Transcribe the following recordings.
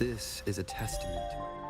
This is a testament to it.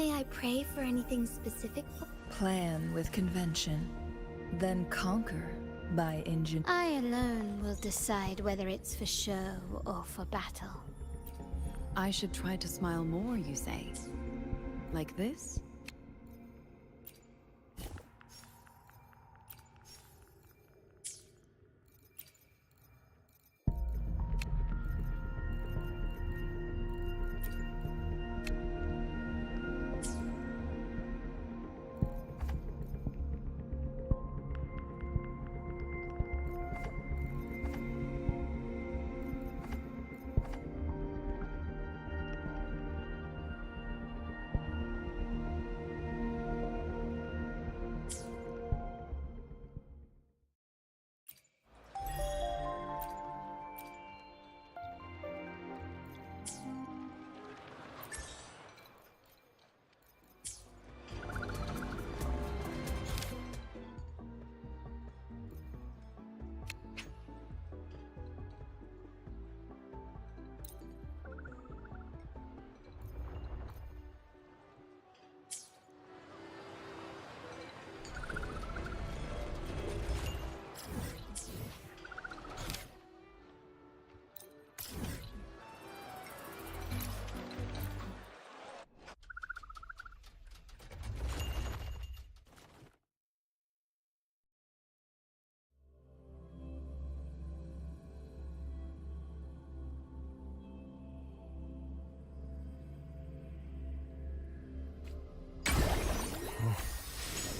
May I pray for anything specific? Plan with convention, then conquer by engine. I alone will decide whether it's for show or for battle. I should try to smile more, you say? Like this?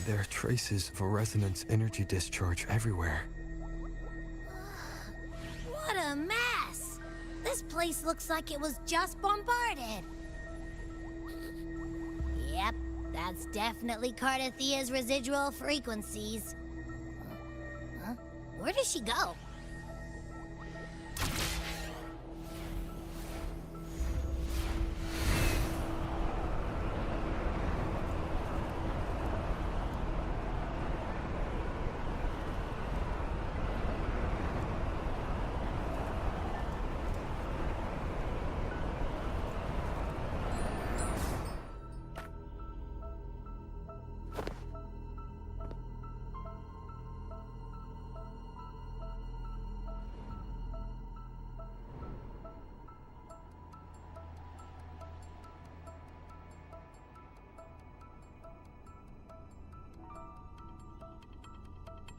There are traces of a resonance energy discharge everywhere. What a mess! This place looks like it was just bombarded. Yep, that's definitely Cardathia's residual frequencies. Huh? Where does she go?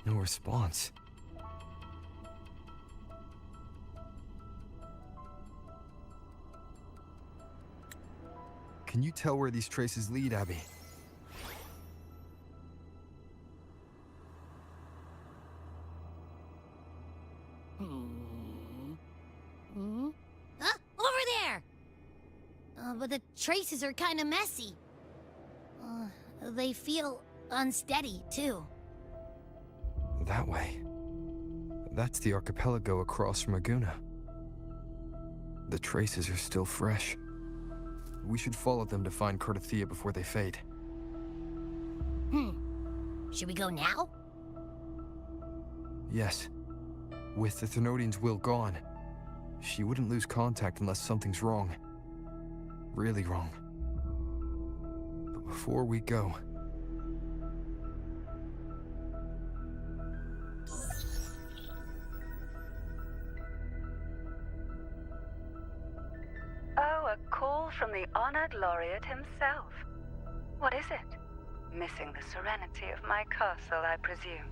No response. Can you tell where these traces lead, Abby? Huh? Over there! But the traces are kind of messy. They feel unsteady, too. That way. That's the archipelago across from Aguna. The traces are still fresh. We should follow them to find Cardathia before they fade. Should we go now? Yes. With the Thenodian's will gone, she wouldn't lose contact unless something's wrong. Really wrong. But before we go... Oh, a call from the honored laureate himself. What is it? Missing the serenity of my castle, I presume.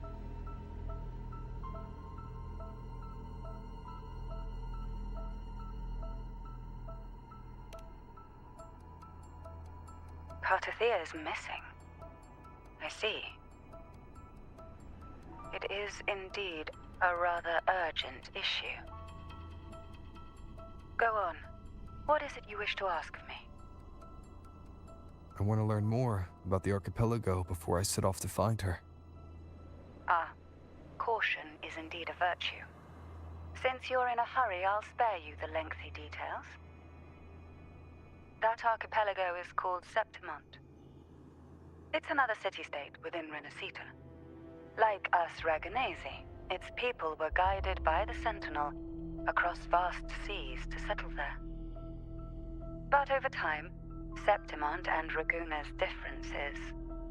Cardathia is missing. I see. It is indeed a rather urgent issue. Go on. What is it you wish to ask of me? I want to learn more about the archipelago before I set off to find her. Ah, caution is indeed a virtue. Since you're in a hurry, I'll spare you the lengthy details. That archipelago is called Septimont. It's another city-state within Renacita. Like us Raganesi, its people were guided by the Sentinel across vast seas to settle there. But over time, Septimont and Raguna's differences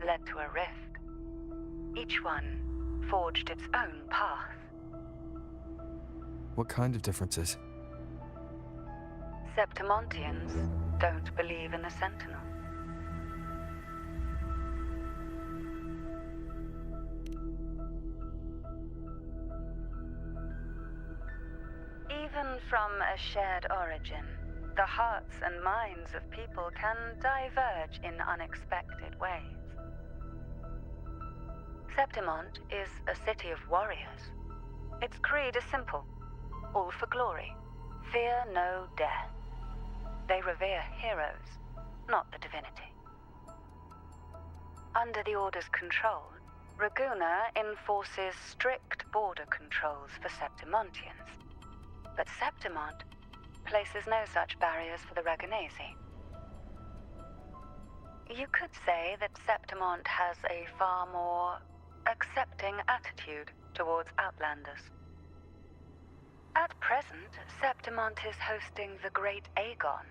led to a rift. Each one forged its own path. What kind of differences? Septimontians don't believe in the Sentinel. Even from a shared origin, the hearts and minds of people can diverge in unexpected ways. Septimont is a city of warriors. Its creed is simple: all for glory, fear no death. They revere heroes, not the divinity. Under the Order's control, Raguna enforces strict border controls for Septimontians, but Septimont places no such barriers for the Raganesi. You could say that Septimont has a far more accepting attitude towards outlanders. At present, Septimont is hosting the Great Aegon,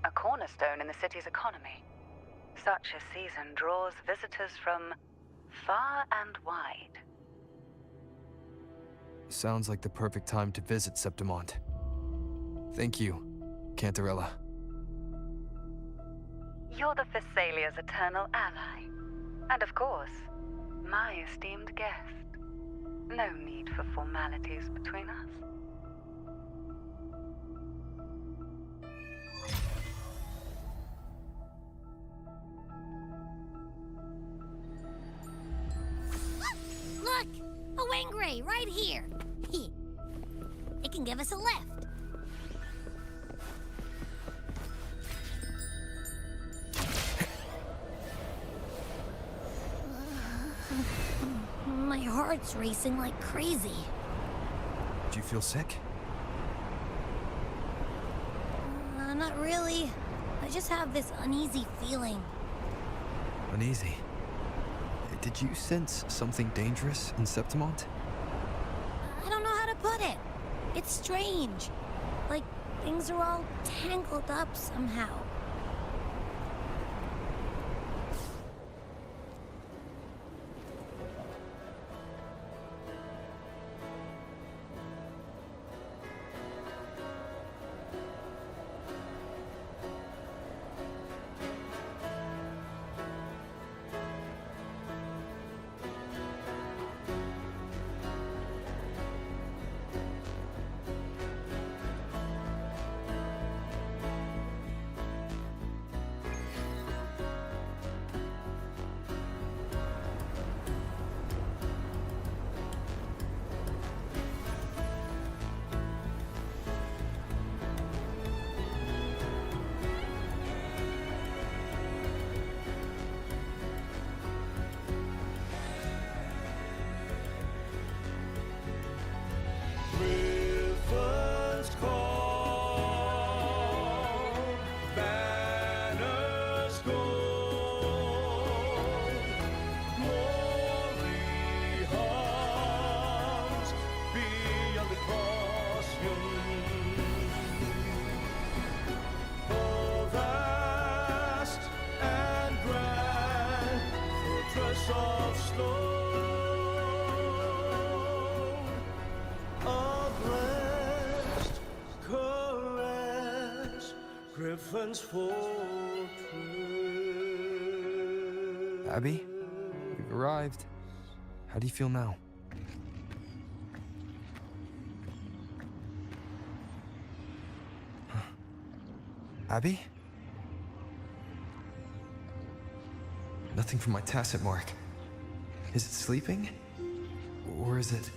a cornerstone in the city's economy. Such a season draws visitors from far and wide. Sounds like the perfect time to visit Septimont. Thank you, Cantarella. You're the Thessalia's eternal ally. And of course, my esteemed guest. No need for formalities between us. stingray right here. It can give us a lift. My heart's racing like crazy. Do you feel sick? Not really. I just have this uneasy feeling. Uneasy. Did you sense something dangerous in Septimont? I don't know how to put it. It's strange. Like things are all tangled up somehow. Abby, we've arrived. How do you feel now? Huh. Abby? Nothing from my tacit mark. Is it sleeping? Or is it...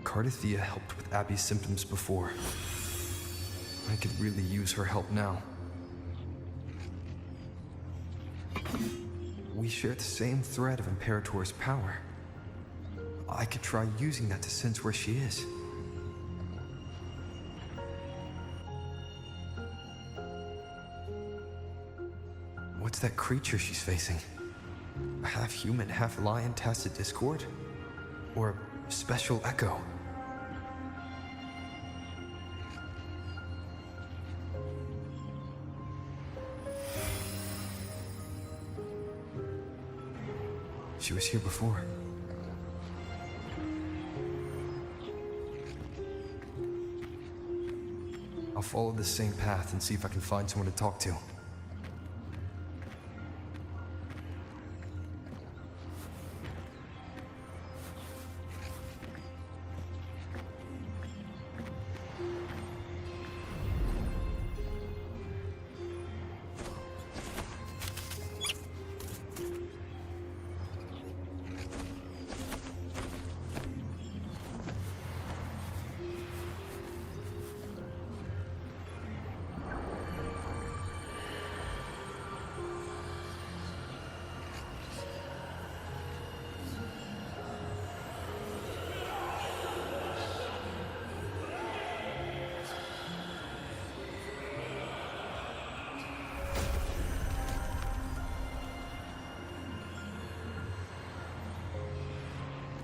Cardathia helped with Abby's symptoms before. I could really use her help now. We share the same thread of Imperator's power. I could try using that to sense where she is. What's that creature she's facing? A half-human, half-lion tacit discord? Or a special echo? She was here before. I'll follow the same path and see if I can find someone to talk to.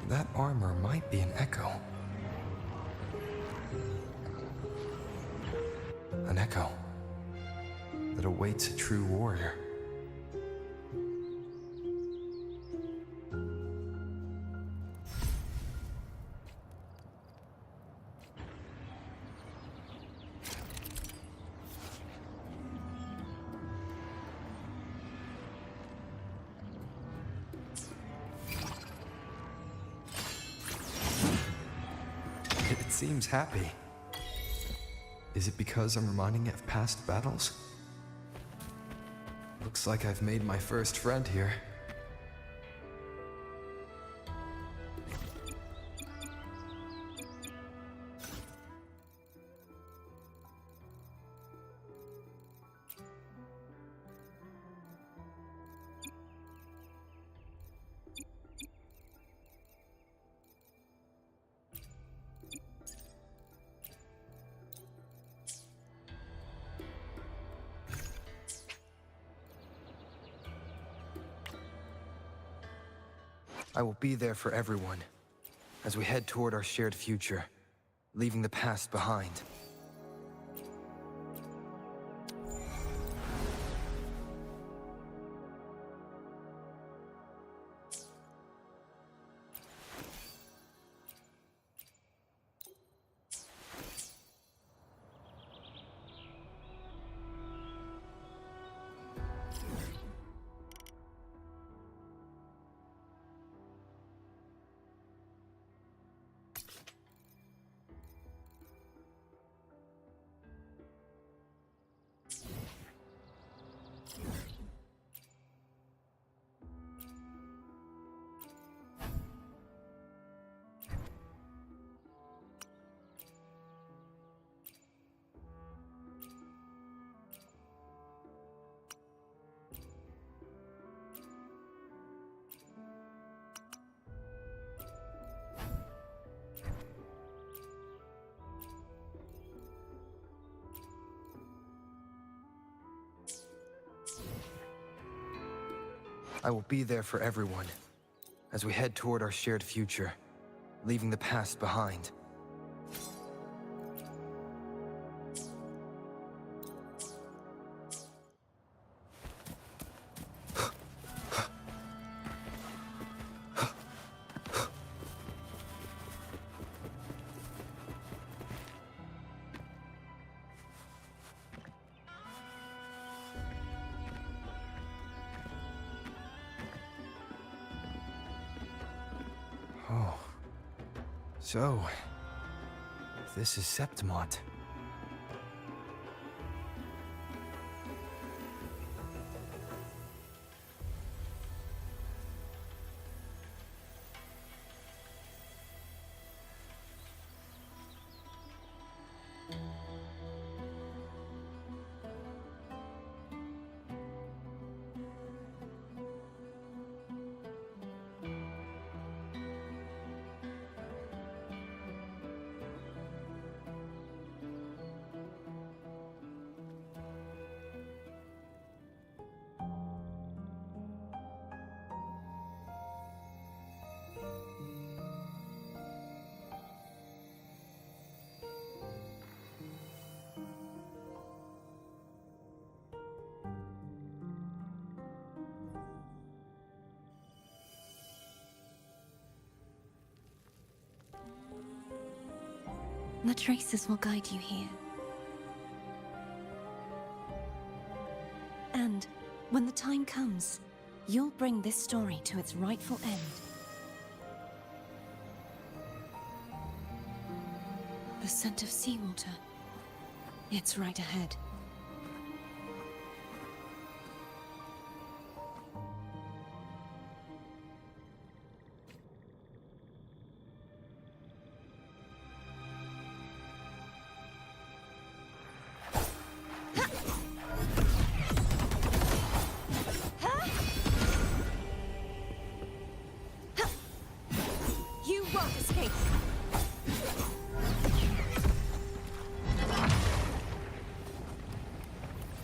That armor might be an echo. An echo that awaits a true warrior. It seems happy. Is it because I'm reminding it of past battles? Looks like I've made my first friend here. I will be there for everyone as we head toward our shared future, leaving the past behind. I will be there for everyone as we head toward our shared future, leaving the past behind. Oh. So, this is Septimont. The traces will guide you here. And when the time comes, you'll bring this story to its rightful end. The scent of seawater. It's right ahead. You won't escape!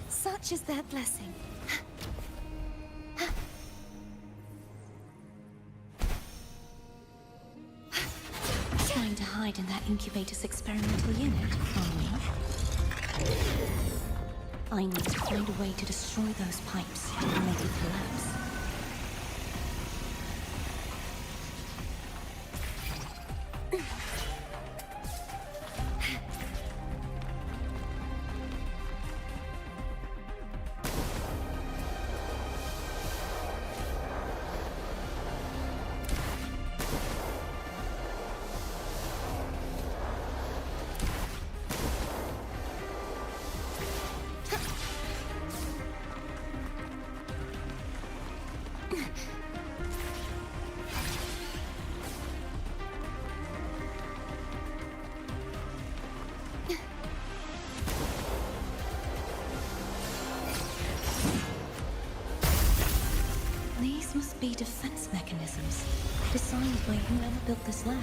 Such is their blessing. Trying to hide in that incubator's experimental unit, are we? I need to find a way to destroy those pipes and make it collapse. These must be defense mechanisms, designed by whoever built this lab.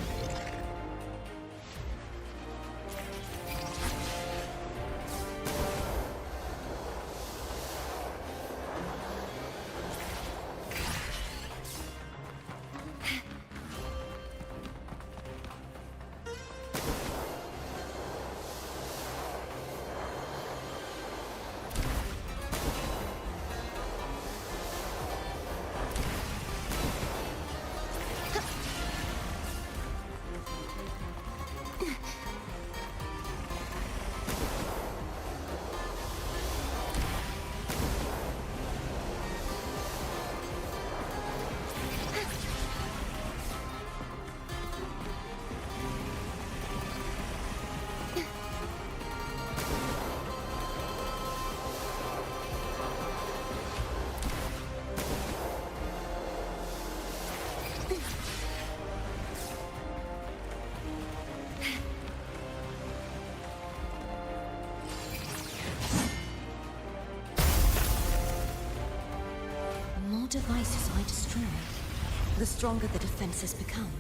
devices I destroy, the stronger the defenses become.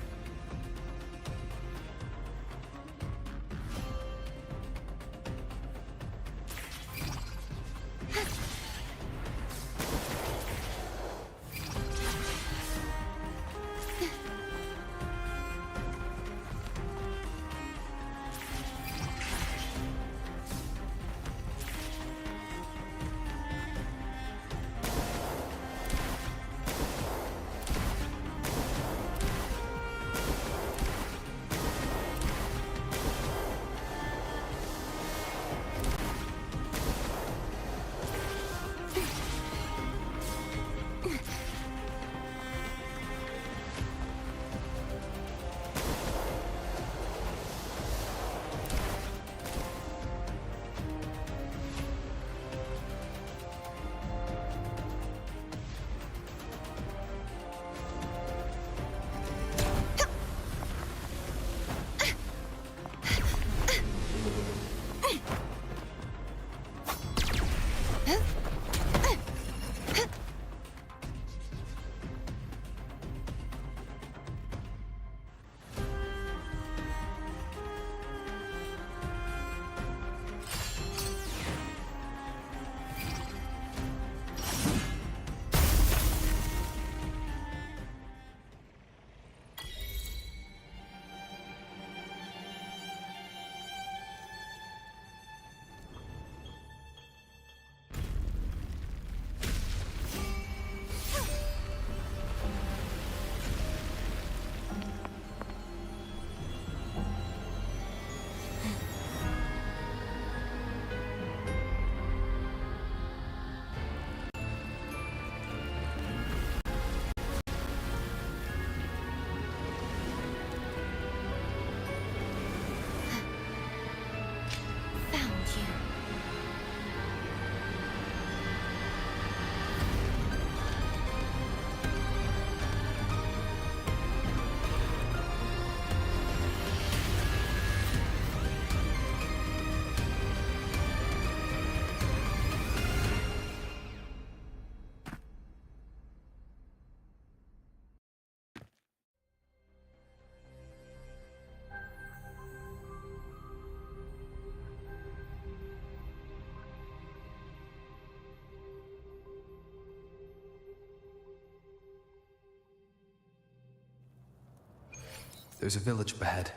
There's a village up ahead.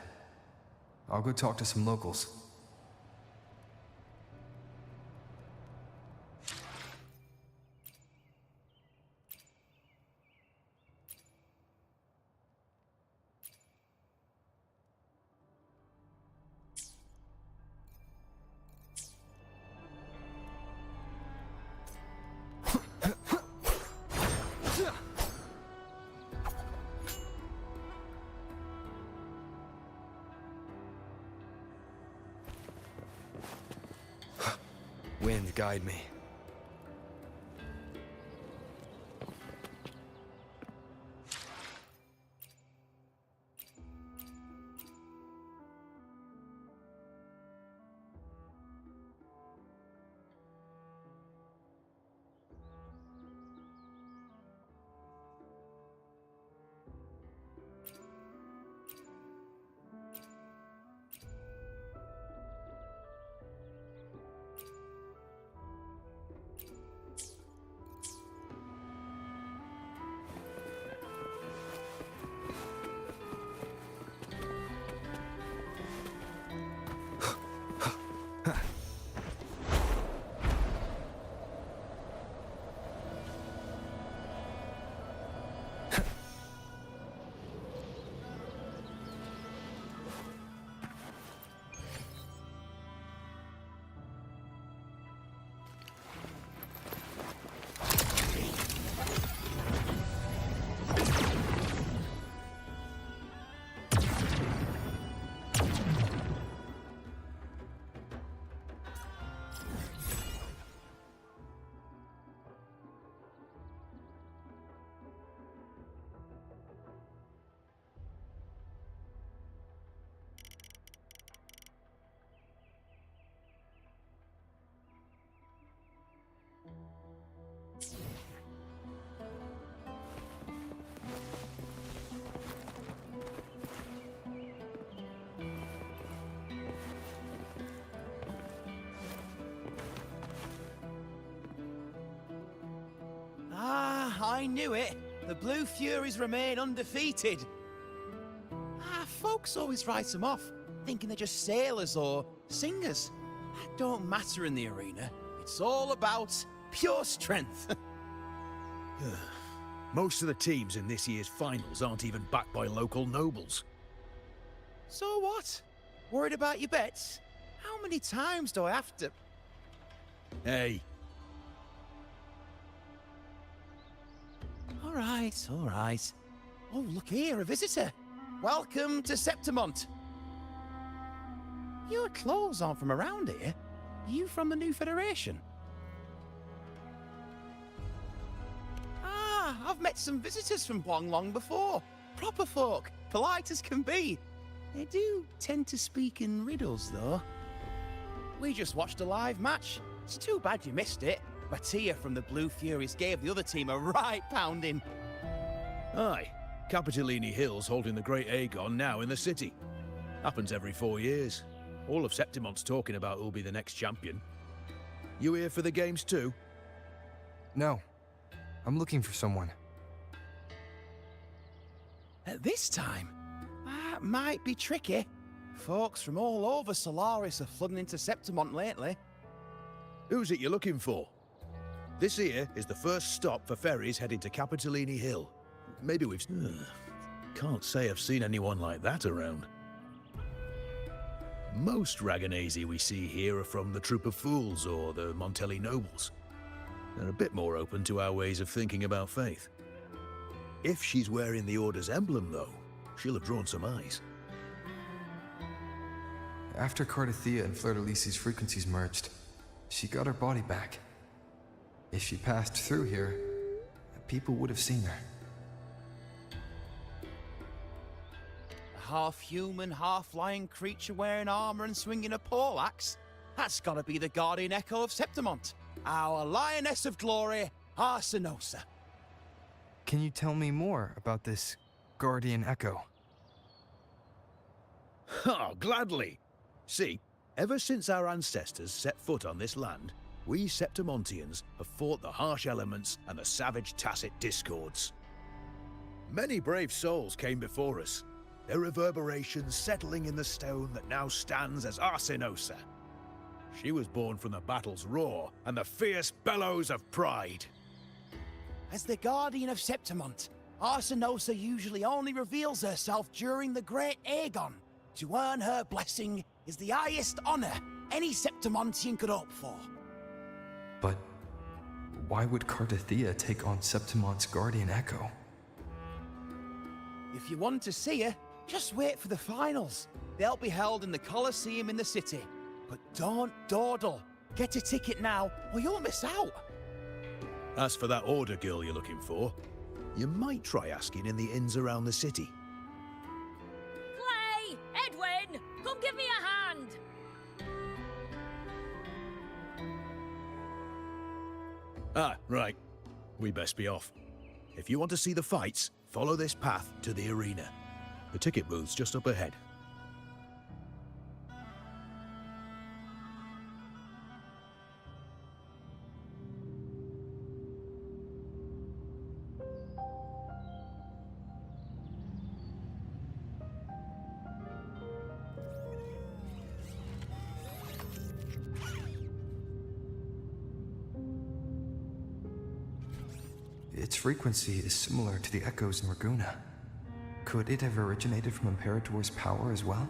I'll go talk to some locals. Wind, guide me. I knew it. The Blue Furies remain undefeated. Folks always write them off, thinking they're just sailors or singers. That don't matter in the arena. It's all about pure strength. Most of the teams in this year's finals aren't even backed by local nobles. So what? Worried about your bets? How many times do I have to... Hey, All right. Oh, look here, a visitor. Welcome to Septimont. Your clothes aren't from around here. You from the New Federation? I've met some visitors from Huanglong before. Proper folk, polite as can be. They do tend to speak in riddles, though. We just watched a live match. It's too bad you missed it. Mattia from the Blue Furies gave the other team a right pounding. aye. Capitolini Hill's holding the Great Aegon now in the city. Happens every 4 years. All of Septimont's talking about who'll be the next champion. You here for the games too? No. I'm looking for someone. At this time? That might be tricky. Folks from all over Solaris are flooding into Septimont lately. Who's it you're looking for? This here is the first stop for ferries heading to Capitolini Hill. Maybe we've... Can't say I've seen anyone like that around. Most Raganesi we see here are from the Troop of Fools or the Montelli Nobles. They're a bit more open to our ways of thinking about faith. If she's wearing the Order's emblem, though, she'll have drawn some eyes. After Cardathia and Fleur-de-Lis's frequencies merged, she got her body back. If she passed through here, people would have seen her. A half-human, half-lion creature wearing armor and swinging a poleaxe? That's gotta be the Guardian Echo of Septimont. Our Lioness of Glory, Arsinosa. Can you tell me more about this Guardian Echo? Oh, gladly. See, ever since our ancestors set foot on this land, we Septimontians have fought the harsh elements and the savage Tacit discords. Many brave souls came before us, their reverberations settling in the stone that now stands as Arsinosa. She was born from the battle's roar and the fierce bellows of pride. As the Guardian of Septimont, Arsinosa usually only reveals herself during the Great Aegon. To earn her blessing is the highest honor any Septimontian could hope for. But why would Cardathia take on Septimont's Guardian Echo? If you want to see her, just wait for the finals. They'll be held in the Colosseum in the city. But don't dawdle. Get a ticket now, or you'll miss out. As for that Order girl you're looking for, you might try asking in the inns around the city. Clay! Edwin! Come give me a hand! Ah, right. We best be off. If you want to see the fights, follow this path to the arena. The ticket booth's just up ahead. Its frequency is similar to the echoes in Raguna. Could it have originated from Imperator's power as well?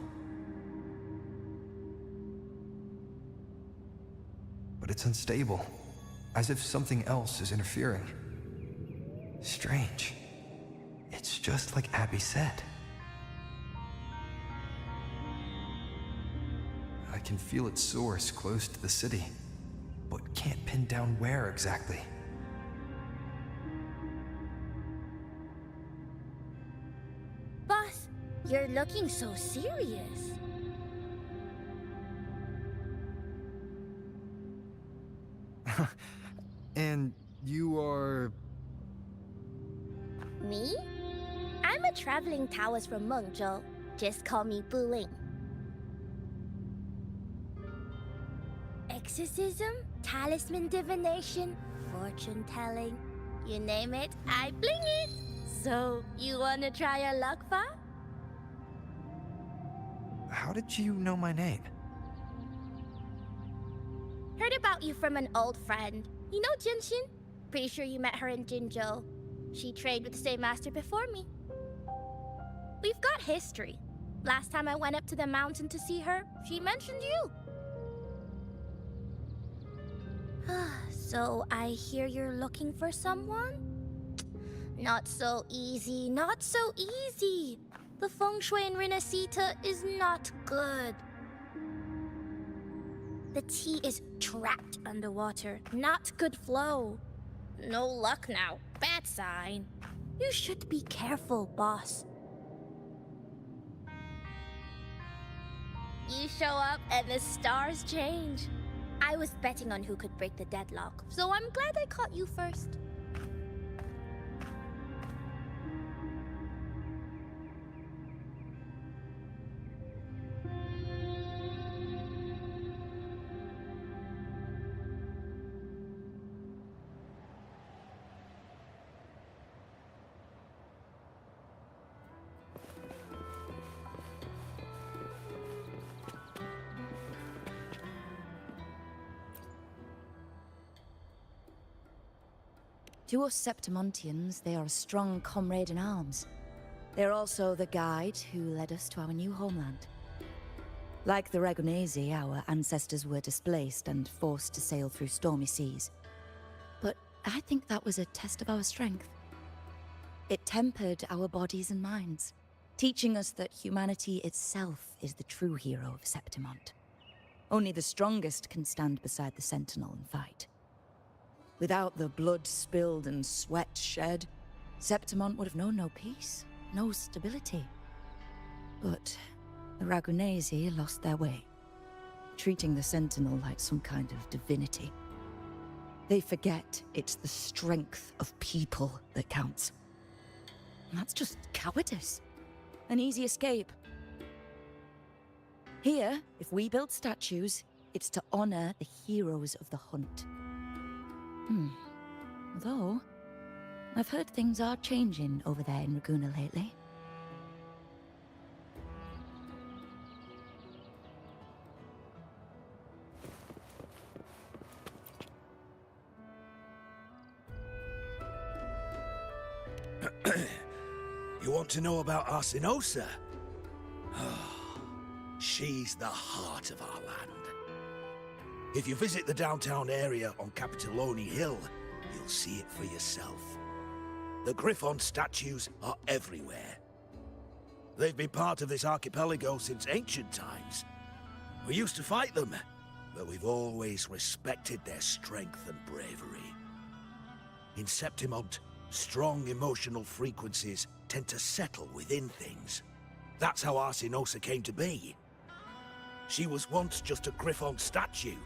But it's unstable, as if something else is interfering. Strange. It's just like Abby said. I can feel its source close to the city, but can't pin down where exactly. Boss, you're looking so serious. And you are... Me? I'm a traveling Taoist from Mengzhou. Just call me Buling. Exorcism, talisman divination, fortune telling. You name it, I bling it. So, you wanna try your luck, Fa? How did you know my name? Heard about you from an old friend. You know Jinshin? Pretty sure you met her in Jinzhou. She trained with the same master before me. We've got history. Last time I went up to the mountain to see her, she mentioned you. So I hear you're looking for someone? Not so easy, not so easy. The feng shui in Renacita is not good. The tea is trapped underwater, not good flow. No luck now, bad sign. You should be careful, boss. You show up and the stars change. I was betting on who could break the deadlock, so I'm glad I caught you first. To us Septimontians, they are a strong comrade in arms. They're also the guide who led us to our new homeland. Like the Ragonese, our ancestors were displaced and forced to sail through stormy seas. But I think that was a test of our strength. It tempered our bodies and minds, teaching us that humanity itself is the true hero of Septimont. Only the strongest can stand beside the Sentinel and fight. Without the blood spilled and sweat shed, Septimont would have known no peace, no stability. But the Ragonese lost their way, treating the Sentinel like some kind of divinity. They forget it's the strength of people that counts. And that's just cowardice. An easy escape. Here, if we build statues, it's to honor the heroes of the hunt. Although, I've heard things are changing over there in Raguna lately. You want to know about Arsinosa? She's the heart of our land. If you visit the downtown area on Capitoloni Hill, you'll see it for yourself. The Griffon statues are everywhere. They've been part of this archipelago since ancient times. We used to fight them, but we've always respected their strength and bravery. In Septimont, strong emotional frequencies tend to settle within things. That's how Arsinosa came to be. She was once just a Griffon statue,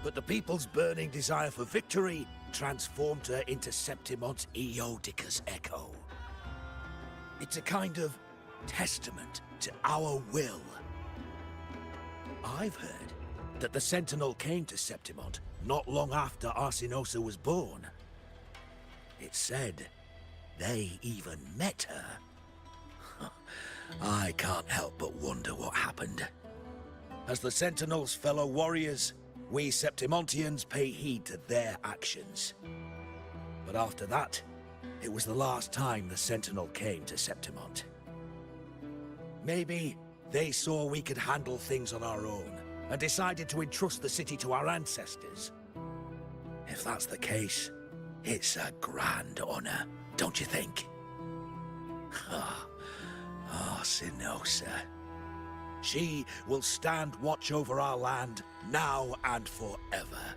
but the people's burning desire for victory transformed her into Septimont's Eodica's echo. It's a kind of testament to our will. I've heard that the Sentinel came to Septimont not long after Arsinosa was born. It's said they even met her. I can't help but wonder what happened. As the Sentinel's fellow warriors, we Septimontians pay heed to their actions. But after that, it was the last time the Sentinel came to Septimont. Maybe they saw we could handle things on our own, and decided to entrust the city to our ancestors. If that's the case, it's a grand honor, don't you think? Arsinosa. She will stand watch over our land now and forever.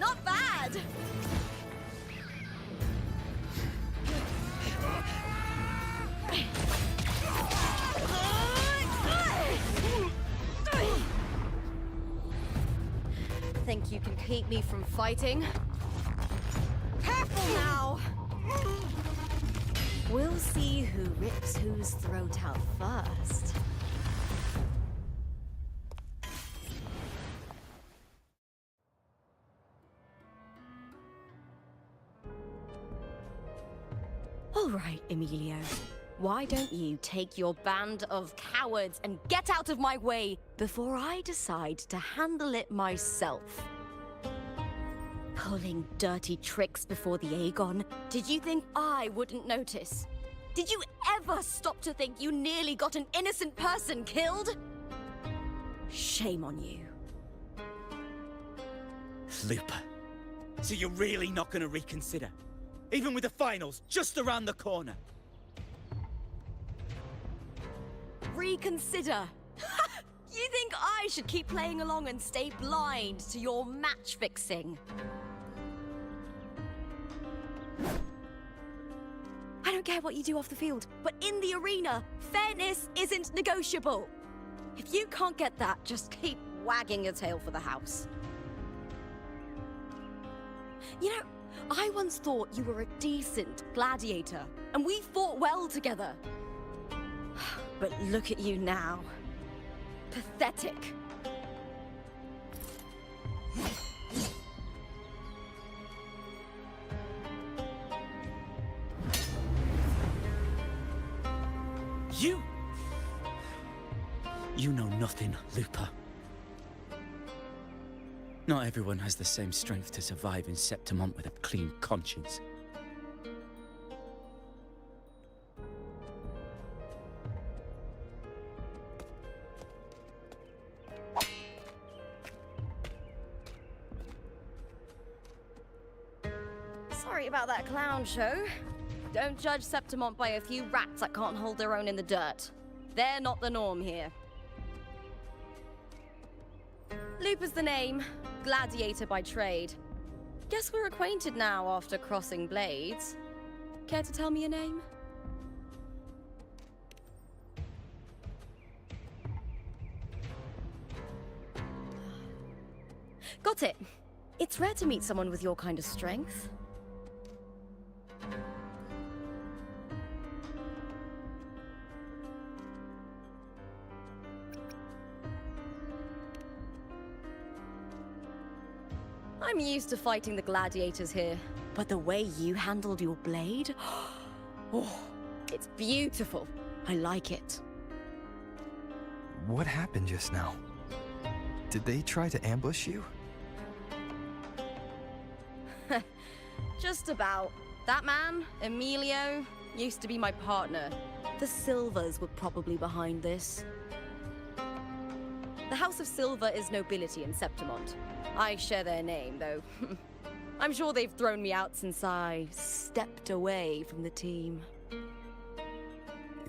Not bad! Think you can keep me from fighting? Careful now! We'll see who rips whose throat out first. All right, Emilio. Why don't you take your band of cowards and get out of my way before I decide to handle it myself? Pulling dirty tricks before the Aegon? Did you think I wouldn't notice? Did you ever stop to think you nearly got an innocent person killed? Shame on you. Looper. So you're really not gonna reconsider? Even with the finals just around the corner? Reconsider. You think I should keep playing along and stay blind to your match fixing? I don't care what you do off the field, but in the arena, fairness isn't negotiable. If you can't get that, just keep wagging your tail for the house. You know, I once thought you were a decent gladiator, and we fought well together. But look at you now. Pathetic. You know nothing, Looper. Not everyone has the same strength to survive in Septimont with a clean conscience. Sorry about that clown show. Don't judge Septimont by a few rats that can't hold their own in the dirt. They're not the norm here. Looper's the name, gladiator by trade. Guess we're acquainted now after crossing blades. Care to tell me your name? Got it. It's rare to meet someone with your kind of strength. I'm used to fighting the gladiators here, but the way you handled your blade... Oh, it's beautiful. I like it. What happened just now? Did they try to ambush you? Just about. That man, Emilio, used to be my partner. The Silvers were probably behind this. The House of Silver is nobility in Septimont. I share their name, though. I'm sure they've thrown me out since I stepped away from the team.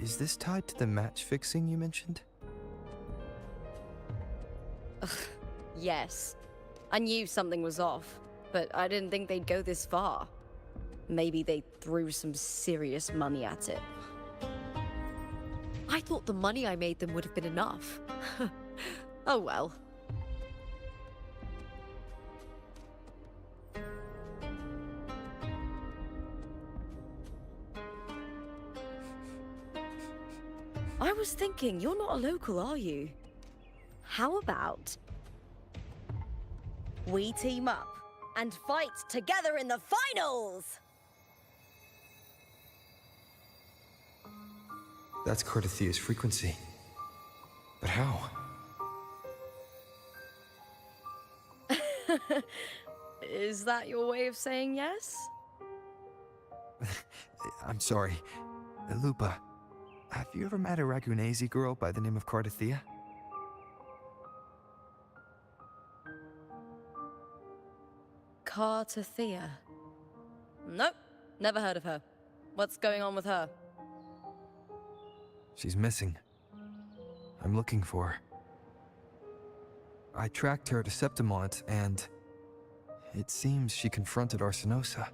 Is this tied to the match fixing you mentioned? Yes. I knew something was off, but I didn't think they'd go this far. Maybe they threw some serious money at it. I thought the money I made them would have been enough. Oh well. I was thinking, you're not a local, are you? How about we team up and fight together in the finals? That's Cardathia's frequency. But how? Is that your way of saying yes? I'm sorry. Lupa, have you ever met a Ragunese girl by the name of Cardathia? Cardathia? Nope, never heard of her. What's going on with her? She's missing. I'm looking for her. I tracked her to Septimont, and it seems she confronted Arsenosa.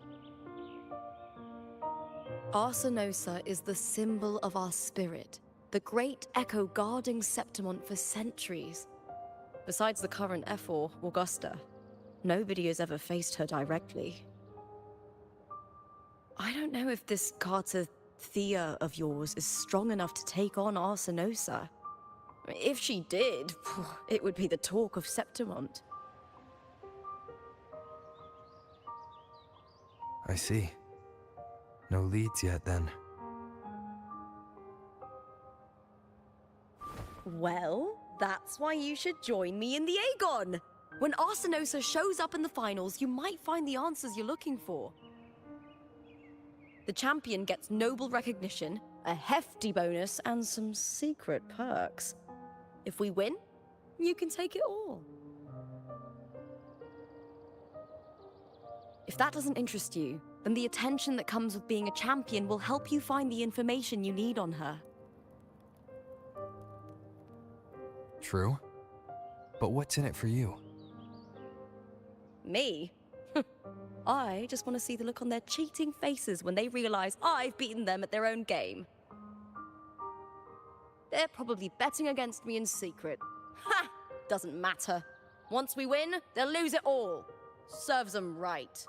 Arsenosa is the symbol of our spirit, the great echo guarding Septimont for centuries. Besides the current F4, Augusta, nobody has ever faced her directly. I don't know if this Carter Thea of yours is strong enough to take on Arsenosa. If she did, it would be the talk of Septimont. I see. No leads yet, then. Well, that's why you should join me in the Aegon! When Arsenosa shows up in the finals, you might find the answers you're looking for. The champion gets noble recognition, a hefty bonus, and some secret perks. If we win, you can take it all. If that doesn't interest you, then the attention that comes with being a champion will help you find the information you need on her. True. But what's in it for you? Me? I just want to see the look on their cheating faces when they realize I've beaten them at their own game. They're probably betting against me in secret. Ha! Doesn't matter. Once we win, they'll lose it all. Serves them right.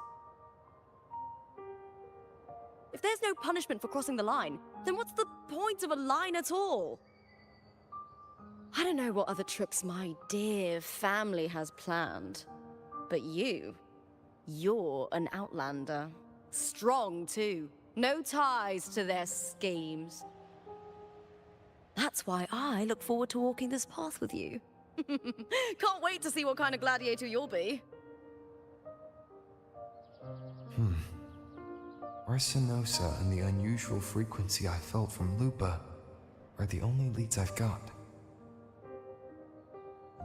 If there's no punishment for crossing the line, then what's the point of a line at all? I don't know what other tricks my dear family has planned, but you're an outlander. Strong, too. No ties to their schemes. That's why I look forward to walking this path with you. Can't wait to see what kind of gladiator you'll be. Arsenosa and the unusual frequency I felt from Lupa are the only leads I've got.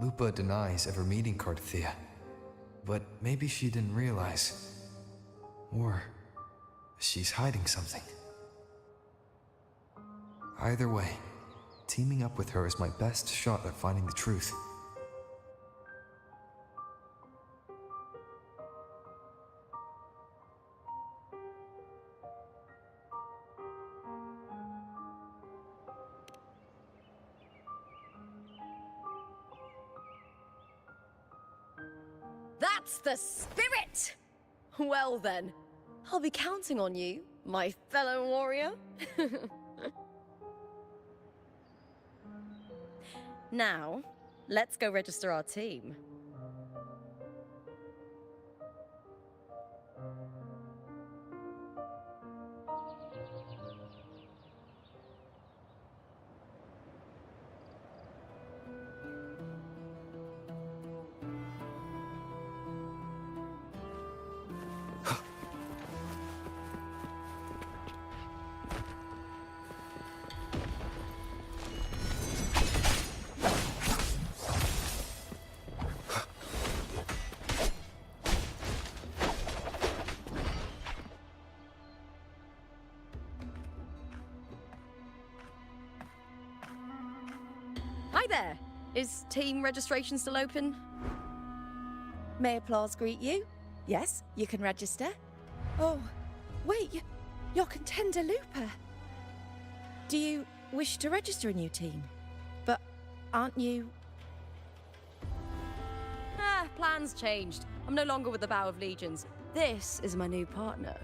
Lupa denies ever meeting Carthea, but maybe she didn't realize. Or she's hiding something. Either way, teaming up with her is my best shot at finding the truth. That's the spirit! Well then, I'll be counting on you, my fellow warrior. Now, let's go register our team. Hi there! Is team registration still open? May applause greet you? Yes, you can register. Oh, wait, you're Contender Looper. Do you wish to register a new team? But aren't you... Plans changed. I'm no longer with the Bow of Legions. This is my new partner.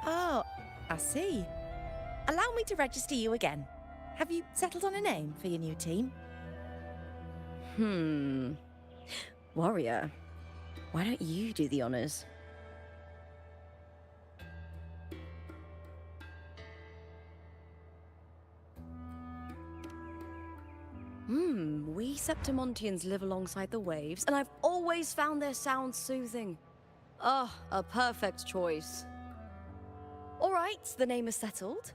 Oh, I see. Allow me to register you again. Have you settled on a name for your new team? Warrior, why don't you do the honors? We Septimontians live alongside the waves, and I've always found their sound soothing. A perfect choice. All right, the name is settled.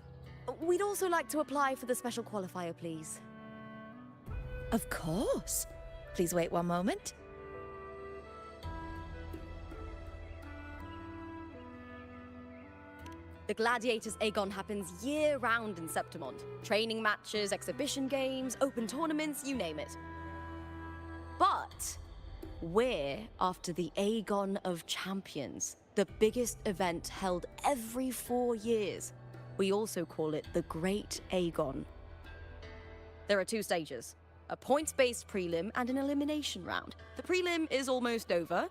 We'd also like to apply for the special qualifier, please. Of course. Please wait one moment. The Gladiators Aegon happens year-round in Septimont. Training matches, exhibition games, open tournaments, you name it. But we're after the Aegon of Champions, the biggest event held every 4 years. We also call it the Great Aegon. There are 2 stages, a points-based prelim and an elimination round. The prelim is almost over.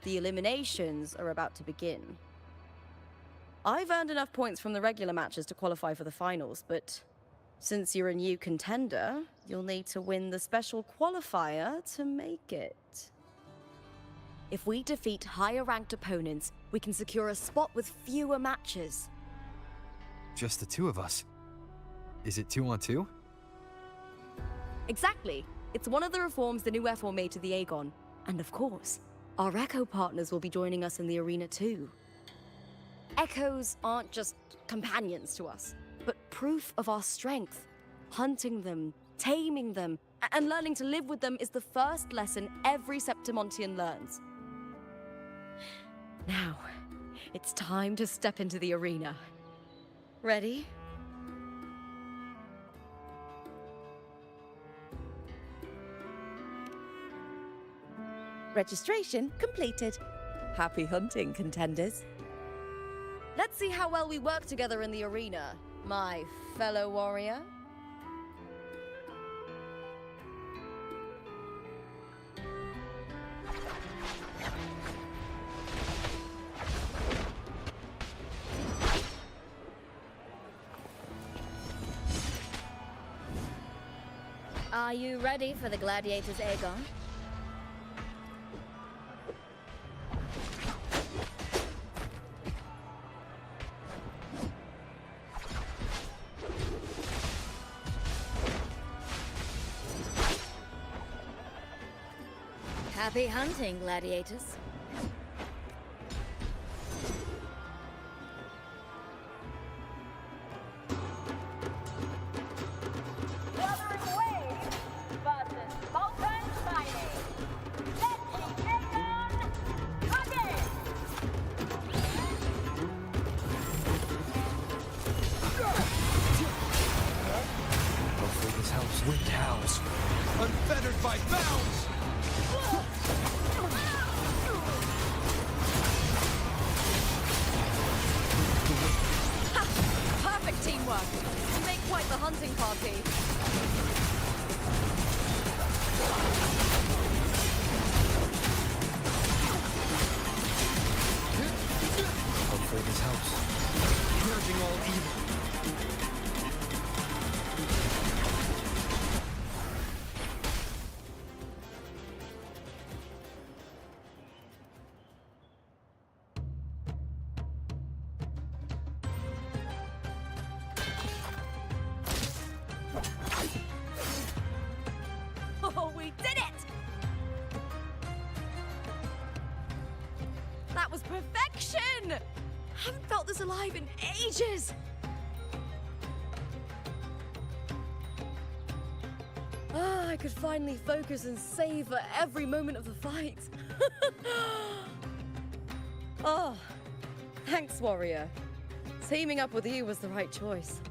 The eliminations are about to begin. I've earned enough points from the regular matches to qualify for the finals, but since you're a new contender, you'll need to win the special qualifier to make it. If we defeat higher-ranked opponents, we can secure a spot with fewer matches. Just the 2 of us. Is it 2-on-2? Exactly. It's one of the reforms the new F4 made to the Aegon. And of course, our Echo partners will be joining us in the arena too. Echoes aren't just companions to us, but proof of our strength. Hunting them, taming them, and learning to live with them is the first lesson every Septimontian learns. Now, it's time to step into the arena. Ready? Registration completed. Happy hunting, contenders. Let's see how well we work together in the arena, my fellow warrior. Are you ready for the Gladiators Aegon? Happy hunting, gladiators. Wuthering Waves versus Molten Mining. Let the Aegon begin! Hopefully this helps. Wind howls. Unfettered by bounds! Perfect teamwork. You make quite the hunting party. Hopefully this helps. Purging all evil. Oh, we did it! That was perfection! Haven't felt this alive in ages! Ah, I could finally focus and savor every moment of the fight. Oh, thanks, warrior. Teaming up with you was the right choice.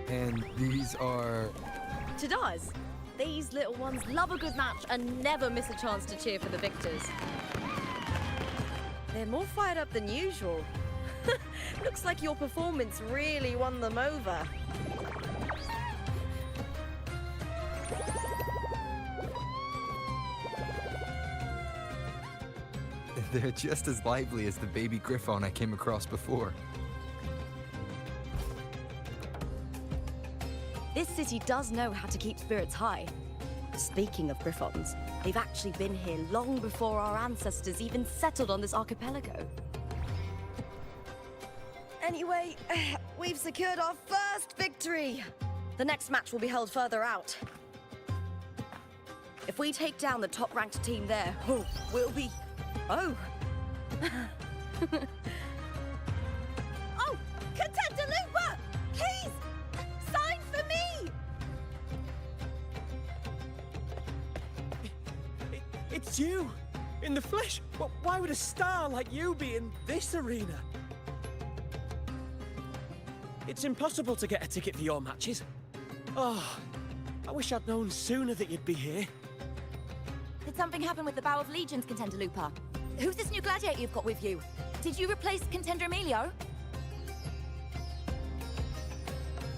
And these are... Chadars, these little ones love a good match and never miss a chance to cheer for the victors. They're more fired up than usual. Looks like your performance really won them over. They're just as lively as the baby Griffon I came across before. This city does know how to keep spirits high. Speaking of Griffons, they've actually been here long before our ancestors even settled on this archipelago. Anyway, we've secured our first victory. The next match will be held further out. If we take down the top-ranked team there, we'll be... Oh! Oh! Contender Looper! Please! It's you! In the flesh! Why would a star like you be in this arena? It's impossible to get a ticket for your matches. Oh, I wish I'd known sooner that you'd be here. Did something happen with the Bow of Legions, Contender Lupa? Who's this new gladiator you've got with you? Did you replace Contender Emilio?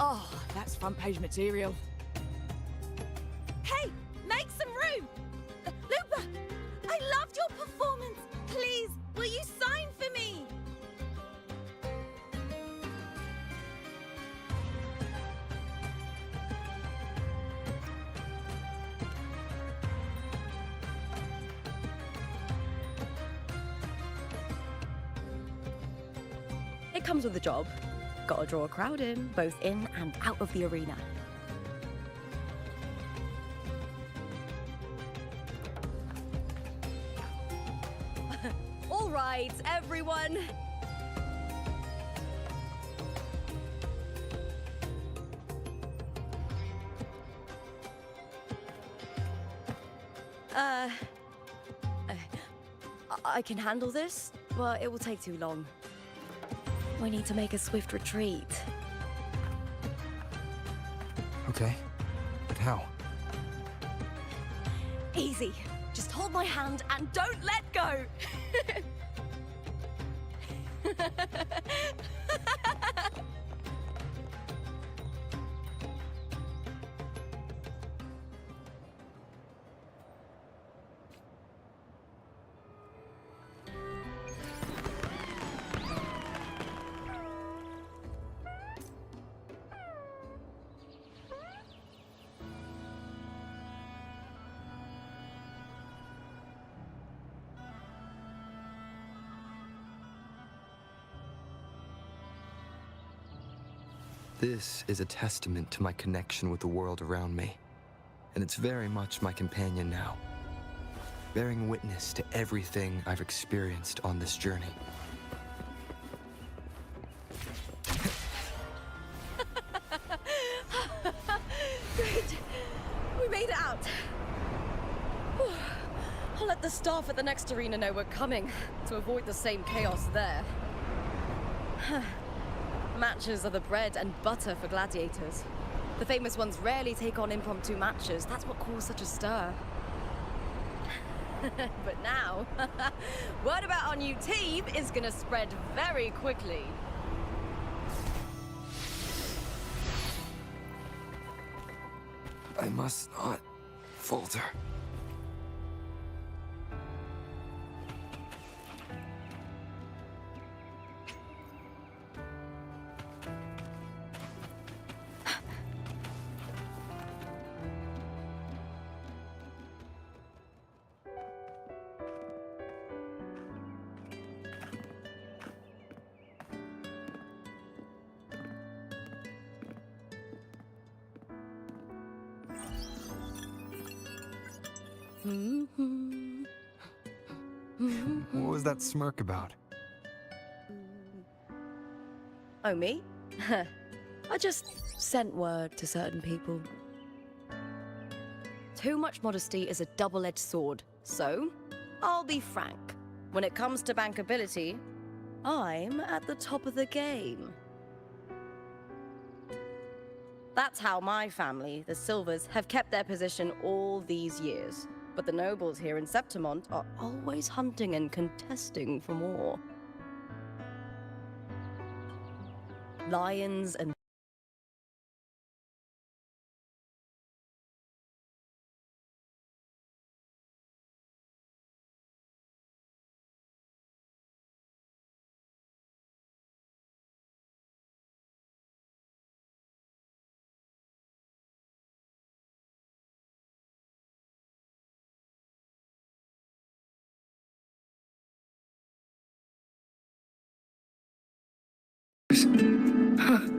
Oh, that's front page material. Hey, make some room! Lupa, I loved your performance. Please, will you sign for me? It comes with the job. Gotta draw a crowd in, both in and out of the arena. All right, everyone. I can handle this, but it will take too long. We need to make a swift retreat. Okay, but how? Easy. Just hold my hand and don't let go. This is a testament to my connection with the world around me, and it's very much my companion now, bearing witness to everything I've experienced on this journey. Great. We made it out. Whew. I'll let the staff at the next arena know we're coming to avoid the same chaos there. Matches are the bread and butter for gladiators. The famous ones rarely take on impromptu matches. That's what caused such a stir. But now, word about our new team is gonna spread very quickly. I must not falter. What was that smirk about? Oh, me? I just sent word to certain people. Too much modesty is a double-edged sword, so I'll be frank. When it comes to bankability, I'm at the top of the game. That's how my family, the Silvers, have kept their position all these years. But the nobles here in Septimont are always hunting and contesting for more. Lions and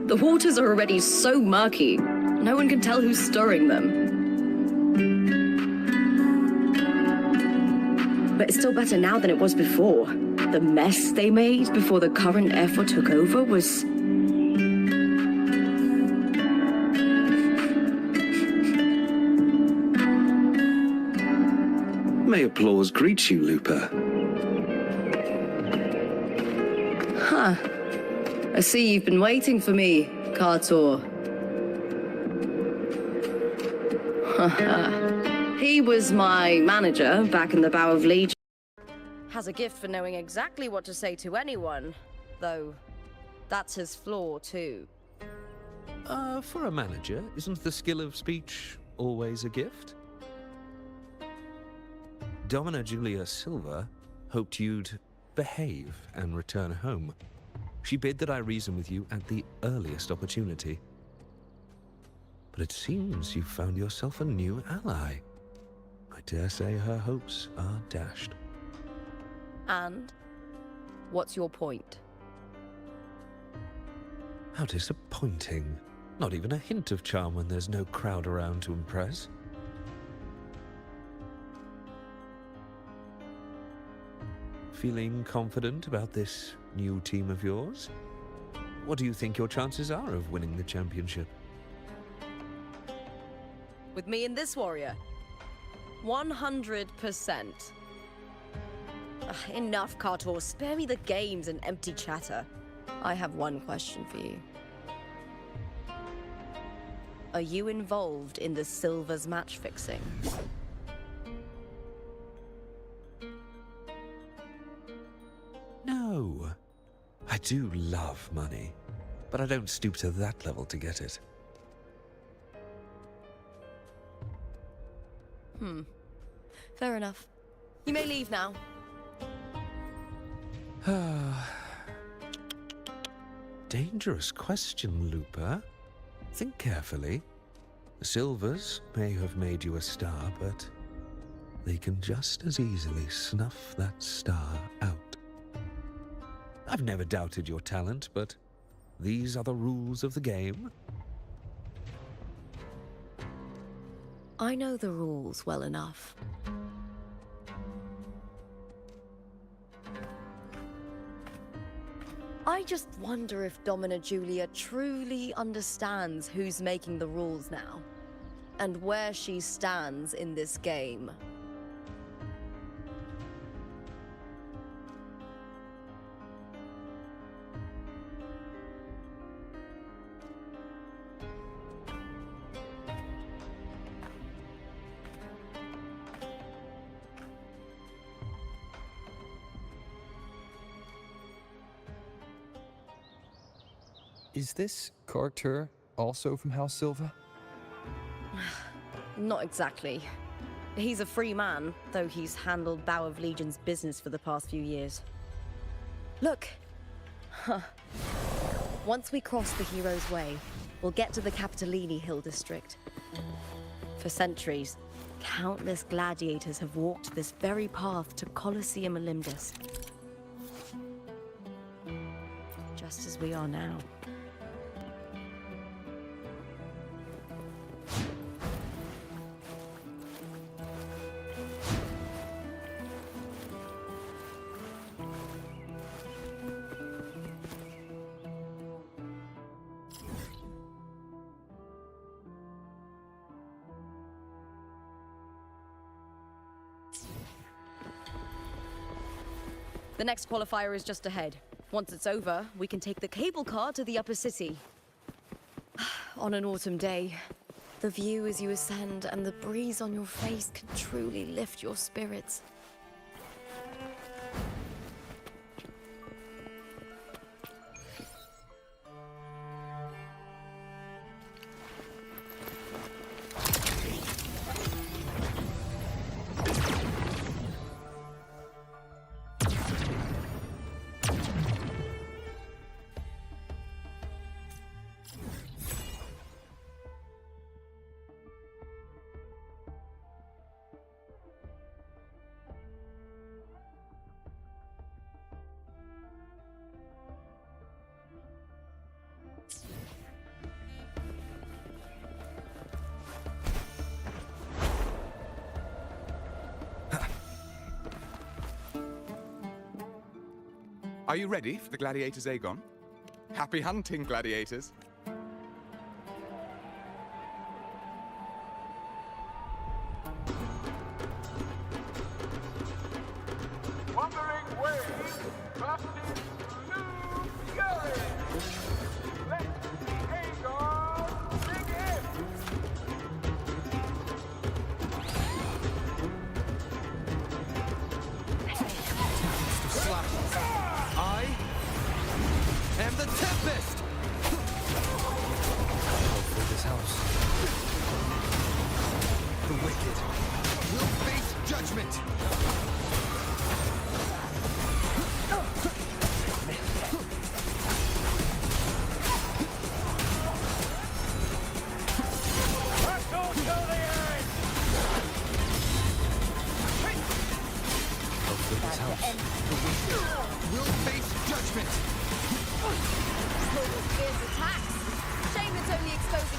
the waters are already so murky, no one can tell who's stirring them. But it's still better now than it was before. The mess they made before the current effort took over was... May applause greets you, Lupa. Huh. I see you've been waiting for me, Kartor. He was my manager back in the Bow of Legion. Has a gift for knowing exactly what to say to anyone, though that's his flaw too. For a manager, isn't the skill of speech always a gift? Domina Julia Silva hoped you'd behave and return home. She bid that I reason with you at the earliest opportunity. But it seems you've found yourself a new ally. I dare say her hopes are dashed. And? What's your point? How disappointing. Not even a hint of charm when there's no crowd around to impress. Feeling confident about this new team of yours? What do you think your chances are of winning the championship? With me and this warrior? 100%. Enough, Kartor. Spare me the games and empty chatter. I have one question for you. Are you involved in the Silver's match fixing? No. I do love money, but I don't stoop to that level to get it. Fair enough. You may leave now. Dangerous question, Lupa. Think carefully. The Silvers may have made you a star, but they can just as easily snuff that star out. I've never doubted your talent, but these are the rules of the game. I know the rules well enough. I just wonder if Domina Julia truly understands who's making the rules now, and where she stands in this game. Is this Kartor also from House Silva? Not exactly. He's a free man, though he's handled Bow of Legion's business for the past few years. Look! Once we cross the Hero's Way, we'll get to the Capitolini Hill district. For centuries, countless gladiators have walked this very path to Colosseum Olympus. Just as we are now. The next qualifier is just ahead. Once it's over, we can take the cable car to the upper city. On an autumn day, the view as you ascend and the breeze on your face can truly lift your spirits. Are you ready for the Gladiators, Aegon? Happy hunting, gladiators.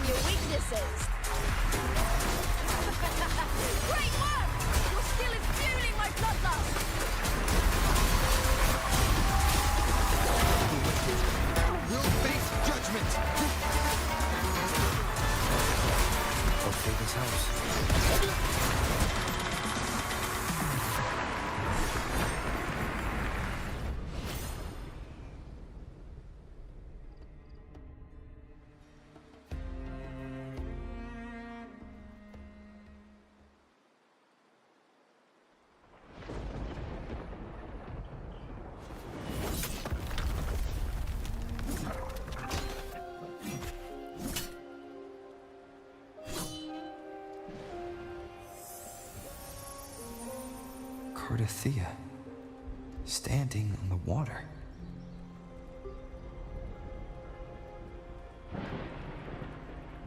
your weaknesses. Great work! Your skill is fueling my bloodlust. We'll face judgment! Hopefully this helps. Cardathea, standing on the water.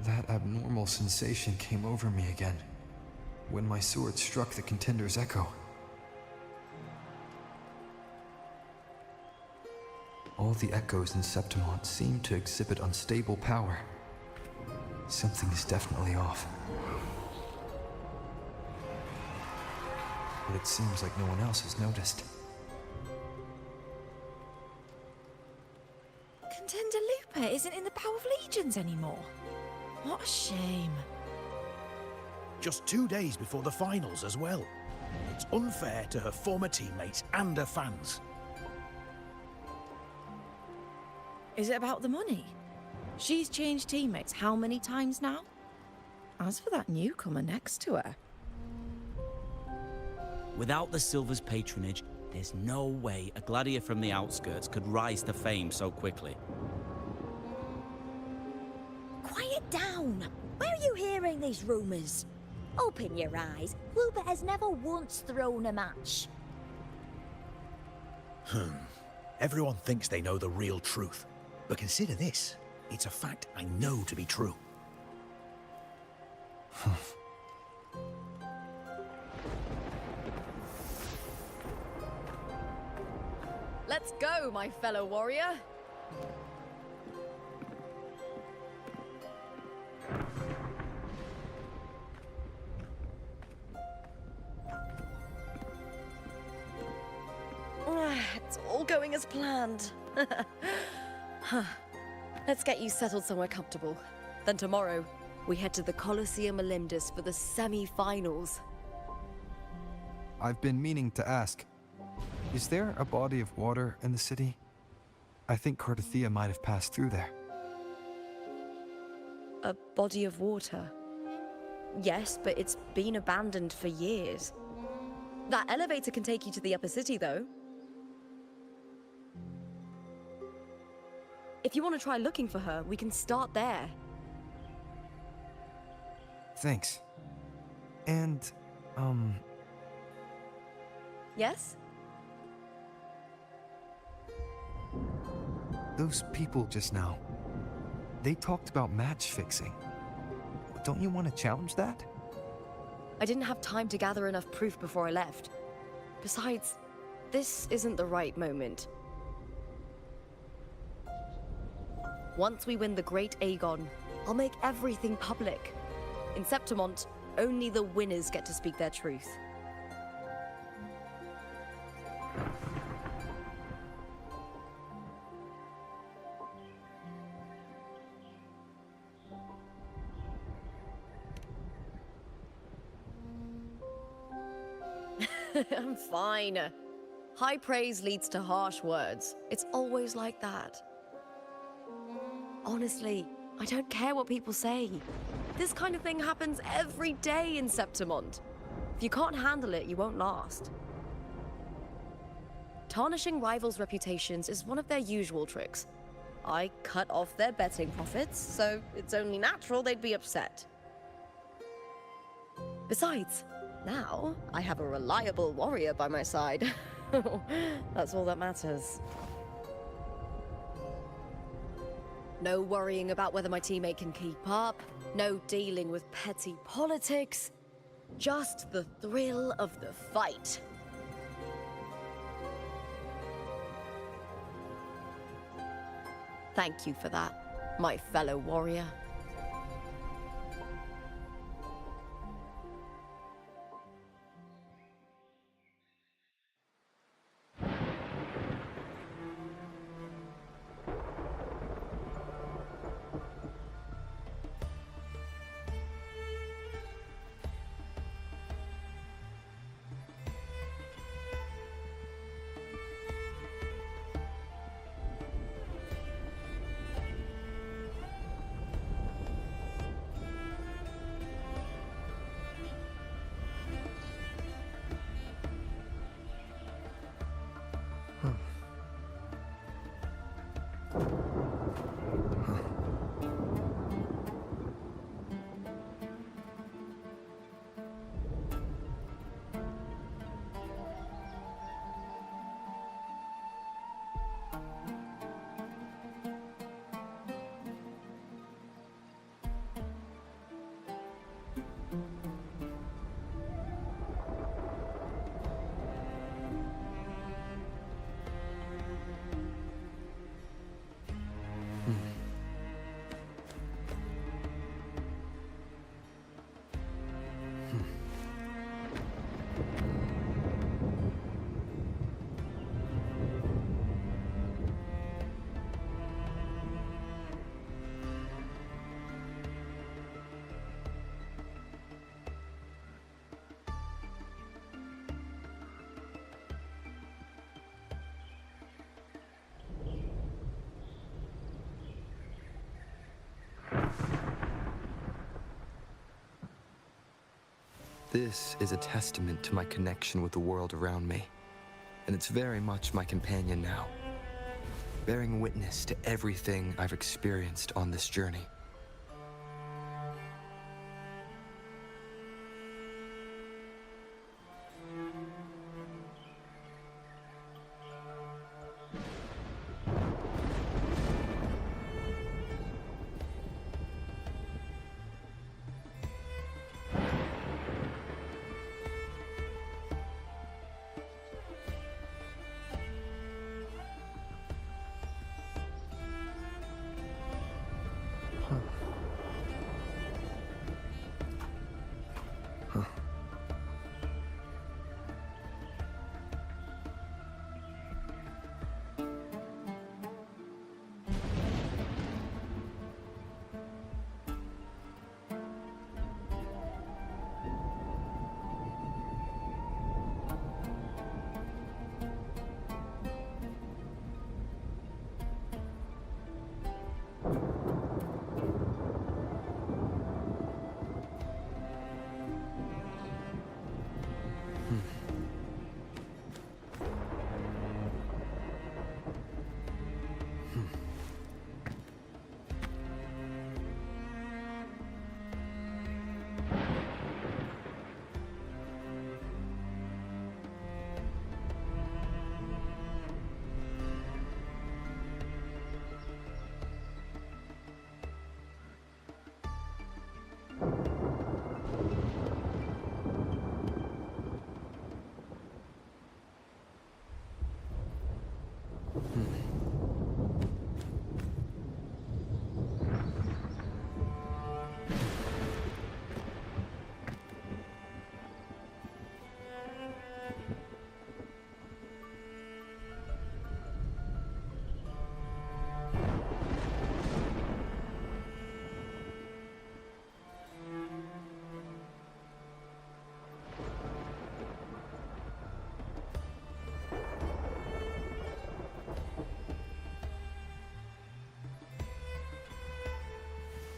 That abnormal sensation came over me again, when my sword struck the contender's echo. All the echoes in Septimont seem to exhibit unstable power. Something is definitely off. But it seems like no one else has noticed. Contender Lupa isn't in the Power of Legions anymore. What a shame. Just 2 days before the finals as well. It's unfair to her former teammates and her fans. Is it about the money? She's changed teammates how many times now? As for that newcomer next to her... Without the Silver's patronage, there's no way a gladiator from the outskirts could rise to fame so quickly. Quiet down! Where are you hearing these rumours? Open your eyes. Lupa has never once thrown a match. Everyone thinks they know the real truth. But consider this. It's a fact I know to be true. Let's go, my fellow warrior. It's all going as planned. Let's get you settled somewhere comfortable. Then tomorrow, we head to the Colosseum Olympus for the semi-finals. I've been meaning to ask, is there a body of water in the city? I think Cardathea might have passed through there. A body of water? Yes, but it's been abandoned for years. That elevator can take you to the upper city, though. If you want to try looking for her, we can start there. Thanks. And, Yes? those people just now, they talked about match fixing. Don't you want to challenge that? I didn't have time to gather enough proof before I left. Besides, this isn't the right moment. Once we win the Great Aegon, I'll make everything public. In Septimont, only the winners get to speak their truth. I'm fine. High praise leads to harsh words. It's always like that. Honestly, I don't care what people say. This kind of thing happens every day in Septimont. If you can't handle it, you won't last. Tarnishing rivals' reputations is one of their usual tricks. I cut off their betting profits, so it's only natural they'd be upset. Besides, now I have a reliable warrior by my side. That's all that matters. No worrying about whether my teammate can keep up. No dealing with petty politics. Just the thrill of the fight. Thank you for that, my fellow warrior. This is a testament to my connection with the world around me, and it's very much my companion now, bearing witness to everything I've experienced on this journey.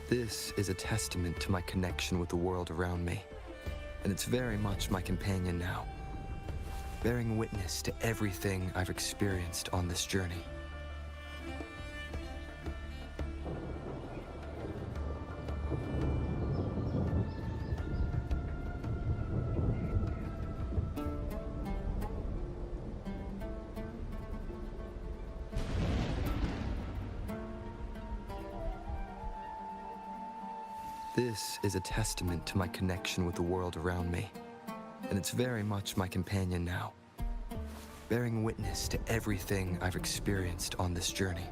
This is a testament to my connection with the world around me, and it's very much my companion now, bearing witness to everything I've experienced on this journey. This is a testament to my connection with the world around me, and it's very much my companion now, bearing witness to everything I've experienced on this journey.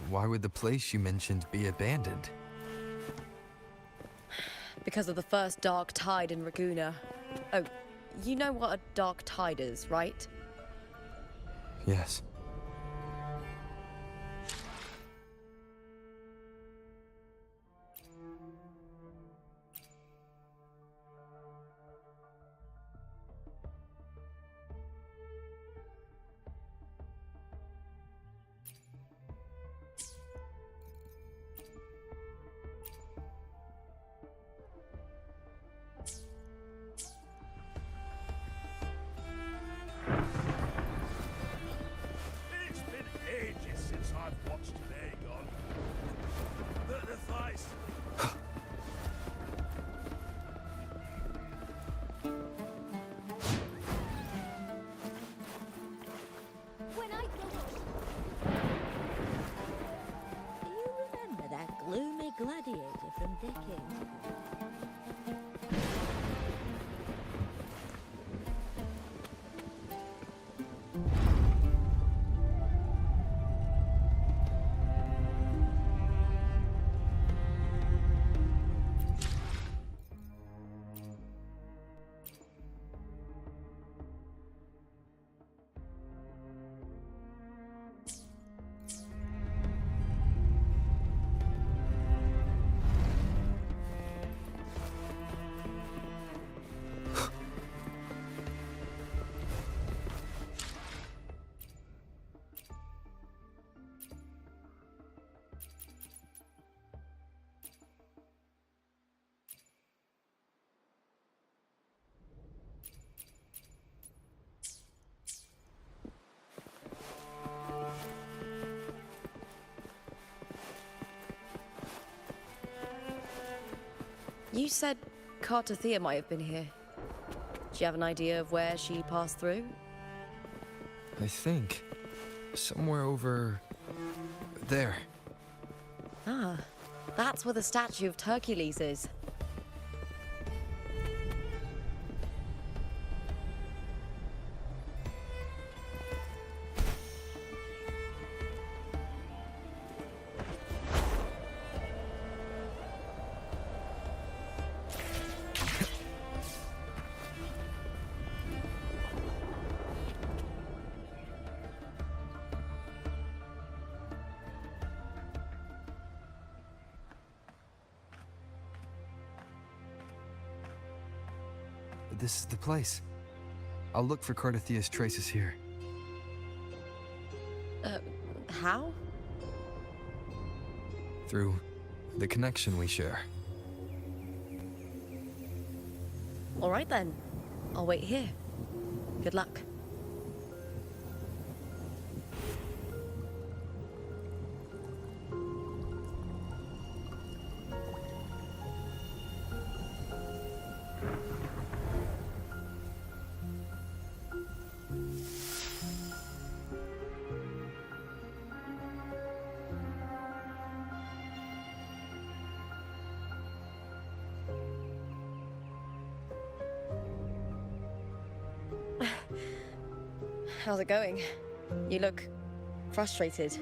Why would the place you mentioned be abandoned? Because of the first dark tide in Raguna. Oh, you know what a dark tide is, right? Yes. You said Cartothea might have been here. Do you have an idea of where she passed through? I think somewhere over there. Ah, that's where the statue of Hercules is. This is the place. I'll look for Cartothea's traces here. How? Through the connection we share. All right then. I'll wait here. Good luck. How's it going? You look frustrated.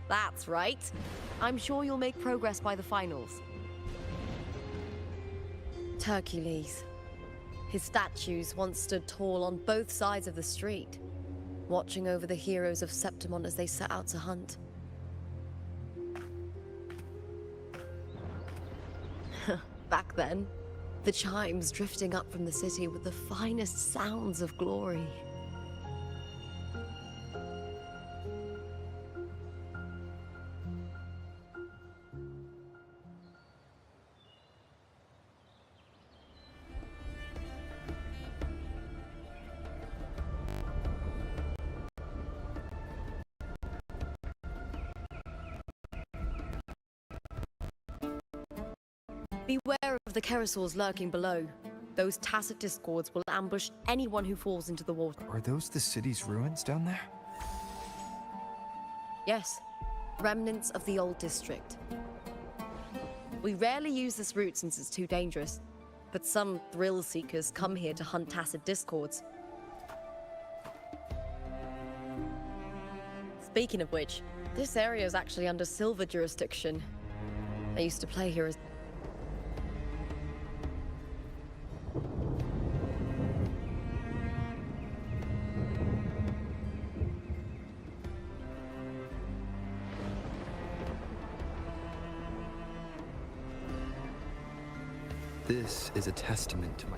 That's right. I'm sure you'll make progress by the finals. Hercules. His statues once stood tall on both sides of the street, watching over the heroes of Septimon as they set out to hunt. Back then, the chimes drifting up from the city with the finest sounds of glory. Beware of the Kerosaurs lurking below. Those tacit discords will ambush anyone who falls into the water. Are those the city's ruins down there? Yes, remnants of the old district. We rarely use this route since it's too dangerous, but some thrill seekers come here to hunt tacit discords. Speaking of which, this area is actually under Silver jurisdiction. I used to play here as... This is a testament to my...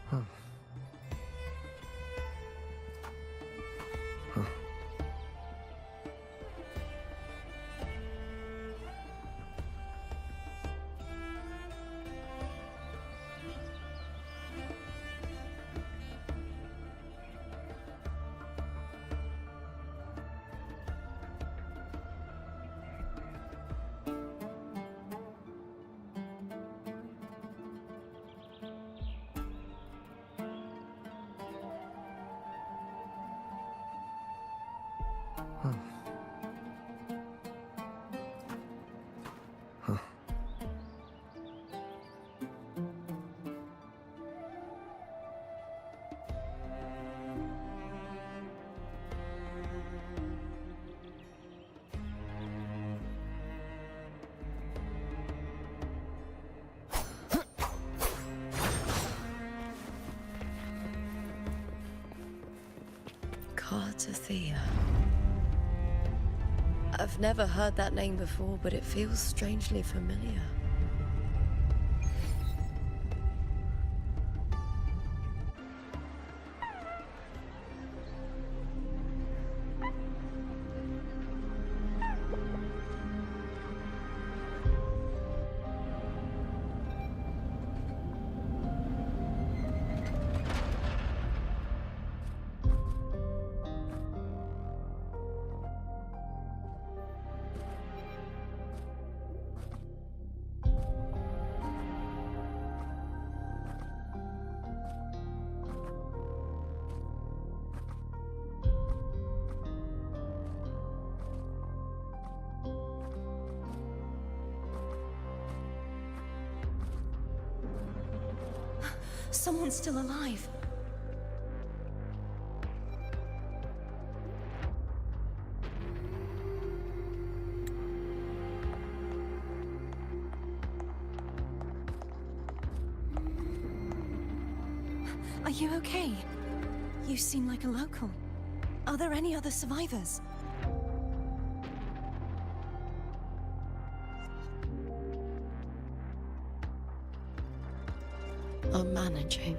Huh. Huh. Huh. Huh. Cartathea. I've never heard that name before, but it feels strangely familiar. Someone's still alive. Are you okay? You seem like a local. Are there any other survivors? I'm managing.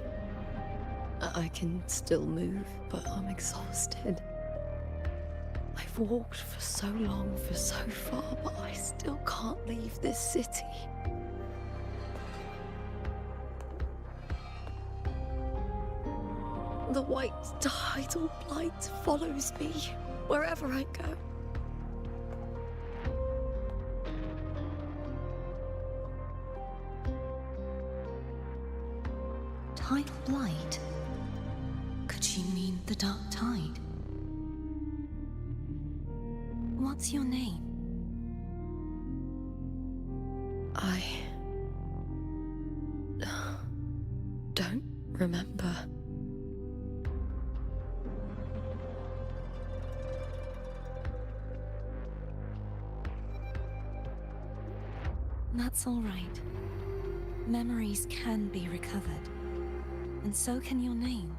I can still move, but I'm exhausted. I've walked for so long, for so far, but I still can't leave this city. The white tidal blight follows me wherever I go. Tidal blight? Could she mean the dark tide? What's your name? I don't remember. That's all right. Memories can be recovered. And so can your name.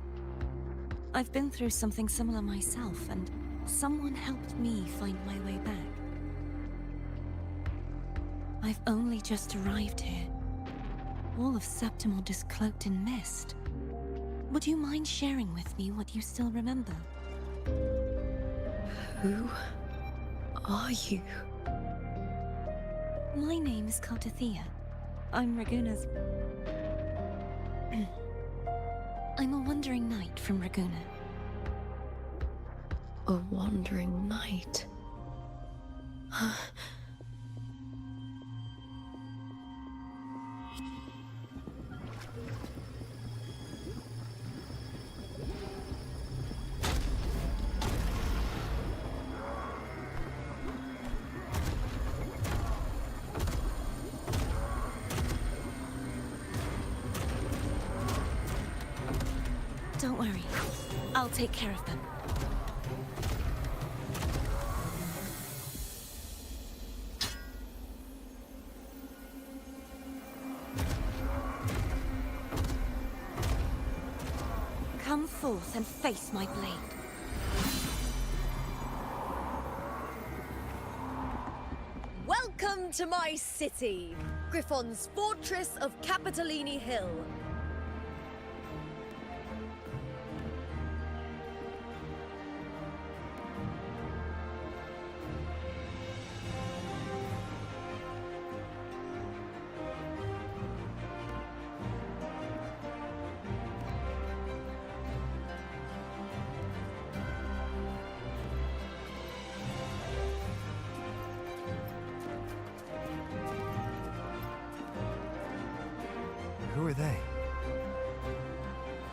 I've been through something similar myself, and someone helped me find my way back. I've only just arrived here. All of Septimont is cloaked in mist. Would you mind sharing with me what you still remember? Who are you? My name is Cartathea. I'm Raguna's... I'm a wandering knight from Raguna. A wandering knight. Don't worry. I'll take care of them. Come forth and face my blade. Welcome to my city, Griffon's fortress of Capitolini Hill. Who are they?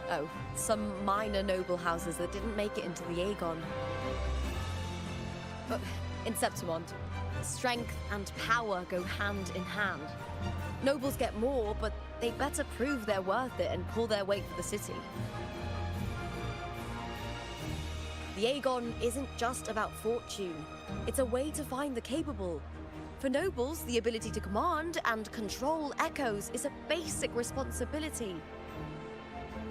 Oh, some minor noble houses that didn't make it into the Aegon. But in Septimont, strength and power go hand in hand. Nobles get more, but they better prove they're worth it and pull their weight for the city. The Aegon isn't just about fortune. It's a way to find the capable. For nobles, the ability to command and control echoes is a basic responsibility.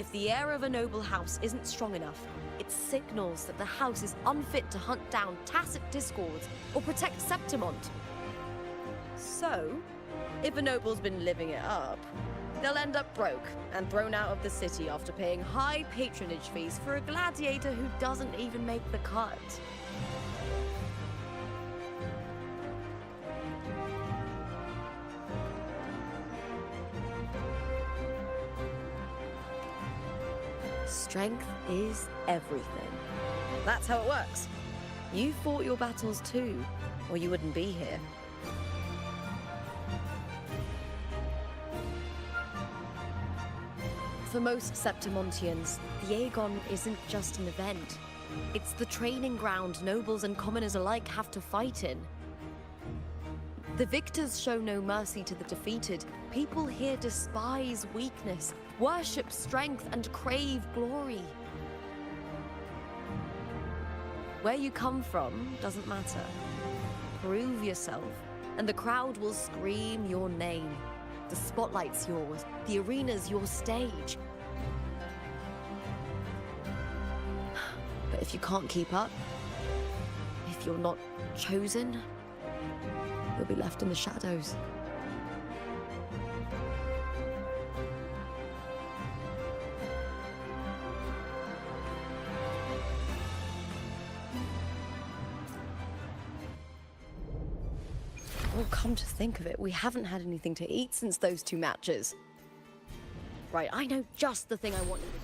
If the heir of a noble house isn't strong enough, it signals that the house is unfit to hunt down tacit discords or protect Septimont. So, if a noble's been living it up, they'll end up broke and thrown out of the city after paying high patronage fees for a gladiator who doesn't even make the cut. Strength is everything. That's how it works. You fought your battles too, or you wouldn't be here. For most Septimontians, the Aegon isn't just an event. It's the training ground nobles and commoners alike have to fight in. The victors show no mercy to the defeated. People here despise weakness, worship strength, and crave glory. Where you come from doesn't matter. Prove yourself, and the crowd will scream your name. The spotlight's yours, the arena's your stage. But if you can't keep up, if you're not chosen, you'll be left in the shadows. Well, come to think of it, we haven't had anything to eat since those 2 matches. Right, I know just the thing I want you to do.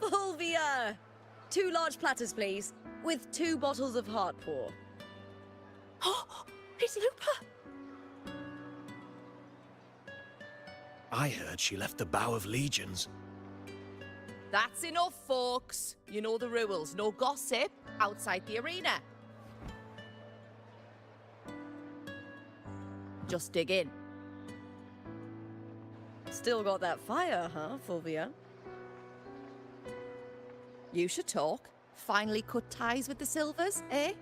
Fulvia! 2 large platters, please, with 2 bottles of heart pour. Oh, it's Lupa! I heard she left the Bow of Legions. That's enough, folks. You know the rules. No gossip outside the arena. Just dig in. Still got that fire, huh, Fulvia? You should talk. Finally cut ties with the Silvers, eh?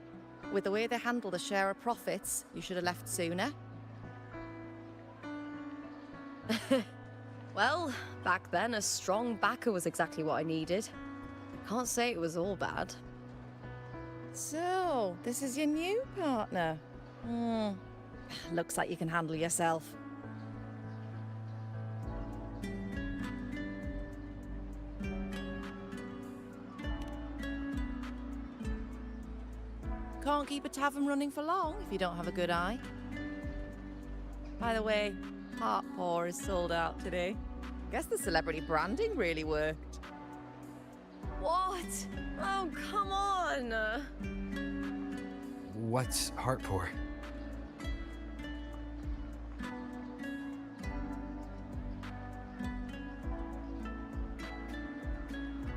With the way they handle the share of profits, you should have left sooner. Well, back then, a strong backer was exactly what I needed. Can't say it was all bad. So, this is your new partner. Looks like you can handle yourself. Can't keep a tavern running for long if you don't have a good eye. By the way, heart pour is sold out today. Guess the celebrity branding really worked. What? Oh, come on! What's heart pour?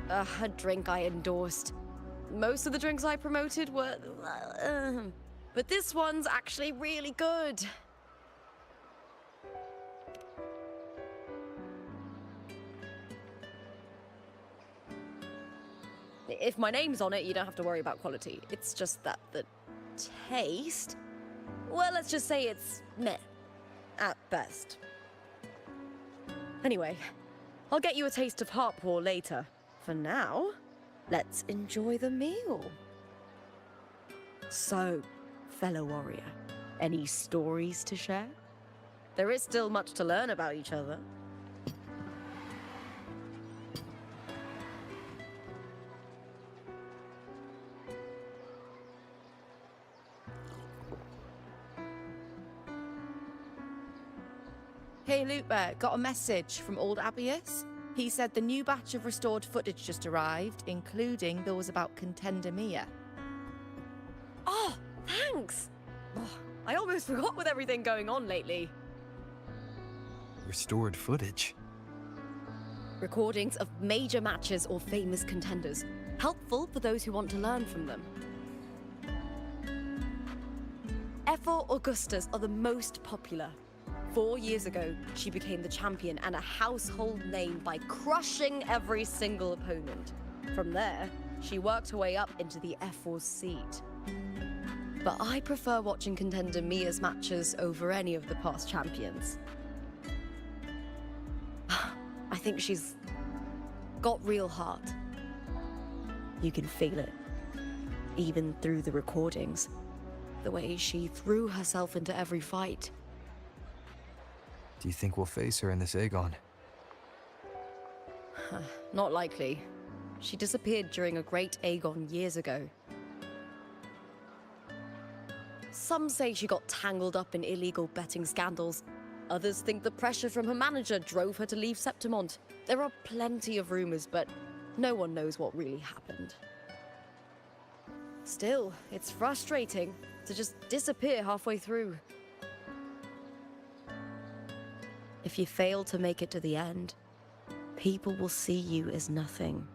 A drink I endorsed. Most of the drinks I promoted were... but this one's actually really good. If my name's on it, you don't have to worry about quality. It's just that the taste... Well, let's just say it's meh. At best. Anyway, I'll get you a taste of Heartpaw later. For now, let's enjoy the meal. So, fellow warrior, any stories to share? There is still much to learn about each other. Hey Lupa, got a message from old Abius. He said the new batch of restored footage just arrived, including those about Contender Mia. Oh, thanks! Oh, I almost forgot with everything going on lately. Restored footage. Recordings of major matches or famous contenders. Helpful for those who want to learn from them. F4 Augustas are the most popular. 4 years ago, she became the champion and a household name by crushing every single opponent. From there, she worked her way up into the F4's seat. But I prefer watching Contender Mia's matches over any of the past champions. I think she's got real heart. You can feel it, even through the recordings. The way she threw herself into every fight. Do you think we'll face her in this Aegon? Not likely. She disappeared during a great Aegon years ago. Some say she got tangled up in illegal betting scandals. Others think the pressure from her manager drove her to leave Septimont. There are plenty of rumors, but no one knows what really happened. Still, it's frustrating to just disappear halfway through. If you fail to make it to the end, people will see you as nothing.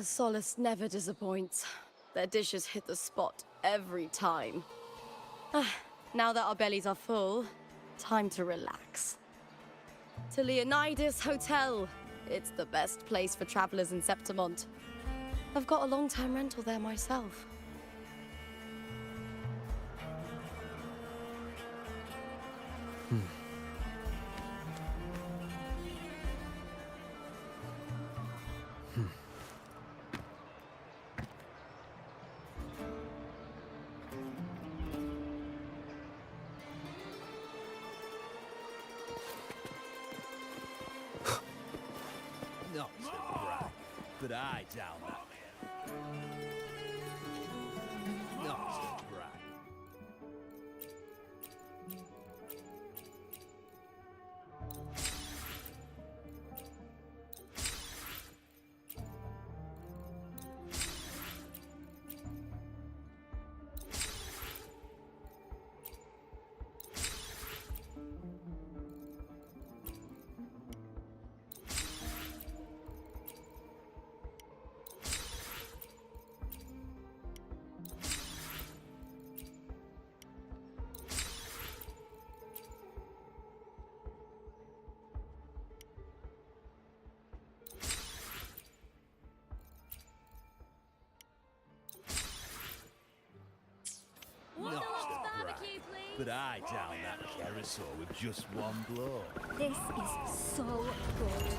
Solace never disappoints. Their dishes hit the spot every time. Now that our bellies are full, time to relax. To Leonidas Hotel. It's the best place for travelers in Septimont. I've got a long-term rental there myself. Not to brag, but I down that. Not to brag. Not to brag, but I down that carousel with just one blow. This is so good.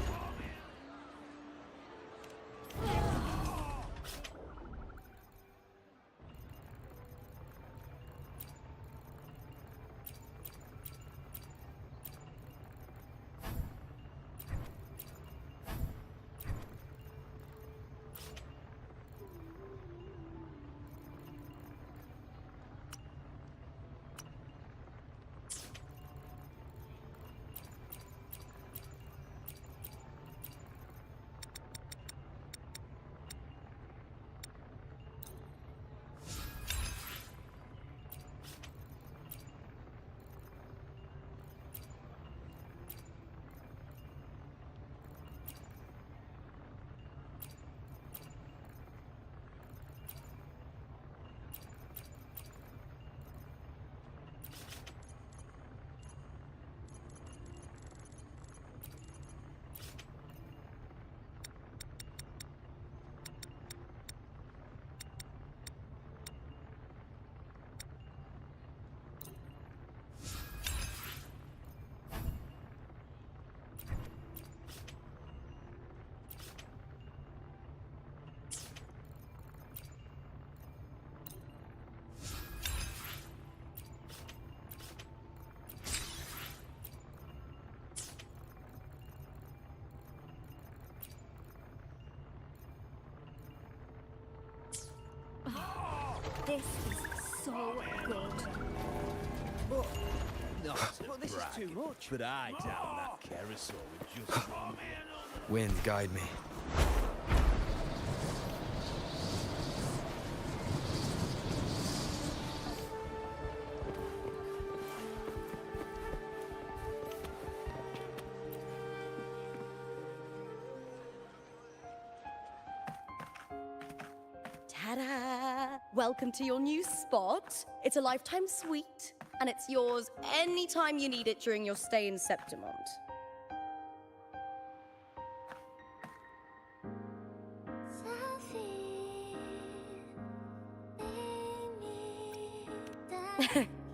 This is so good. Not to Well, this is brag, too much. but I down that carousel with just one. Wind, guide me. Ta-da! Welcome to your new spot. It's a lifetime suite, and it's yours anytime you need it during your stay in Septimont.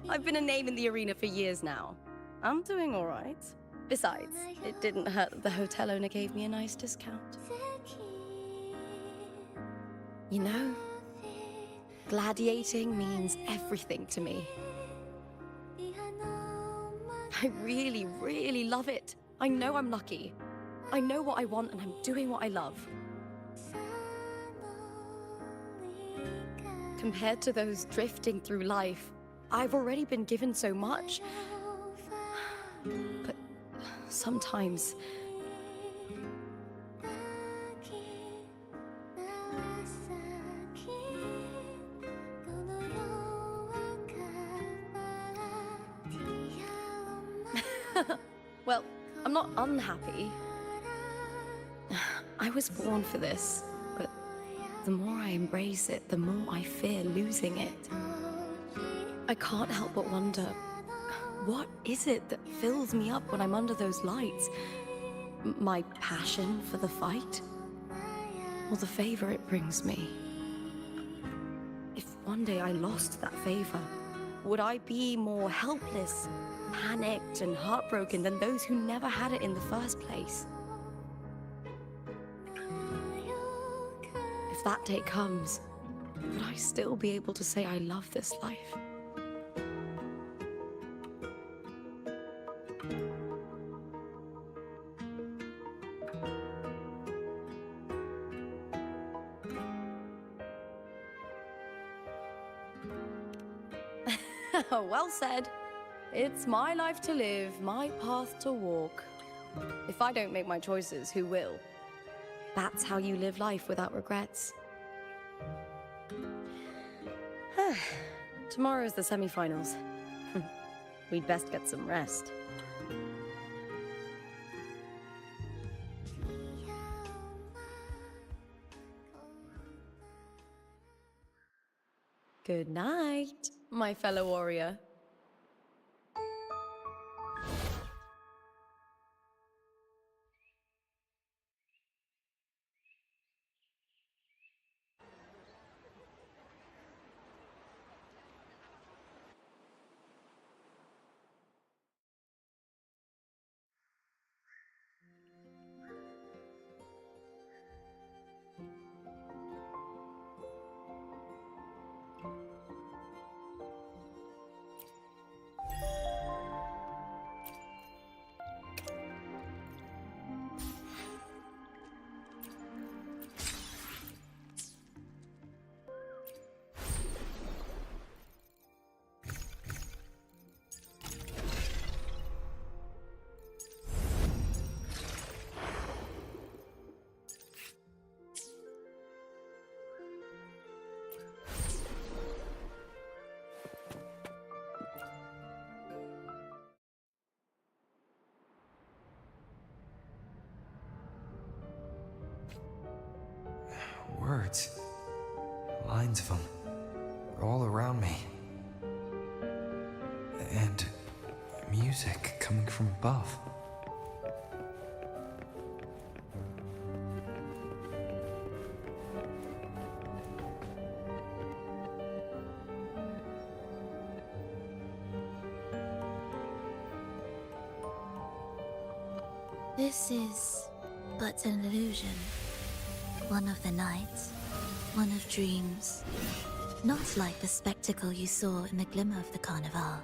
I've been a name in the arena for years now. I'm doing all right. Besides, it didn't hurt that the hotel owner gave me a nice discount. You know, gladiating means everything to me. I really, really love it. I know I'm lucky. I know what I want and I'm doing what I love. Compared to those drifting through life, I've already been given so much. But sometimes well, I'm not unhappy. I was born for this, but the more I embrace it, the more I fear losing it. I can't help but wonder, what is it that fills me up when I'm under those lights? My passion for the fight? Or the favor it brings me? If one day I lost that favor, would I be more helpless, panicked, and heartbroken than those who never had it in the first place? If that day comes, would I still be able to say I love this life? Well said. It's my life to live, my path to walk. If I don't make my choices, who will? That's how you live life without regrets. Tomorrow's the semi-finals. We'd best get some rest. Good night, my fellow warrior. Words. Lines of them. All around me. And music coming from above. This is but an illusion. One of the nights, one of dreams. Not like the spectacle you saw in the glimmer of the Carnival.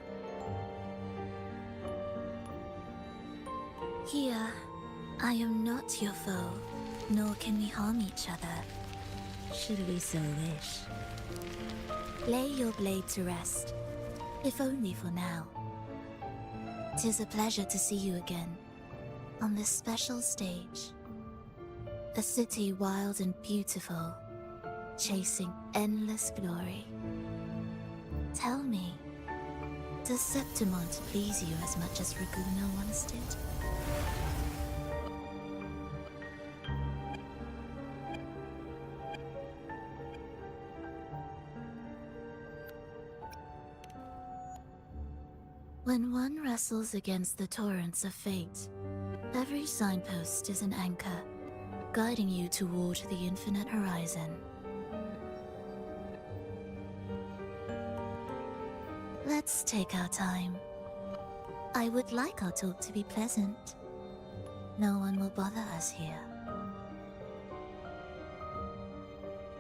Here, I am not your foe, nor can we harm each other, should we so wish. Lay your blade to rest, if only for now. 'Tis a pleasure to see you again, on this special stage. A city wild and beautiful, chasing endless glory. Tell me, does Septimont please you as much as Raguna once did? When one wrestles against the torrents of fate, every signpost is an anchor, guiding you toward the infinite horizon. Let's take our time. I would like our talk to be pleasant. No one will bother us here.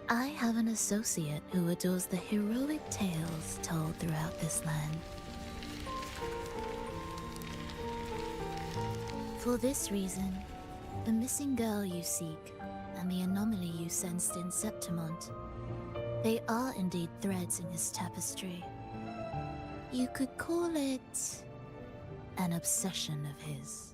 I have an associate who adores the heroic tales told throughout this land. For this reason, the missing girl you seek and the anomaly you sensed in Septimont, they are indeed threads in his tapestry. You could call it an obsession of his.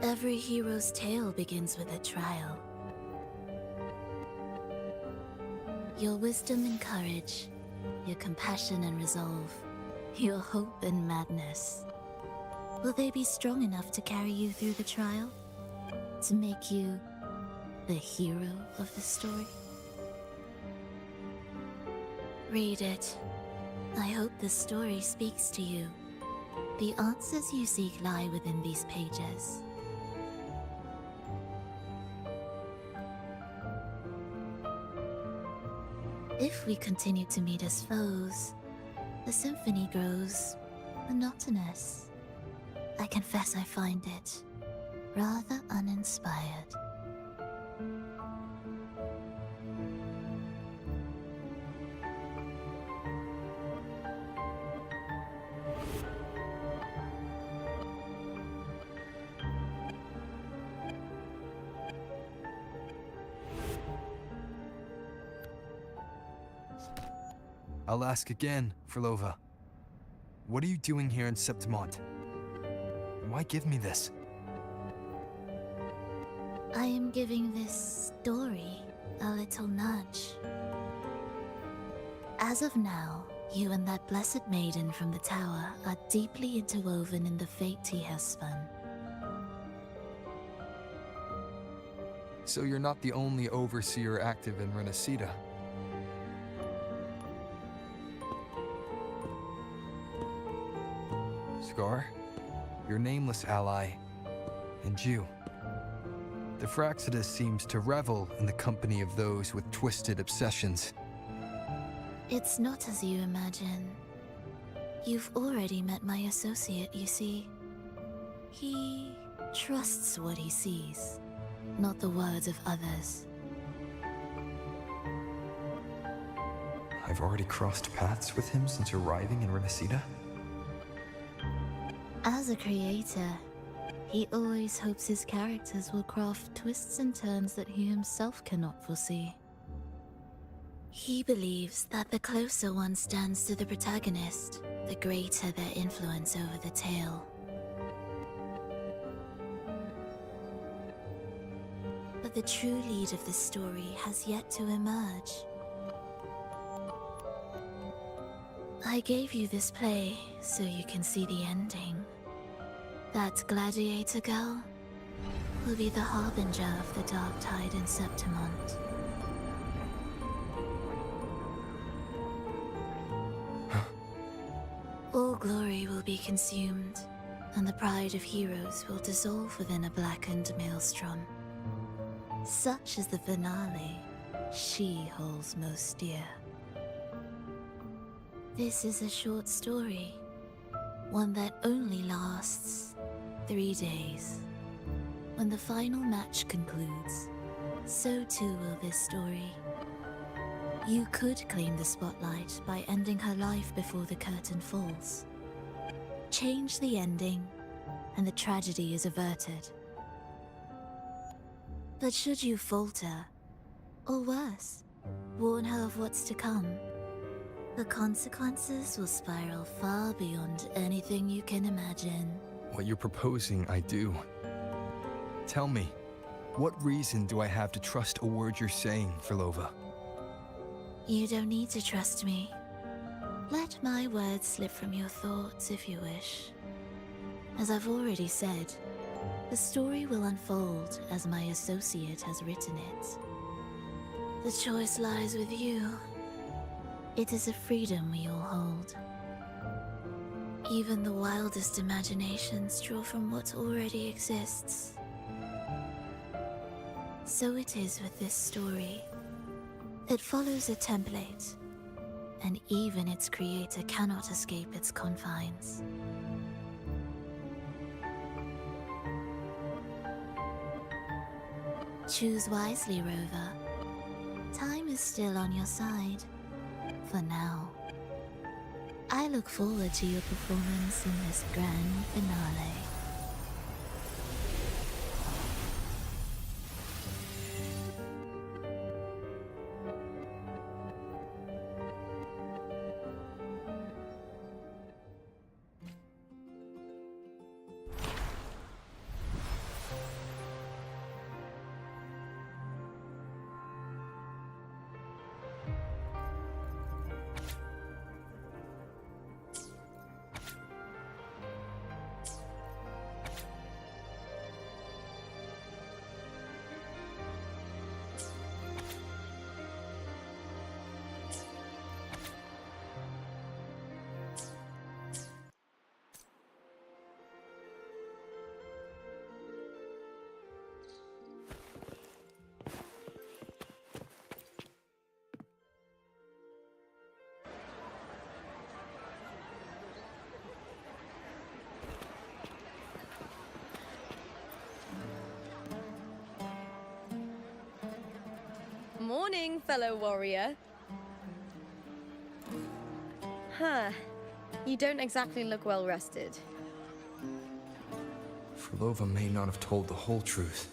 Every hero's tale begins with a trial. Your wisdom and courage, your compassion and resolve, your hope and madness. Will they be strong enough to carry you through the trial? To make you the hero of the story? Read it. I hope the story speaks to you. The answers you seek lie within these pages. If we continue to meet as foes, the symphony grows monotonous. I confess I find it rather uninspired. I'll ask again, Frolova. What are you doing here in Septimont? Why give me this? I am giving this story a little nudge. As of now, you and that blessed maiden from the tower are deeply interwoven in the fate he has spun. So you're not the only overseer active in Renacita. Scar, your nameless ally, and you. The Fraxidus seems to revel in the company of those with twisted obsessions. It's not as you imagine. You've already met my associate, you see. He trusts what he sees, not the words of others. I've already crossed paths with him since arriving in Renacita. As a creator, he always hopes his characters will craft twists and turns that he himself cannot foresee. He believes that the closer one stands to the protagonist, the greater their influence over the tale. But the true lead of the story has yet to emerge. I gave you this play so you can see the ending. That gladiator girl will be the harbinger of the dark tide in Septimont. All glory will be consumed, and the pride of heroes will dissolve within a blackened maelstrom. Such is the finale she holds most dear. This is a short story, One that only lasts 3 days. When the final match concludes, so too will this story. You could claim the spotlight by ending her life before the curtain falls. Change the ending, and the tragedy is averted. But should you falter, or worse, warn her of what's to come, the consequences will spiral far beyond anything you can imagine. What you're proposing, I do. Tell me, what reason do I have to trust a word you're saying, Frolova? You don't need to trust me. Let my words slip from your thoughts if you wish. As I've already said, the story will unfold as my associate has written it. The choice lies with you. It is a freedom we all hold. Even the wildest imaginations draw from what already exists. So it is with this story. It follows a template, and even its creator cannot escape its confines. Choose wisely, Rover. Time is still on your side. For now. I look forward to your performance in this grand finale. Morning, fellow warrior. Huh. You don't exactly look well rested. Frolova may not have told the whole truth,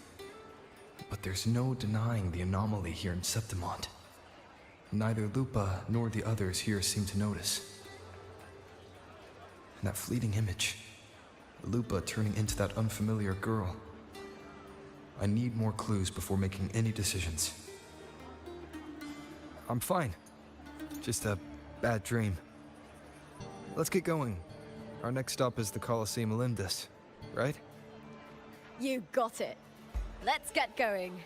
but there's no denying the anomaly here in Septimont. Neither Lupa nor the others here seem to notice. And that fleeting image, Lupa turning into that unfamiliar girl. I need more clues before making any decisions. I'm fine. Just a bad dream. Let's get going. Our next stop is the Colosseum Olympus, right? You got it. Let's get going.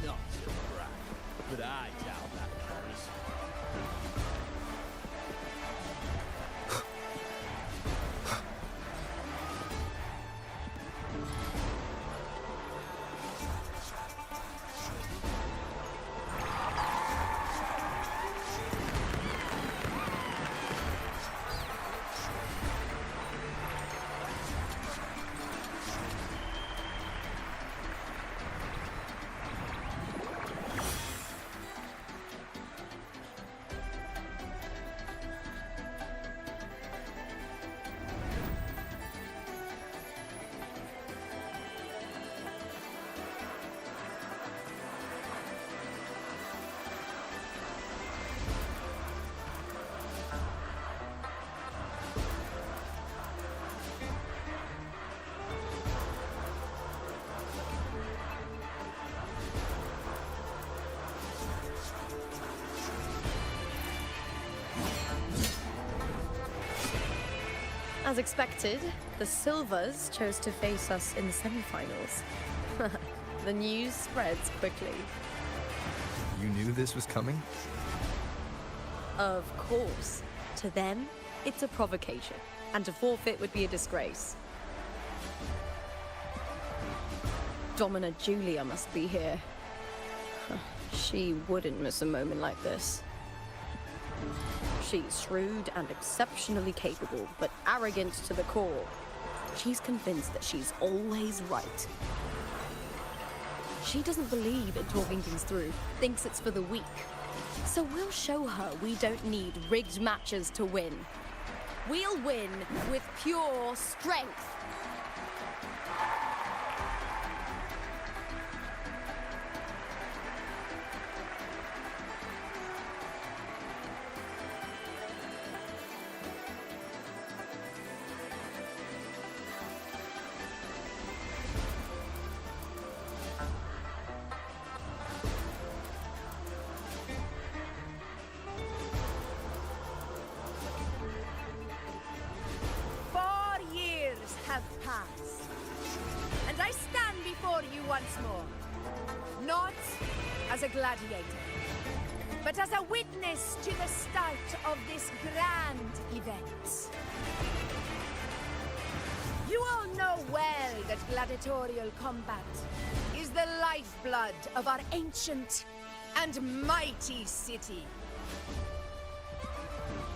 Not to brag, but I doubt that Coris As expected, the Silvers chose to face us in the semi-finals. The news spreads quickly. You knew this was coming? Of course. To them, it's a provocation, and to forfeit would be a disgrace. Domina Julia must be here. She wouldn't miss a moment like this. She's shrewd and exceptionally capable, but arrogant to the core. She's convinced that she's always right. She doesn't believe in talking things through, thinks it's for the weak. So we'll show her we don't need rigged matches to win. We'll win with pure strength. Have passed, and I stand before you once more, not as a gladiator, but as a witness to the start of this grand event. You all know well that gladiatorial combat is the lifeblood of our ancient and mighty city.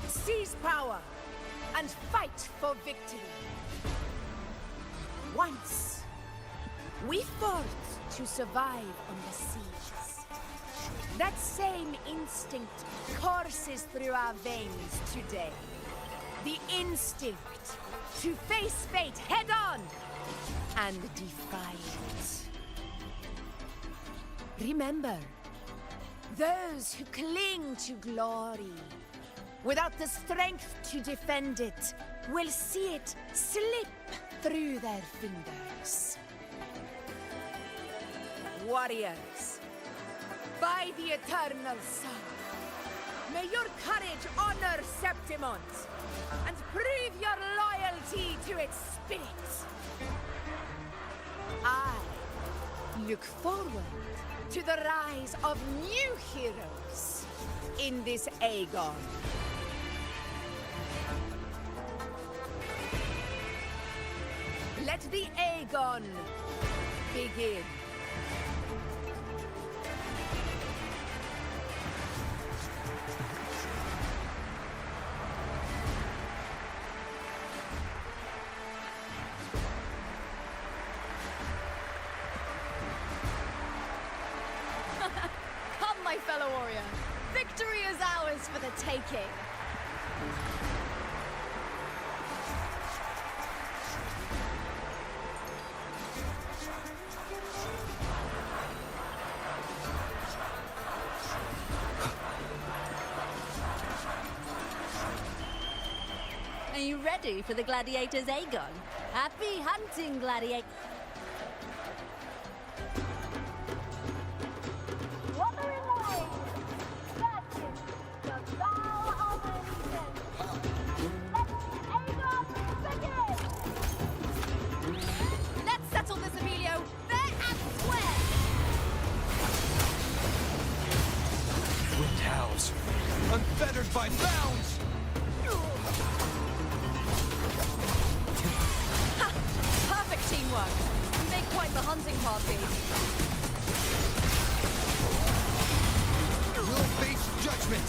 Seize power and fight for victory. Once, we fought to survive on the seas. That same instinct courses through our veins today. The instinct to face fate head-on and defy it. Remember, those who cling to glory without the strength to defend it will see it slip through their fingers. Warriors, by the eternal sun, may your courage honor Septimont and prove your loyalty to its spirit. I look forward to the rise of new heroes in this Aegon. Let the Aegon begin. Come, my fellow warrior. Victory is ours for the taking. Are you ready for the gladiators, Aegon? Happy hunting, gladiator. Wuthering away. That is the vow of allegiance. Let Aegon begin. Let's settle this, Emilio. Fair and square. Wind howls, unfettered by bounds! Perfect teamwork. You make quite the hunting party. We'll face judgment!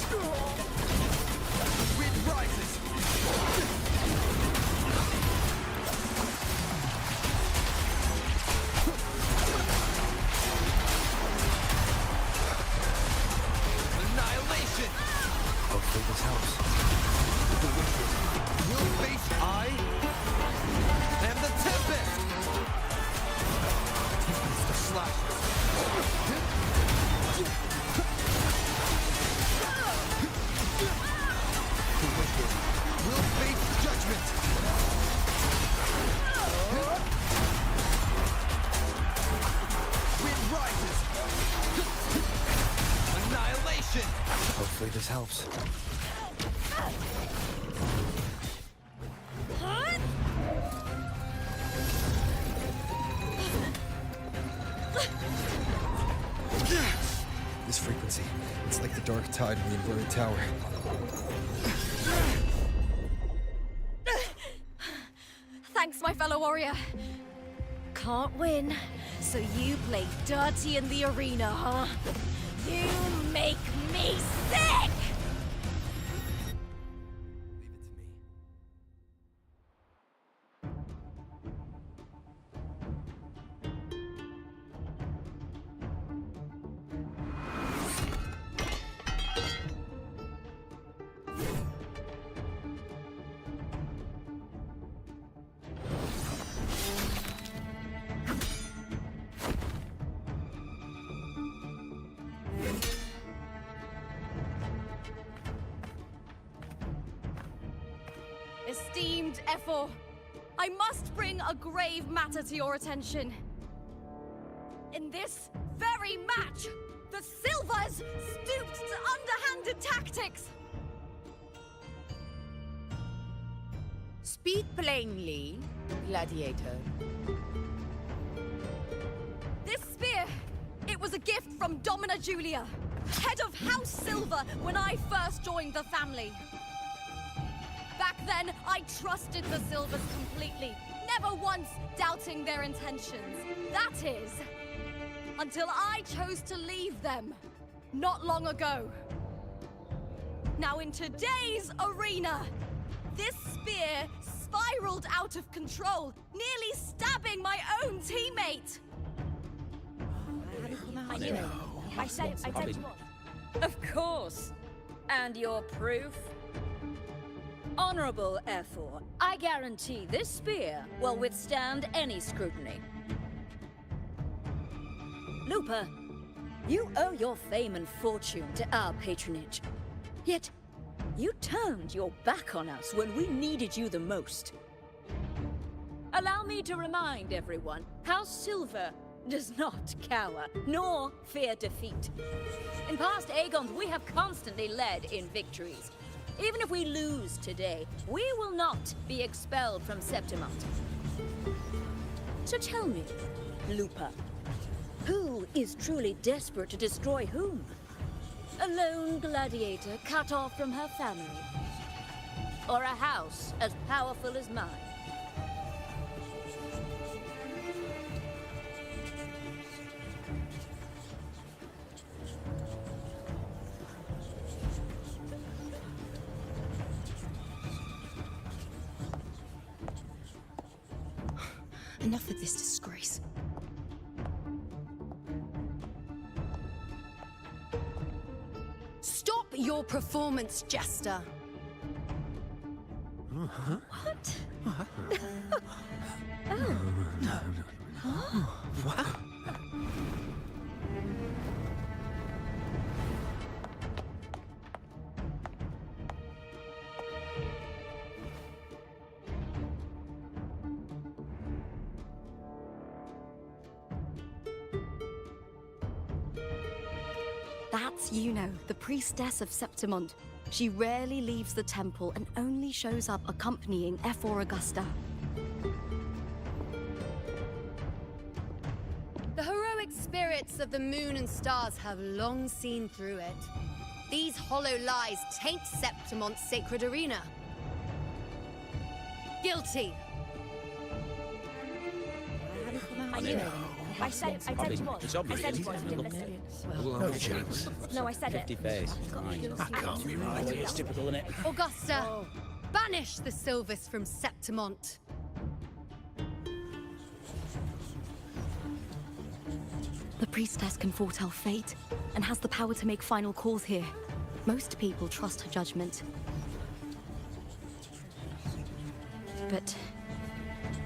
Wind rises! Annihilation! Hopefully this helps. The wicked will face I am the Tempest! It's the slashes. The wicked will face judgment! Wind rises! Annihilation! Hopefully this helps. Huh? This frequency, it's like the dark tide in the inverted tower. Thanks, my fellow warrior. Can't win, so you play dirty in the arena, huh? You make me sick! Esteemed F4, I must bring a grave matter to your attention. In this very match, the Silvers stooped to underhanded tactics. Speak plainly, Gladiator. This spear, it was a gift from Domina Julia, head of House Silver when I first joined the family. Back then, I trusted the Silvers completely, never once doubting their intentions. That is, until I chose to leave them, not long ago. Now in today's arena, this spear spiraled out of control, nearly stabbing my own teammate. I knew it. I said you would. Of course. And your proof? Honorable F4, I guarantee this spear will withstand any scrutiny. Looper, you owe your fame and fortune to our patronage. Yet, you turned your back on us when we needed you the most. Allow me to remind everyone, House Silver does not cower, nor fear defeat. In past Aegons, we have constantly led in victories. Even if we lose today, we will not be expelled from Septimont. So tell me, Looper, who is truly desperate to destroy whom? A lone gladiator cut off from her family? Or a house as powerful as mine? Enough of this disgrace. Stop your performance, Jester. What? What? That's Yuno, the priestess of Septimont. She rarely leaves the temple and only shows up accompanying F4 Augusta. The heroic spirits of the moon and stars have long seen through it. These hollow lies taint Septimont's sacred arena. Guilty. I knew it. I said you would. It's I obvious. said you would. You didn't listen. No chance. No, I said it. 50 face. That can't be right. It's typical, isn't it? Augusta, banish the Silvers from Septimont. The priestess can foretell fate and has the power to make final calls here. Most people trust her judgment. But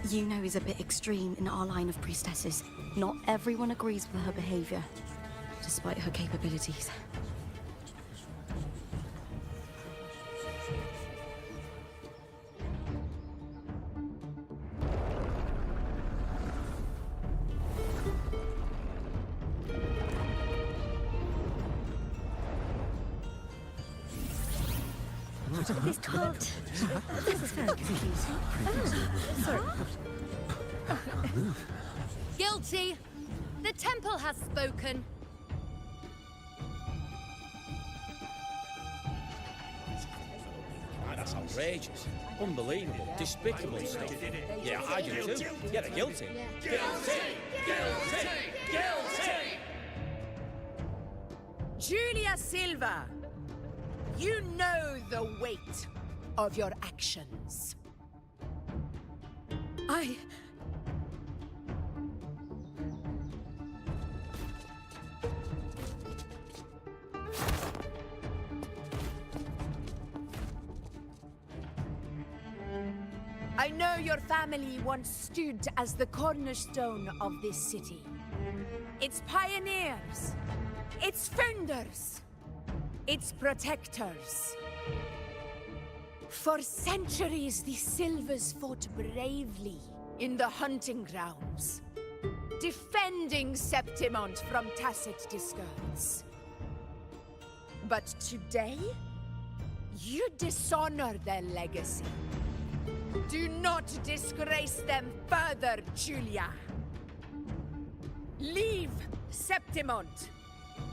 Yuno is a bit extreme in our line of priestesses. Not everyone agrees with her behavior, despite her capabilities. This can't. This is very confusing. Sorry. Guilty. The temple has spoken. That's outrageous. Unbelievable. Despicable stuff. Yeah, I do too. Yeah, they're guilty. Guilty! Guilty! Guilty! Julia Silva, you know the weight of your actions. I know your family once stood as the cornerstone of this city. Its pioneers, its founders, its protectors. For centuries, the Silvers fought bravely in the hunting grounds, defending Septimont from Tacit discords. But today, you dishonor their legacy. Do not disgrace them further, Julia. Leave Septimont.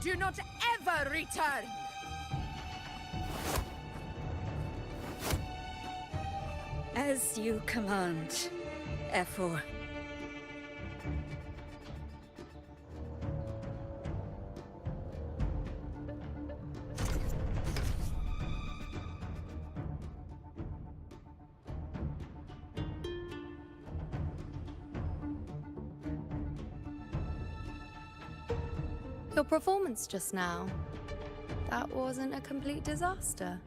Do not ever return. As you command, F4. Your performance just now, that wasn't a complete disaster.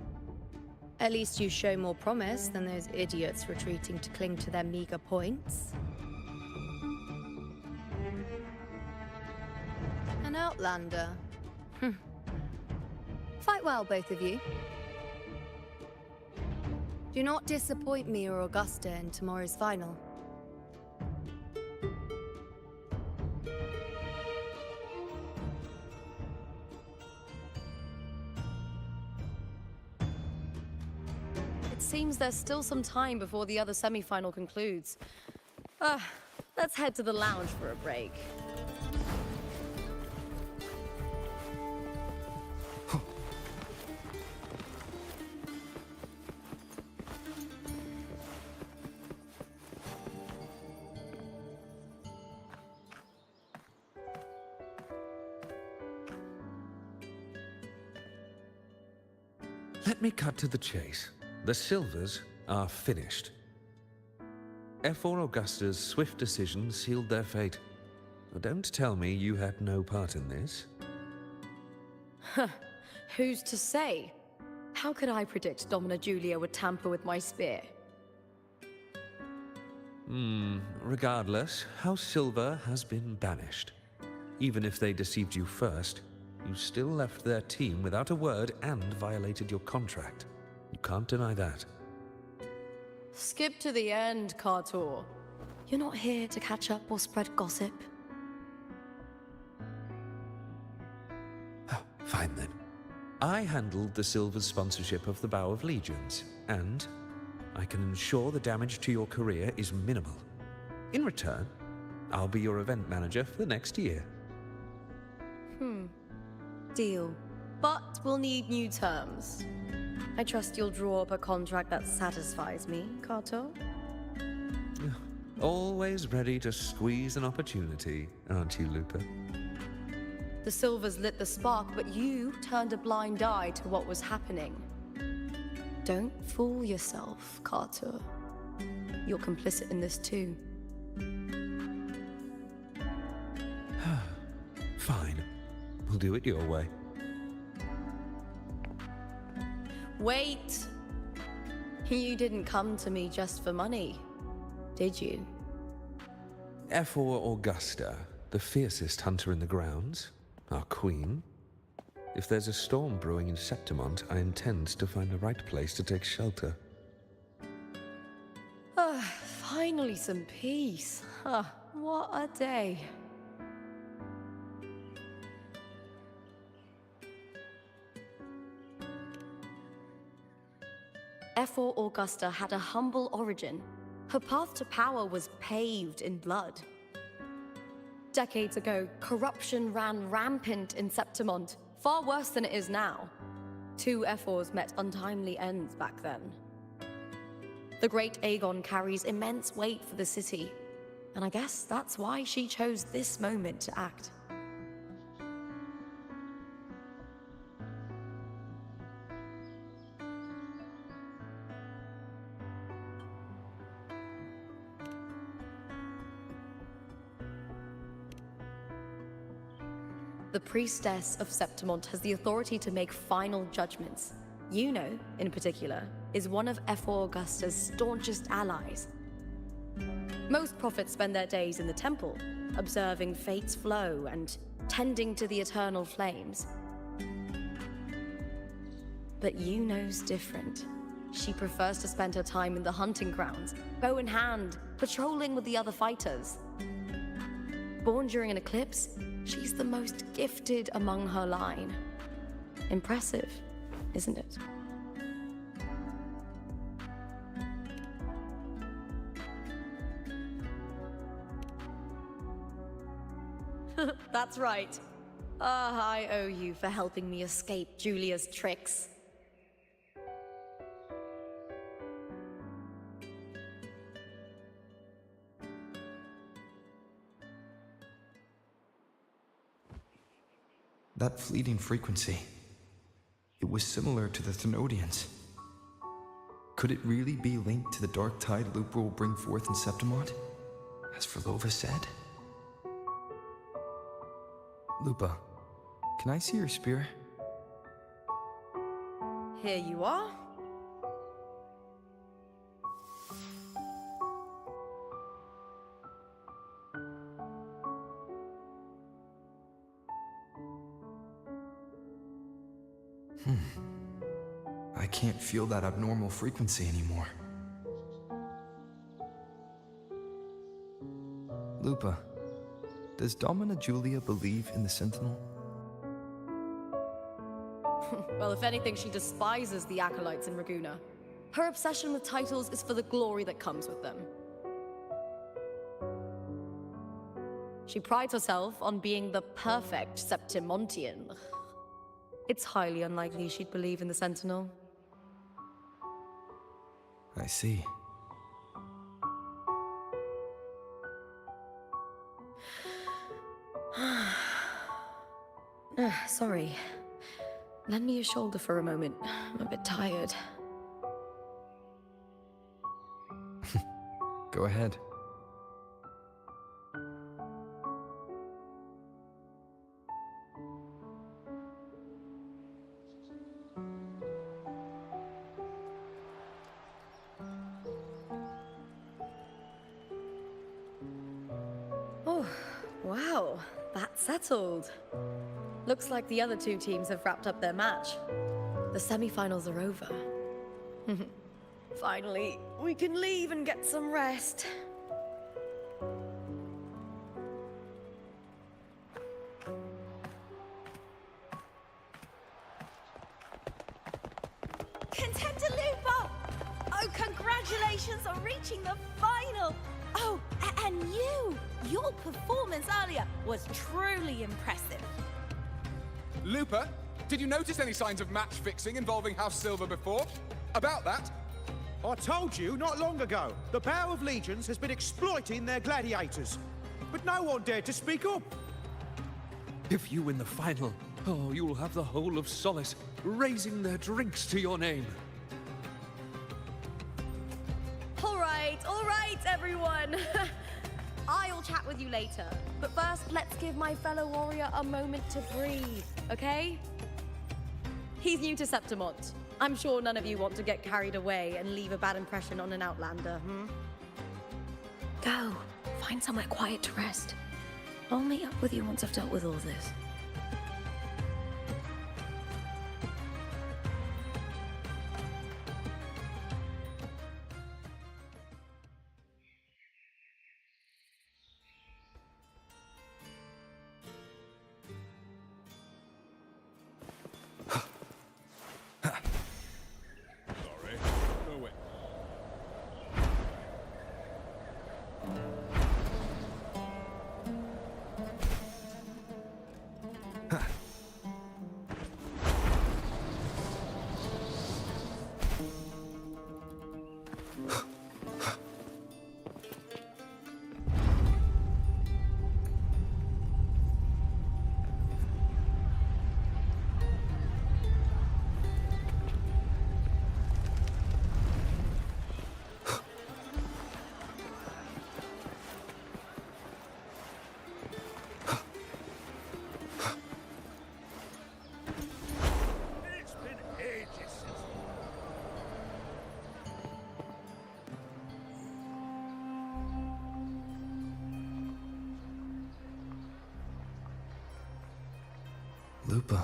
At least you show more promise than those idiots retreating to cling to their meager points. An outlander. Fight well, both of you. Do not disappoint me or Augusta in tomorrow's final. It seems there's still some time before the other semi-final concludes. Let's head to the lounge for a break. Let me cut to the chase. The Silvers are finished. F4 Augusta's swift decision sealed their fate. But don't tell me you had no part in this. Who's to say? How could I predict Domina Julia would tamper with my spear? Regardless, House Silver has been banished. Even if they deceived you first, you still left their team without a word and violated your contract. You can't deny that. Skip to the end, Cartor. You're not here to catch up or spread gossip. Fine then. I handled the Silver's sponsorship of the Bow of Legions, and I can ensure the damage to your career is minimal. In return, I'll be your event manager for the next year. Deal. But we'll need new terms. I trust you'll draw up a contract that satisfies me, Cartor. Always ready to squeeze an opportunity, aren't you, Lupa? The Silvers lit the spark, but you turned a blind eye to what was happening. Don't fool yourself, Cartor. You're complicit in this too. Fine. We'll do it your way. Wait! You didn't come to me just for money, did you? F4 Augusta, the fiercest hunter in the grounds, our queen. If there's a storm brewing in Septimont, I intend to find the right place to take shelter. Finally some peace. What a day. F4 Augusta had a humble origin. Her path to power was paved in blood. Decades ago, corruption ran rampant in Septimont, far worse than it is now. 2 F4s met untimely ends back then. The great Aegon carries immense weight for the city, and I guess that's why she chose this moment to act. The priestess of Septimont has the authority to make final judgments. Yuno, in particular, is one of F4 Augusta's staunchest allies. Most prophets spend their days in the temple, observing fate's flow and tending to the eternal flames. But Yuno's different. She prefers to spend her time in the hunting grounds, bow in hand, patrolling with the other fighters. Born during an eclipse, she's the most gifted among her line. Impressive, isn't it? That's right. I owe you for helping me escape Julia's tricks. That fleeting frequency, it was similar to the Thenodians. Could it really be linked to the dark tide Lupa will bring forth in Septimont, as Verlova said? Lupa, can I see your spear? Here you are. I can't feel that abnormal frequency anymore. Lupa, does Domina Julia believe in the Sentinel? Well, if anything, she despises the acolytes in Raguna. Her obsession with titles is for the glory that comes with them. She prides herself on being the perfect Septimontian. It's highly unlikely she'd believe in the Sentinel. I see. Sorry. Lend me your shoulder for a moment. I'm a bit tired. Go ahead. Oh, wow. That's settled. Looks like the other 2 teams have wrapped up their match. The semi-finals are over. Finally, we can leave and get some rest. Contender Lupa! Oh, congratulations on reaching the final! Oh, and your performance earlier was truly impressive. Lupa, did you notice any signs of match fixing involving House Silver before? About that? I told you not long ago, the Bow of Legions has been exploiting their gladiators. But no one dared to speak up. If you win the final, oh, you'll have the whole of Solace raising their drinks to your name. All right, everyone. I'll chat with you later. But first, let's give my fellow warrior a moment to breathe, okay? He's new to Septimont. I'm sure none of you want to get carried away and leave a bad impression on an outlander, Go. Find somewhere quiet to rest. I'll meet up with you once I've dealt with all this. Lupa.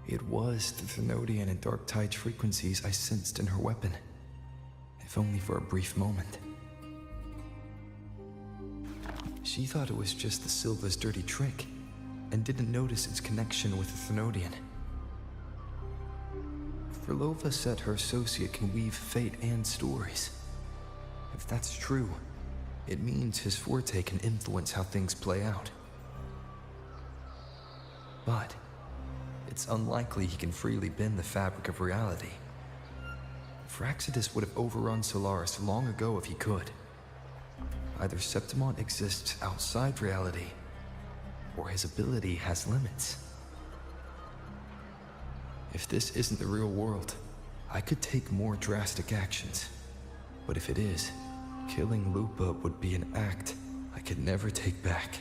It was the Thenodian and Dark Tide's frequencies I sensed in her weapon, if only for a brief moment. She thought it was just the Silva's dirty trick, and didn't notice its connection with the Thenodian. Frolova said her associate can weave fate and stories. If that's true, it means his forte can influence how things play out. But it's unlikely he can freely bend the fabric of reality. Fraxidus would have overrun Solaris long ago if he could. Either Septimon exists outside reality, or his ability has limits. If this isn't the real world, I could take more drastic actions. But if it is, killing Lupa would be an act I could never take back.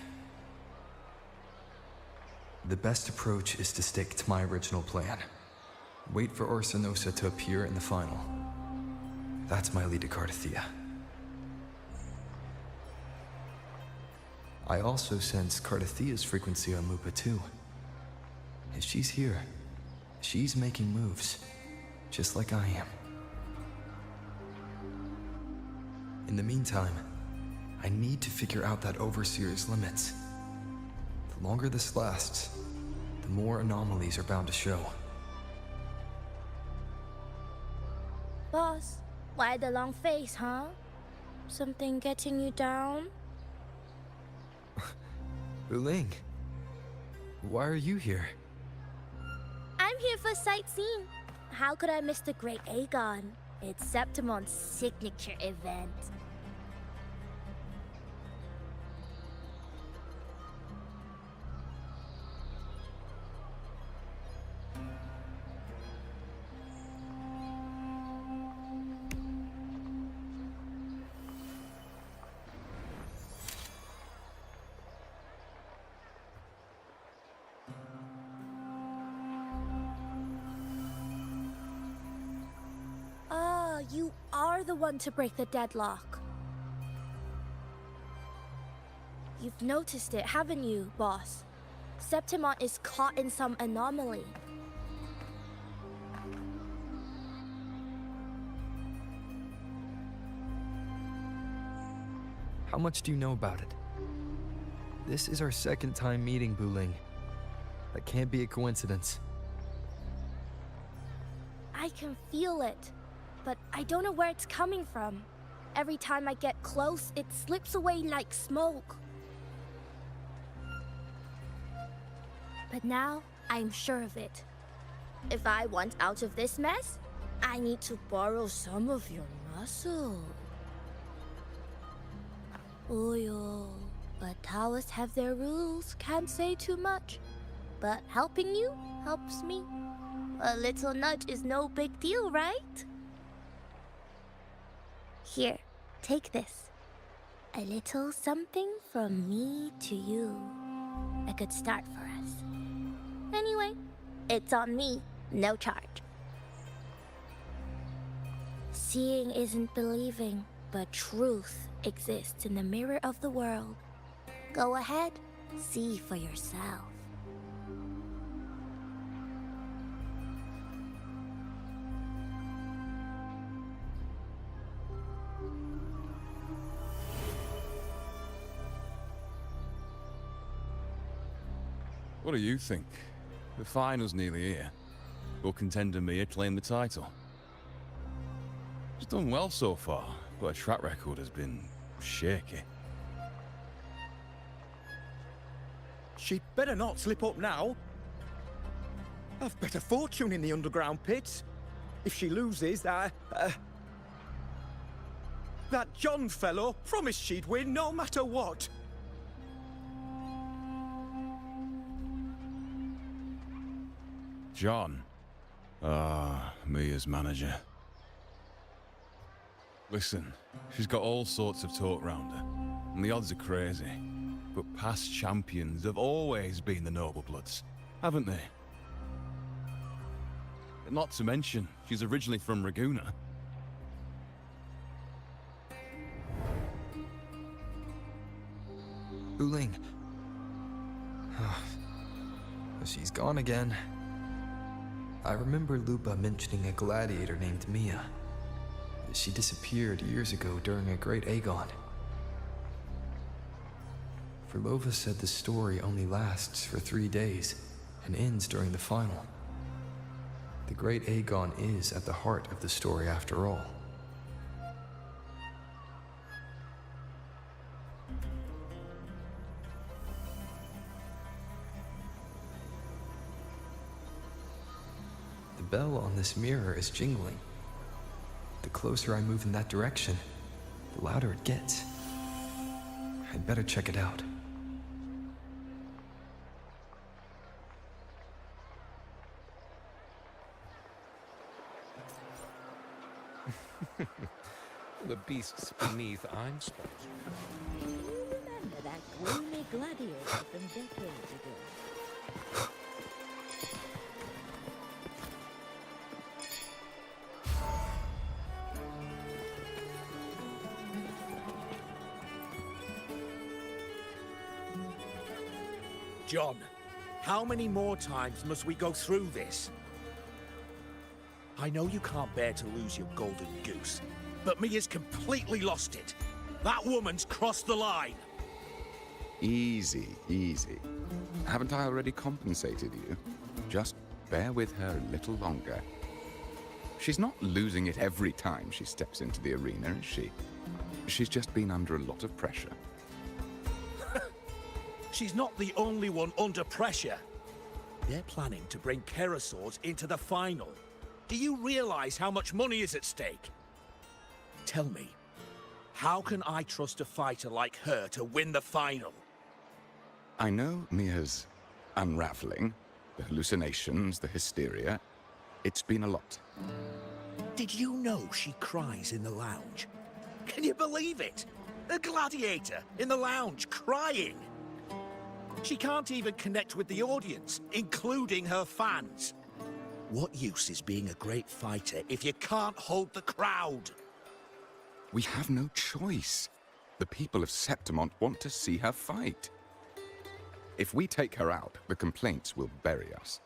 The best approach is to stick to my original plan. Wait for Orsinosa to appear in the final. That's my lead to Cardathia. I also sense Cardathia's frequency on Lupa too. If she's here, she's making moves, just like I am. In the meantime, I need to figure out that Overseer's limits. The longer this lasts, the more anomalies are bound to show. Boss, why the long face, huh? Something getting you down? Wuling, why are you here? I'm here for sightseeing. How could I miss the Great Aegon? It's Septimon's signature event. You are the one to break the deadlock. You've noticed it, haven't you, boss? Septimon is caught in some anomaly. How much do you know about it? This is our second time meeting, Wuling. That can't be a coincidence. I can feel it, but I don't know where it's coming from. Every time I get close, it slips away like smoke. But now, I'm sure of it. If I want out of this mess, I need to borrow some of your muscle. Oyo, but towers have their rules, can't say too much. But helping you helps me. A little nudge is no big deal, right? Here, take this. A little something from me to you. A good start for us. Anyway, it's on me, no charge. Seeing isn't believing, but truth exists in the mirror of the world. Go ahead, see for yourself. What do you think? The final's nearly here. Will contender Mia claim the title? She's done well so far, but her track record has been shaky. She'd better not slip up now. I've bet a fortune in the underground pits. If she loses, that John fellow promised she'd win no matter what. John. Mia's manager. Listen, she's got all sorts of talk round her, and the odds are crazy. But past champions have always been the noble bloods, haven't they? And not to mention, she's originally from Raguna. Wuling. He's gone again. I remember Lupa mentioning a gladiator named Mia. She disappeared years ago during a great Aegon. Verlova said the story only lasts for 3 days and ends during the final. The great Aegon is at the heart of the story after all. The bell on this mirror is jingling. The closer I move in that direction, the louder it gets. I'd better check it out. The beasts beneath I'm supposed Do you remember that gloomy gladiator from decades ago? John, how many more times must we go through this? I know you can't bear to lose your golden goose, but Mia's completely lost it. That woman's crossed the line. Easy, easy. Haven't I already compensated you? Just bear with her a little longer. She's not losing it every time she steps into the arena, is she? She's just been under a lot of pressure. She's not the only one under pressure. They're planning to bring Kerasaurs into the final. Do you realize how much money is at stake? Tell me, how can I trust a fighter like her to win the final? I know Mia's unraveling, the hallucinations, the hysteria. It's been a lot. Did you know she cries in the lounge? Can you believe it? A gladiator in the lounge crying. She can't even connect with the audience, including her fans. What use is being a great fighter if you can't hold the crowd? We have no choice. The people of Septimont want to see her fight. If we take her out, the complaints will bury us.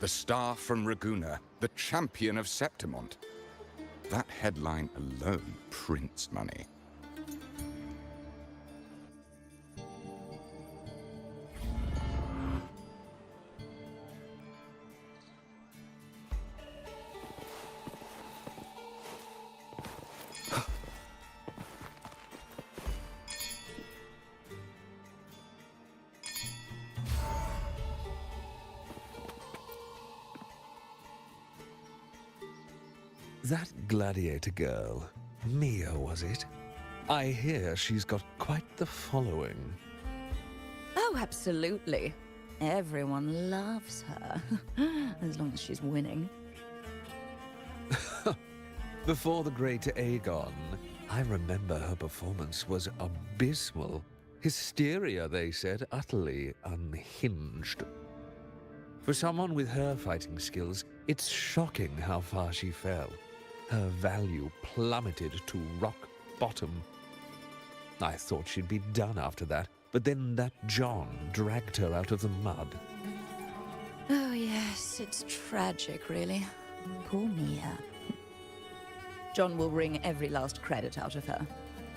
The star from Raguna, the champion of Septimont. That headline alone prints money. That gladiator girl, Mia, was it? I hear she's got quite the following. Oh, absolutely. Everyone loves her, as long as she's winning. Before the great Aegon, I remember her performance was abysmal. Hysteria, they said, utterly unhinged. For someone with her fighting skills, it's shocking how far she fell. Her value plummeted to rock bottom. I thought she'd be done after that, but then that John dragged her out of the mud. Oh, yes, it's tragic, really. Poor Mia. John will wring every last credit out of her.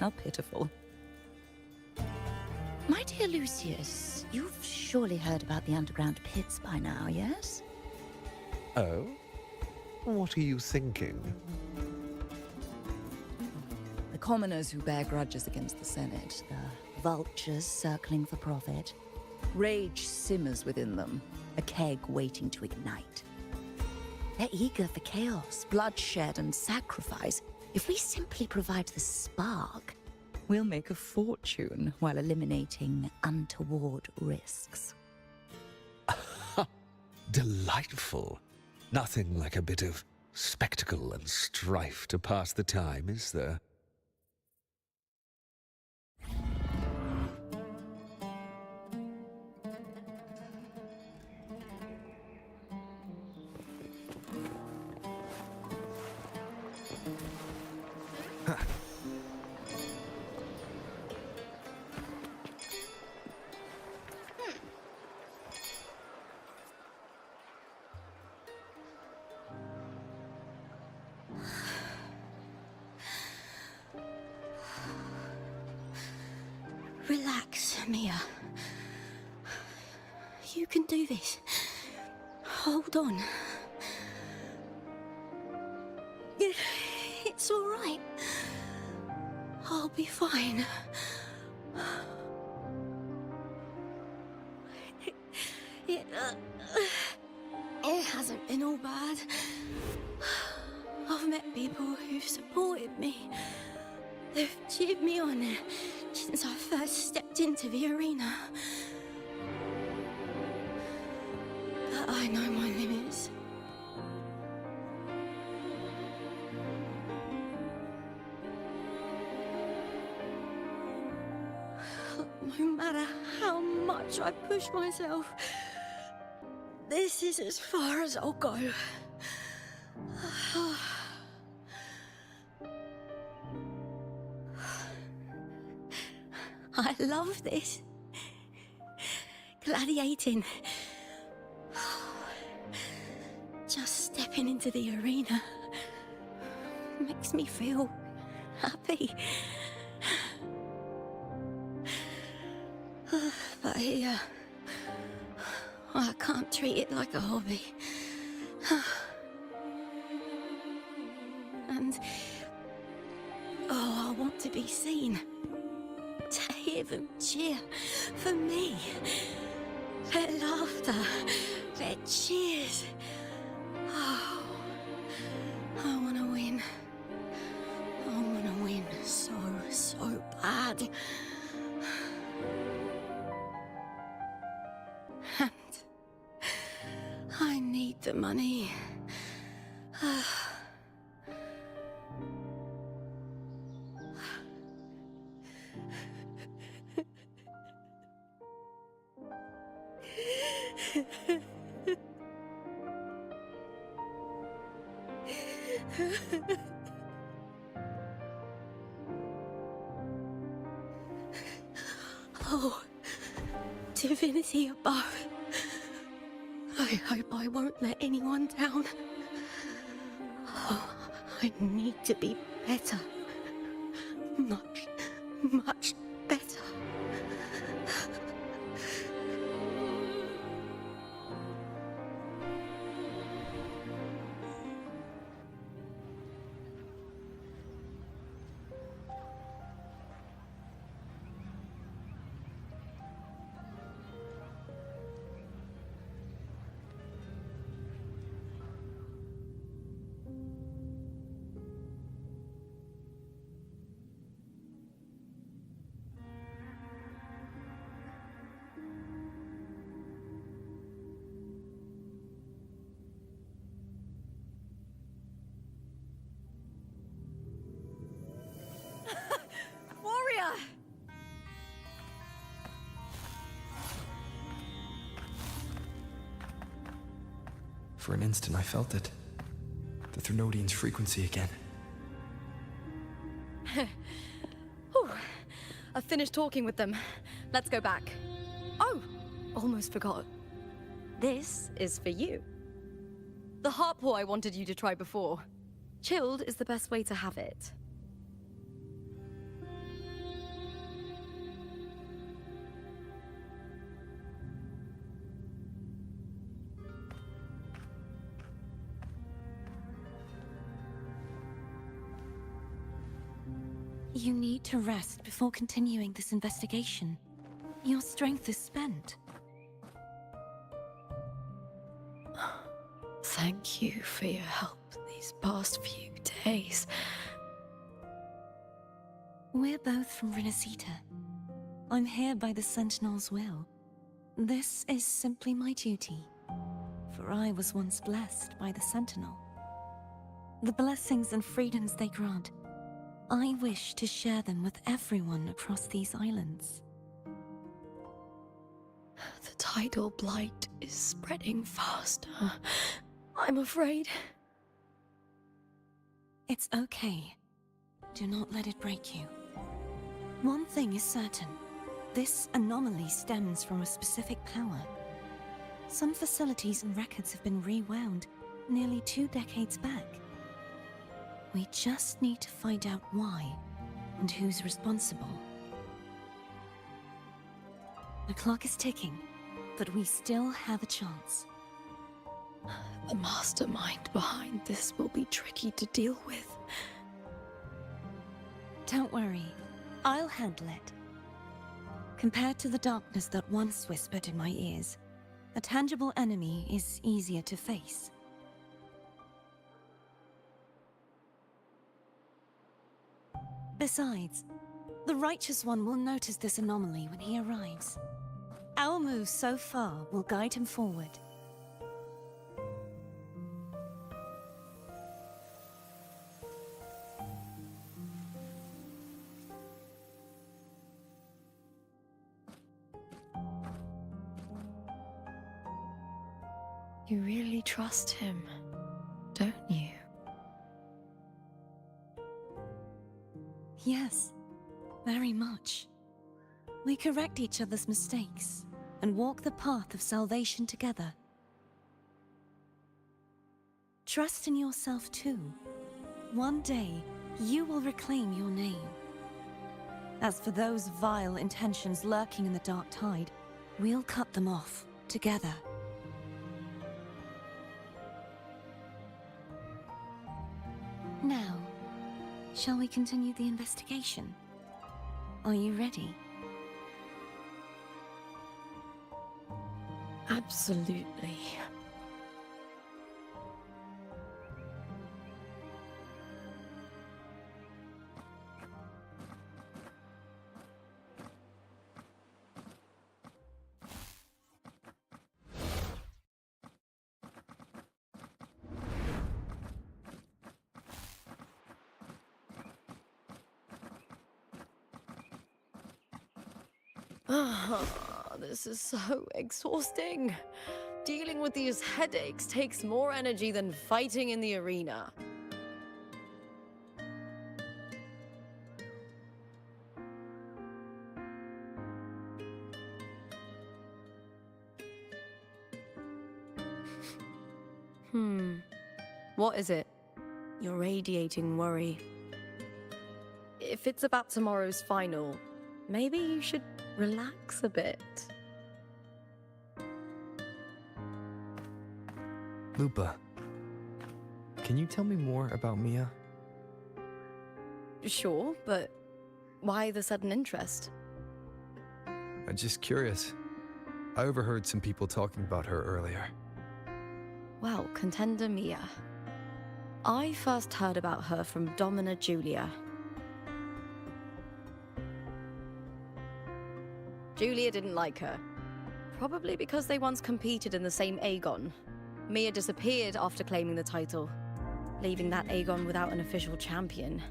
How pitiful. My dear Lucius, you've surely heard about the underground pits by now, yes? Oh? What are you thinking? The commoners who bear grudges against the Senate, the vultures circling for profit. Rage simmers within them, a keg waiting to ignite. They're eager for chaos, bloodshed, and sacrifice. If we simply provide the spark, we'll make a fortune while eliminating untoward risks. Delightful. Nothing like a bit of spectacle and strife to pass the time, is there? Relax, Mia. You can do this. Hold on. It's all right. I'll be fine. It hasn't been all bad. I've met people who've supported me. They've cheered me on since I first stepped into the arena. But I know my limits. No matter how much I push myself, this is as far as I'll go. I love this. Gladiating. Just stepping into the arena makes me feel happy. But here, I can't treat it like a hobby. And, I want to be seen. To hear them cheer for me. Their laughter, their cheers. Oh, I want to win. I want to win so bad. And I need the money. Oh, divinity above. I hope I won't let anyone down. Oh, I need to be better. Much better. Warrior! For an instant, I felt it. The Threnodian's frequency again. Whew. I've finished talking with them. Let's go back. Oh, almost forgot. This is for you. The harpor I wanted you to try before. Chilled is the best way to have it. You need to rest before continuing this investigation. Your strength is spent. Thank you for your help these past few days. We're both from Renacita. I'm here by the Sentinel's will. This is simply my duty, for I was once blessed by the Sentinel. The blessings and freedoms they grant, I wish to share them with everyone across these islands. The tidal blight is spreading faster. I'm afraid. It's okay. Do not let it break you. One thing is certain. This anomaly stems from a specific power. Some facilities and records have been rewound nearly 2 decades back. We just need to find out why and who's responsible. The clock is ticking, but we still have a chance. The mastermind behind this will be tricky to deal with. Don't worry, I'll handle it. Compared to the darkness that once whispered in my ears, a tangible enemy is easier to face. Besides, the Righteous One will notice this anomaly when he arrives. Our moves so far will guide him forward. You really trust him, don't you? Yes, very much. We correct each other's mistakes and walk the path of salvation together. Trust in yourself too. One day, you will reclaim your name. As for those vile intentions lurking in the dark tide, we'll cut them off together. Now, shall we continue the investigation? Are you ready? Absolutely. This is so exhausting. Dealing with these headaches takes more energy than fighting in the arena. What is it? You're radiating worry. If it's about tomorrow's final, maybe you should relax a bit. Lupa, can you tell me more about Mia? Sure, but why the sudden interest? I'm just curious. I overheard some people talking about her earlier. Well, contender Mia. I first heard about her from Domina Julia. Julia didn't like her. Probably because they once competed in the same Aegon. Mia disappeared after claiming the title, leaving that Aegon without an official champion.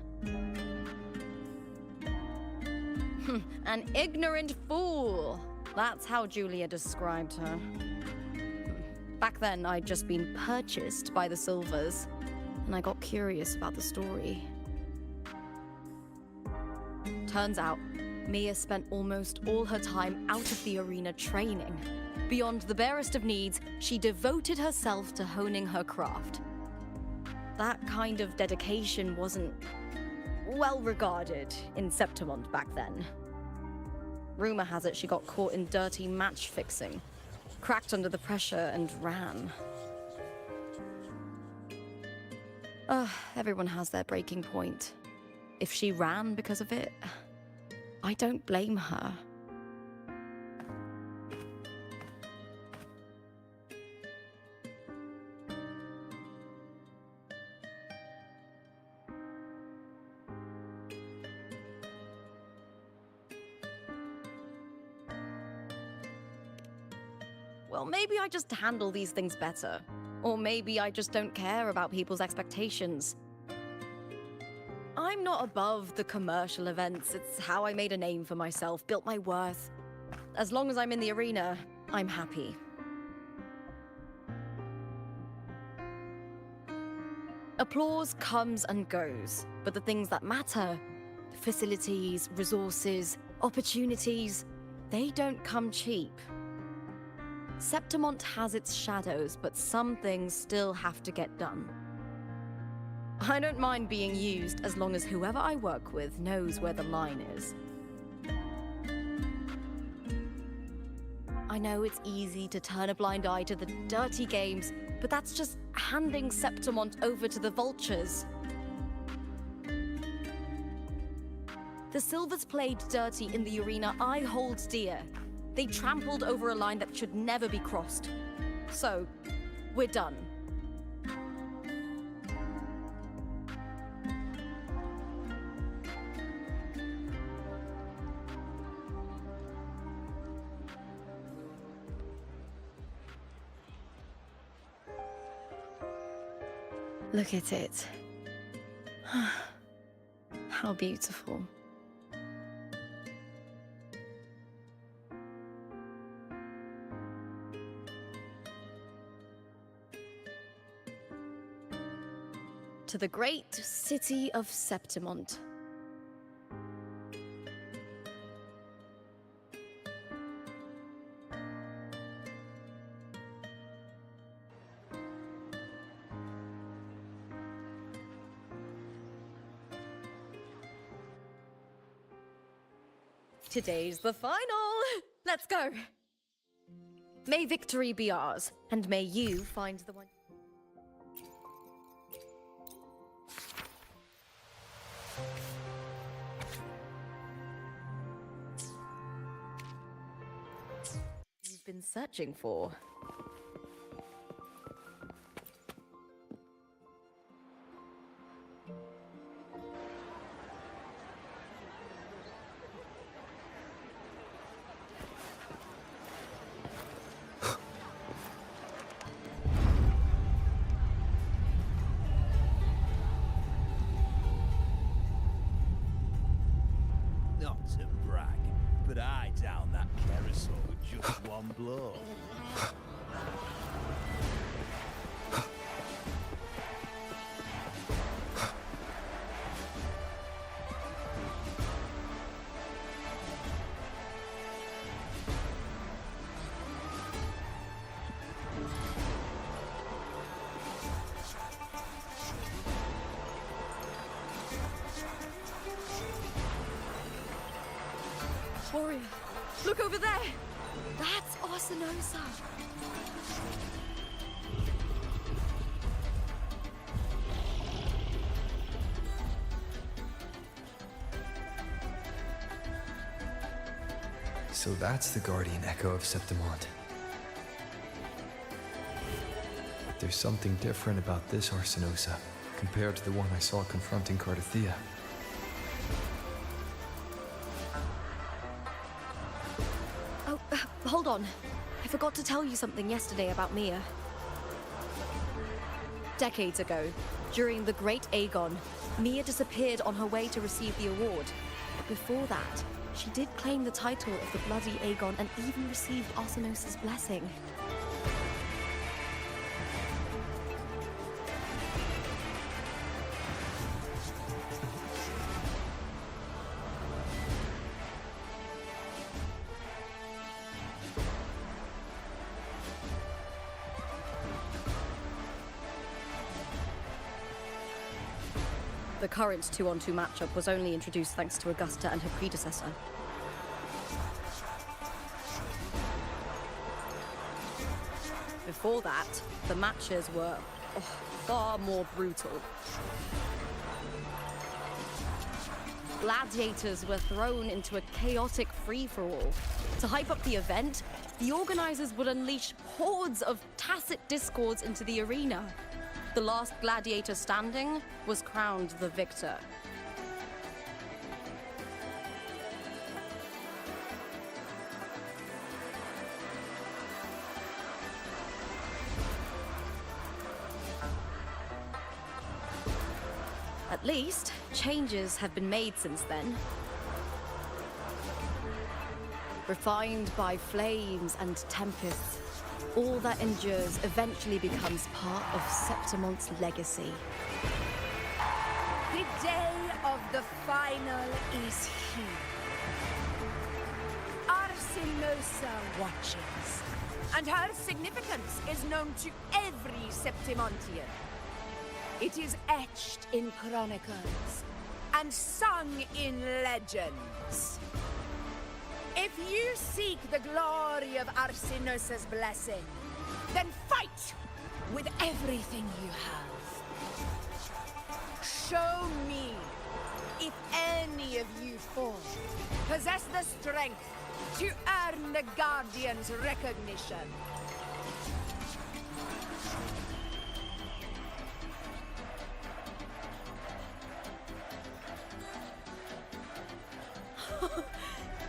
An ignorant fool! That's how Julia described her. Back then, I'd just been purchased by the Silvers, and I got curious about the story. Turns out, Mia spent almost all her time out of the arena training. Beyond the barest of needs, she devoted herself to honing her craft. That kind of dedication wasn't well regarded in Septimont back then. Rumor has it she got caught in dirty match fixing, cracked under the pressure and ran. Everyone has their breaking point. If she ran because of it, I don't blame her. Well, maybe I just handle these things better. Or maybe I just don't care about people's expectations. I'm not above the commercial events. It's how I made a name for myself, built my worth. As long as I'm in the arena, I'm happy. Applause comes and goes, but the things that matter, facilities, resources, opportunities, they don't come cheap. Septimont has its shadows, but some things still have to get done. I don't mind being used as long as whoever I work with knows where the line is. I know it's easy to turn a blind eye to the dirty games, but that's just handing Septimont over to the vultures. The Silvers played dirty in the arena I hold dear. They trampled over a line that should never be crossed. So, we're done. Look at it. How beautiful. To the great city of Septimont. Today's the final! Let's go! May victory be ours, and may you find the one... you've been searching for. Not to brag, but I downed that carousel with just one blow. Warrior, look over there! That's Arsinosa! So that's the guardian echo of Septimont. There's something different about this Arsinosa compared to the one I saw confronting Cardathea. Oh, hold on. I forgot to tell you something yesterday about Mia. Decades ago, during the Great Aegon, Mia disappeared on her way to receive the award. But before that, she did claim the title of the Bloody Aegon and even received Arsinosa's blessing. The current 2-on-2 matchup was only introduced thanks to Augusta and her predecessor. Before that, the matches were far more brutal. Gladiators were thrown into a chaotic free-for-all. To hype up the event, the organizers would unleash hordes of tacit discords into the arena. The last gladiator standing was crowned the victor. At least, changes have been made since then. Refined by flames and tempests, all that endures eventually becomes part of Septimont's legacy. The day of the final is here. Arsinosa watches, and her significance is known to every Septimontian. It is etched in chronicles and sung in legends. If If you seek the glory of Arsinosa's blessing, then fight with everything you have. Show me if any of you four possess the strength to earn the Guardian's recognition.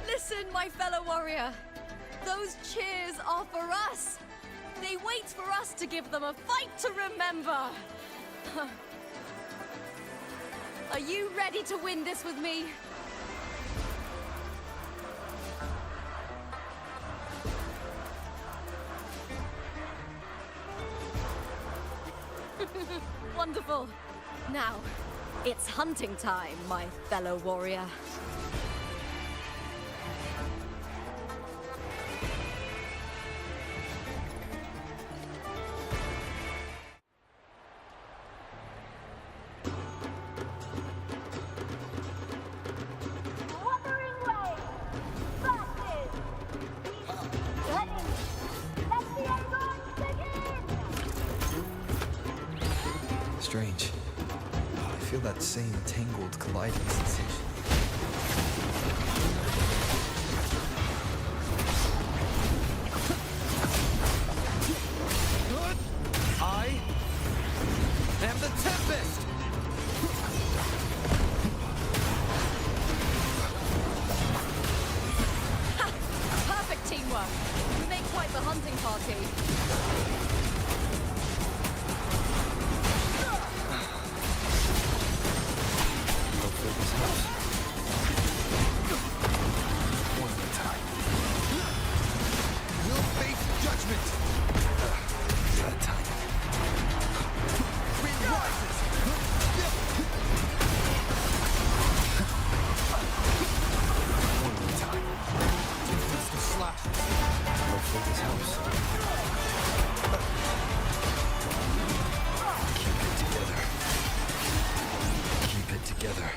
Listen, my fellow warrior. Those cheers are for us. They wait for us to give them a fight to remember. Are you ready to win this with me? Wonderful. Now, it's hunting time, my fellow warrior. Wuthering Waves versus Ready. Let the Aegon begin! Strange. I feel that same tangled, colliding sensation. I am the Tempest! Perfect teamwork. We make quite the hunting party. One more time. We'll face judgment! That time. Wind rises! One more time. Pistol slashes. Hopefully this helps. Keep it together. Keep it together.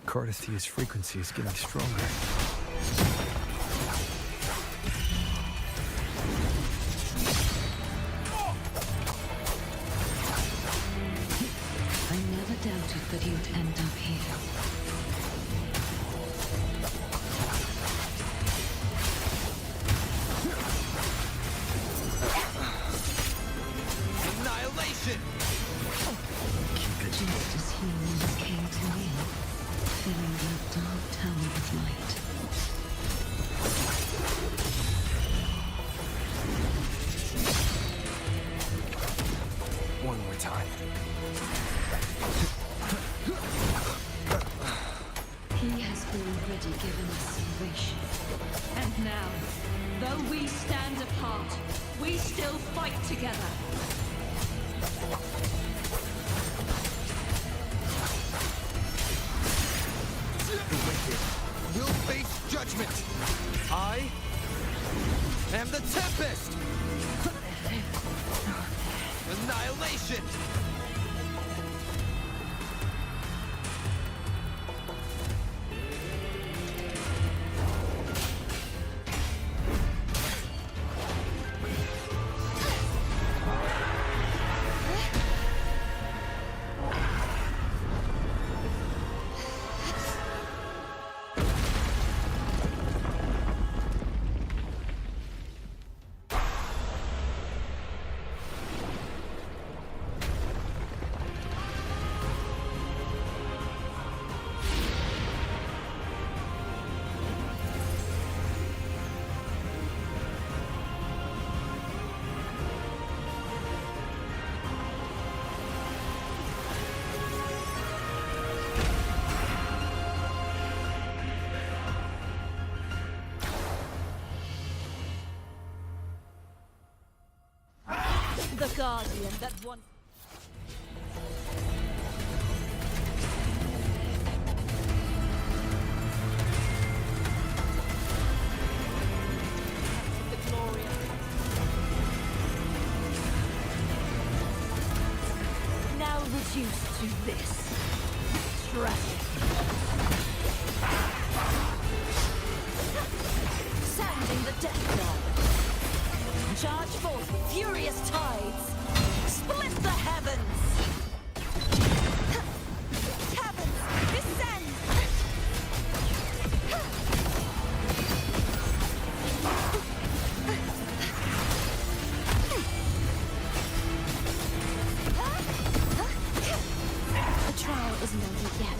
Cardathea's frequency is getting stronger. I never doubted that you'd end up here. Annihilation! Keep it just as humans came to me, filling that dark tower with light. One more time. He has already given us salvation. And now, though we stand apart, we still fight together. The wicked will face judgment. I am the Tempest! Annihilation! The guardian that once... The glorious... Now reduced to this. Tragic. Sounding the death knell. Charge forth furious tides. Split the heavens. Heavens, descend. The trial isn't over yet.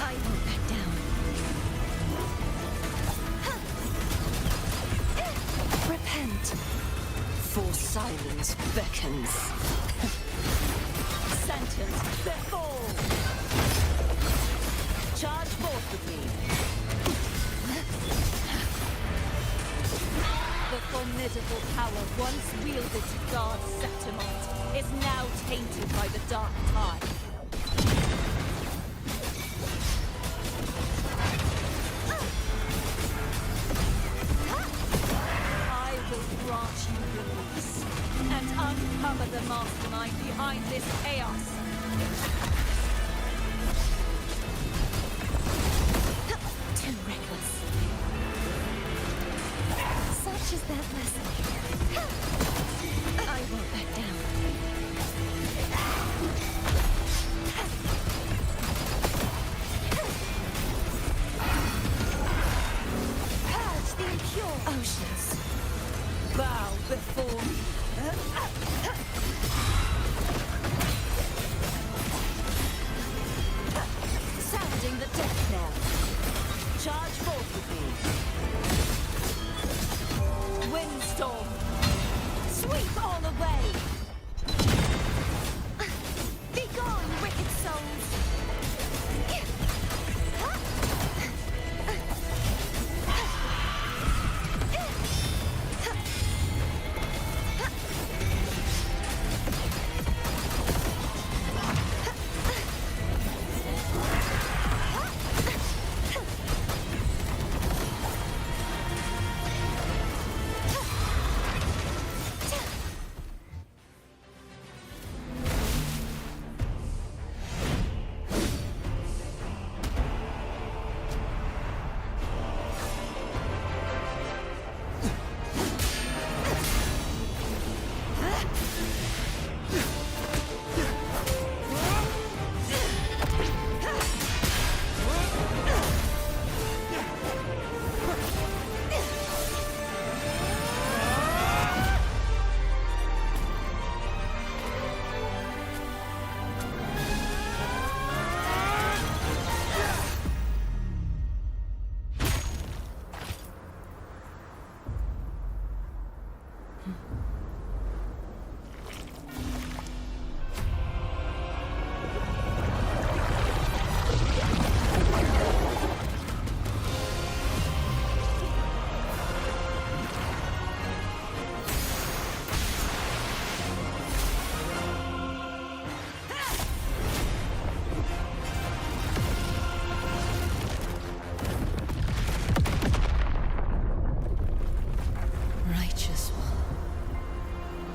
I won't back down. Repent, for silence beckons. Sentence before. Charge forth with me. The formidable power once wielded to guard Septimont is now tainted by the dark tide. I will grant you release and uncover the mastermind behind this chaos. Too reckless. Such is their blessing. I won't back down. Purge the impure. Oceans. Bow before me. Sounding the death knell. Charge forth with me. Windstorm. Sweep all away. Be gone, wicked souls.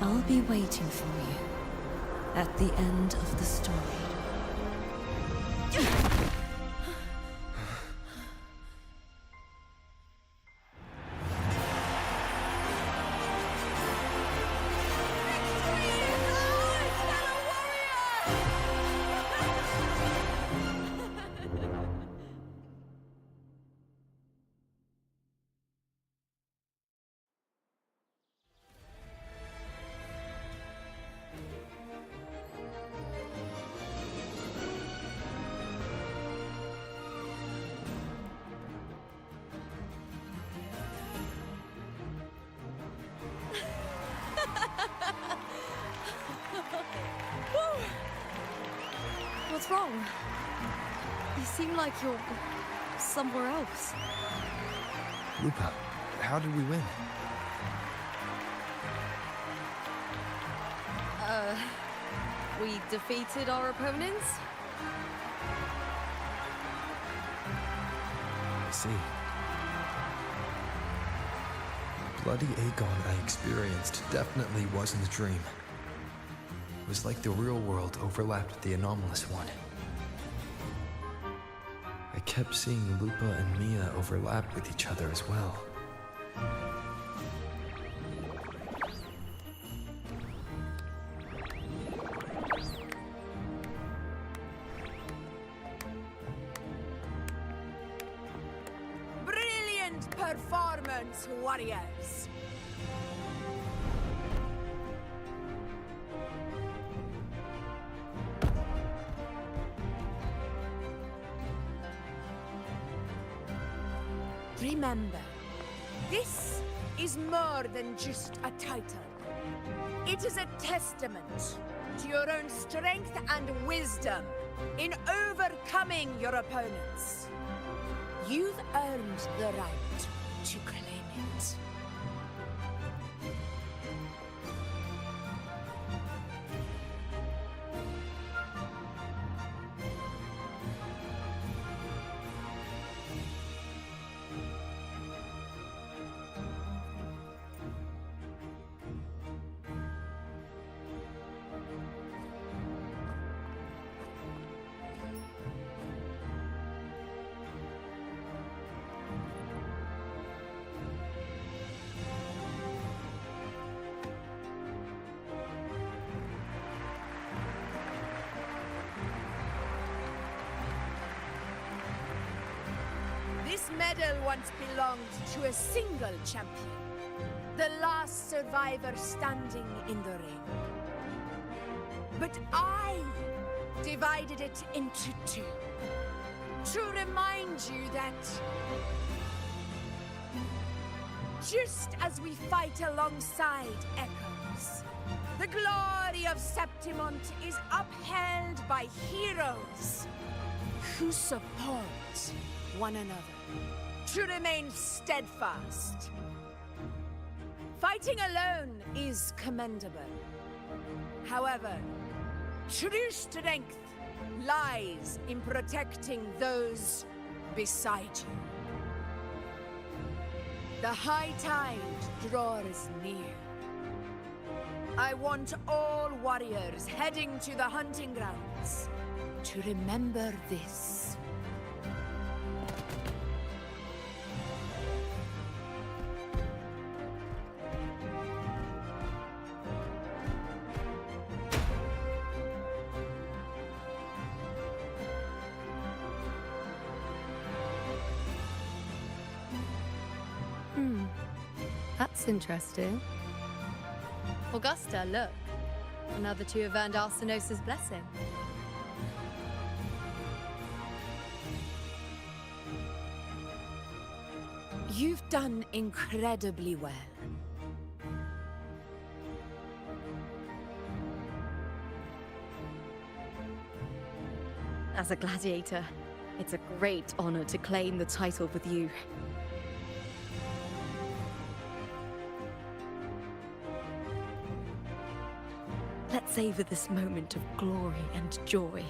I'll be waiting for you at the end of the story. What's wrong? You seem like you're somewhere else. Lupa, how did we win? we defeated our opponents? I see. The bloody Aegon I experienced definitely wasn't a dream. It was like the real world overlapped with the anomalous one. I kept seeing Lupa and Mia overlap with each other as well. Brilliant performance, warriors! Remember, this is more than just a title. It is a testament to your own strength and wisdom in overcoming your opponents. You've earned the right to claim it. This medal once belonged to a single champion, the last survivor standing in the ring. But I divided it into two, to remind you that just as we fight alongside echoes, the glory of Septimont is upheld by heroes who support one another, to remain steadfast. Fighting alone is commendable. However, true strength lies in protecting those beside you. The high tide draws near. I want all warriors heading to the hunting grounds to remember this. That's interesting. Augusta, look. Another two have earned Arsenos's blessing. You've done incredibly well. As a gladiator, it's a great honor to claim the title with you. Let's savor this moment of glory and joy.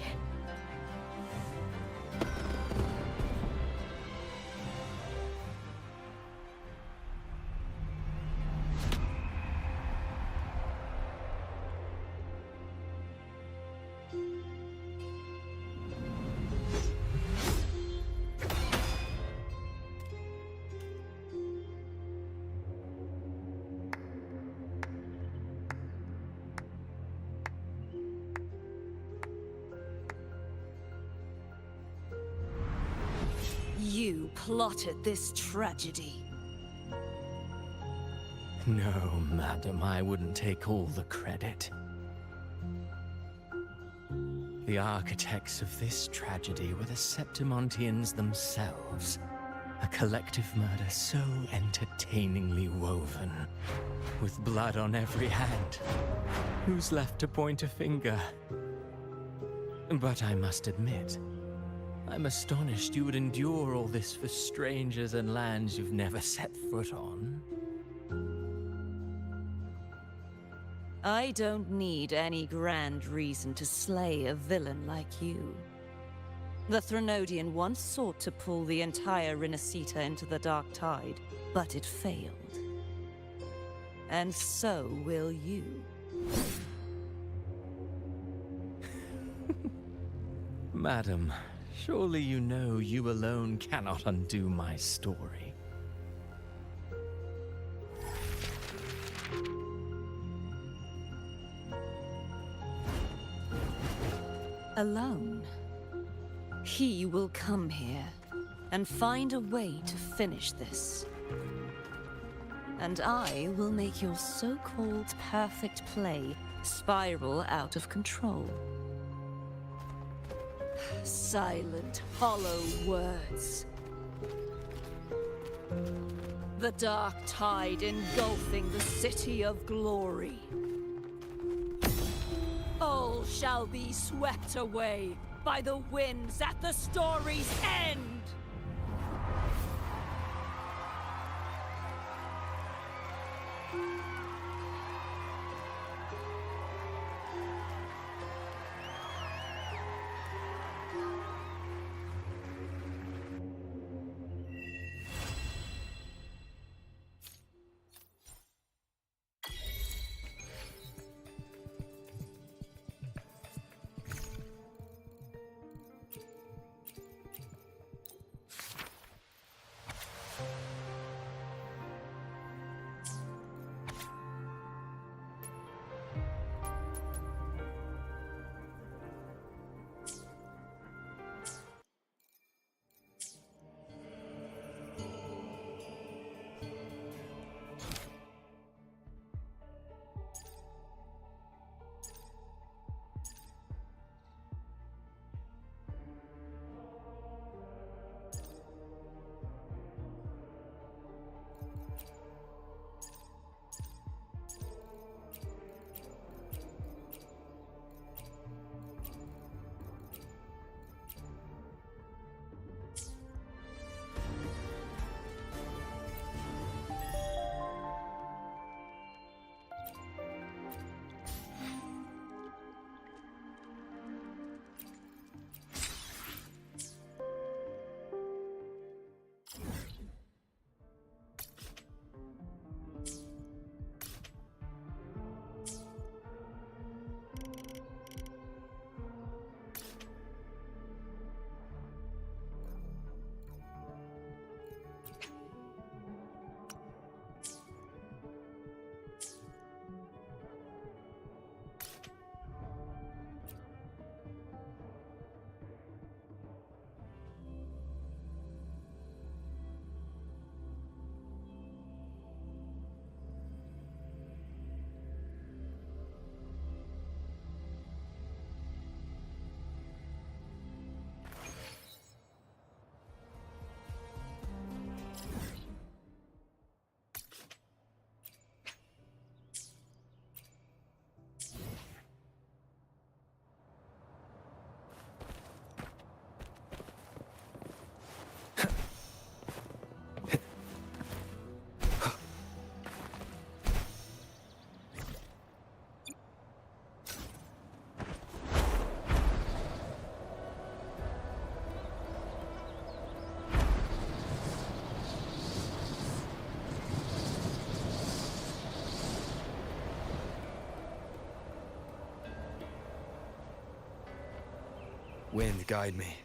You plotted this tragedy. No, madam, I wouldn't take all the credit. The architects of this tragedy were the Septimontians themselves. A collective murder so entertainingly woven, with blood on every hand. Who's left to point a finger? But I must admit, I'm astonished you would endure all this for strangers and lands you've never set foot on. I don't need any grand reason to slay a villain like you. The Threnodian once sought to pull the entire Renacita into the Dark Tide, but it failed. And so will you. Madam, surely you know you alone cannot undo my story. Alone. He will come here and find a way to finish this. And I will make your so-called perfect play spiral out of control. Silent, hollow words. The dark tide engulfing the city of glory. All shall be swept away by the winds at the story's end! Wind, guide me.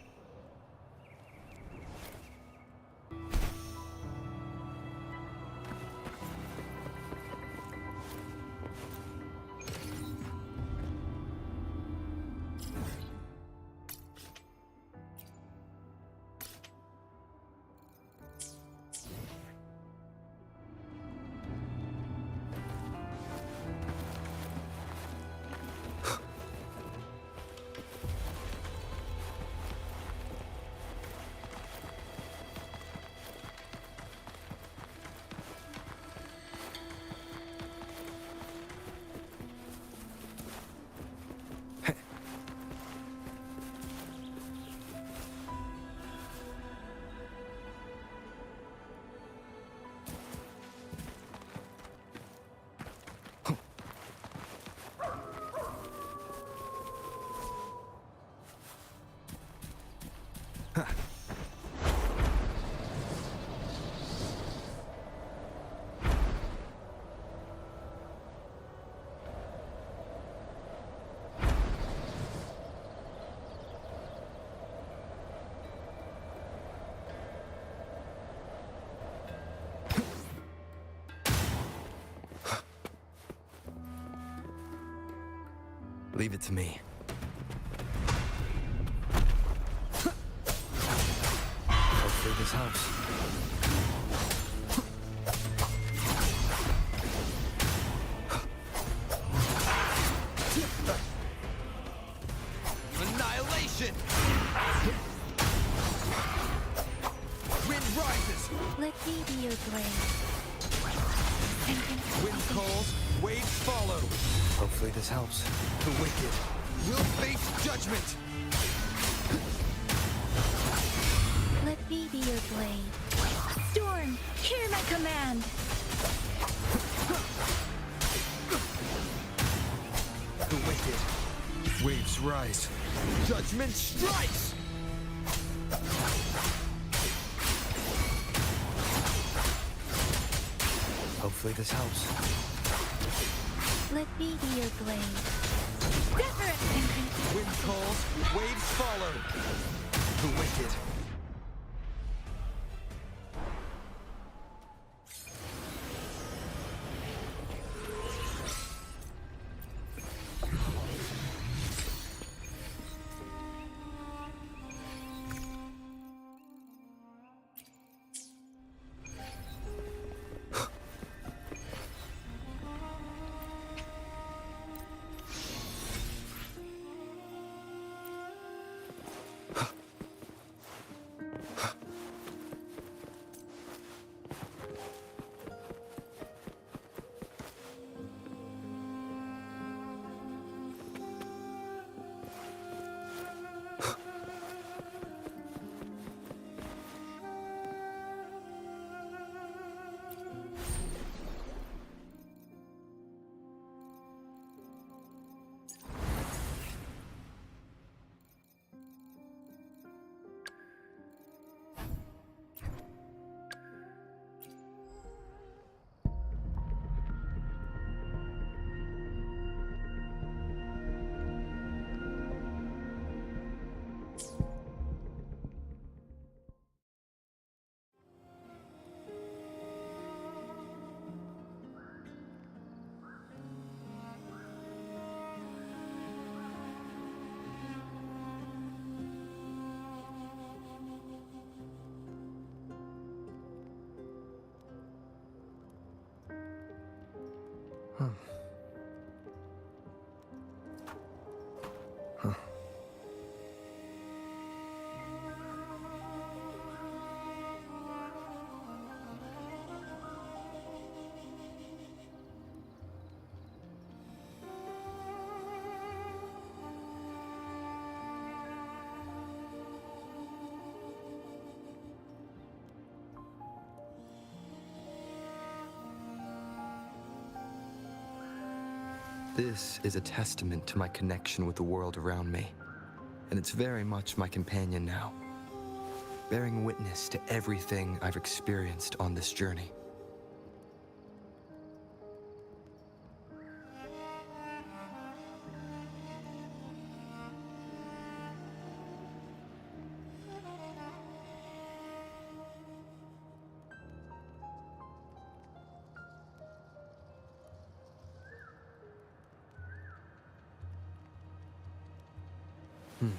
Leave it to me. Hopefully this helps. Annihilation! Wind rises! Let me be your blade. Wind calls, waves follow. Hopefully this helps. The wicked will face judgment! Let me be your blade. Storm, hear my command! The wicked. Waves rise. Judgment strikes! Hopefully this helps. Let me be your blade. Wind calls, waves follow. The wicked. This is a testament to my connection with the world around me, and it's very much my companion now, bearing witness to everything I've experienced on this journey. Hmm.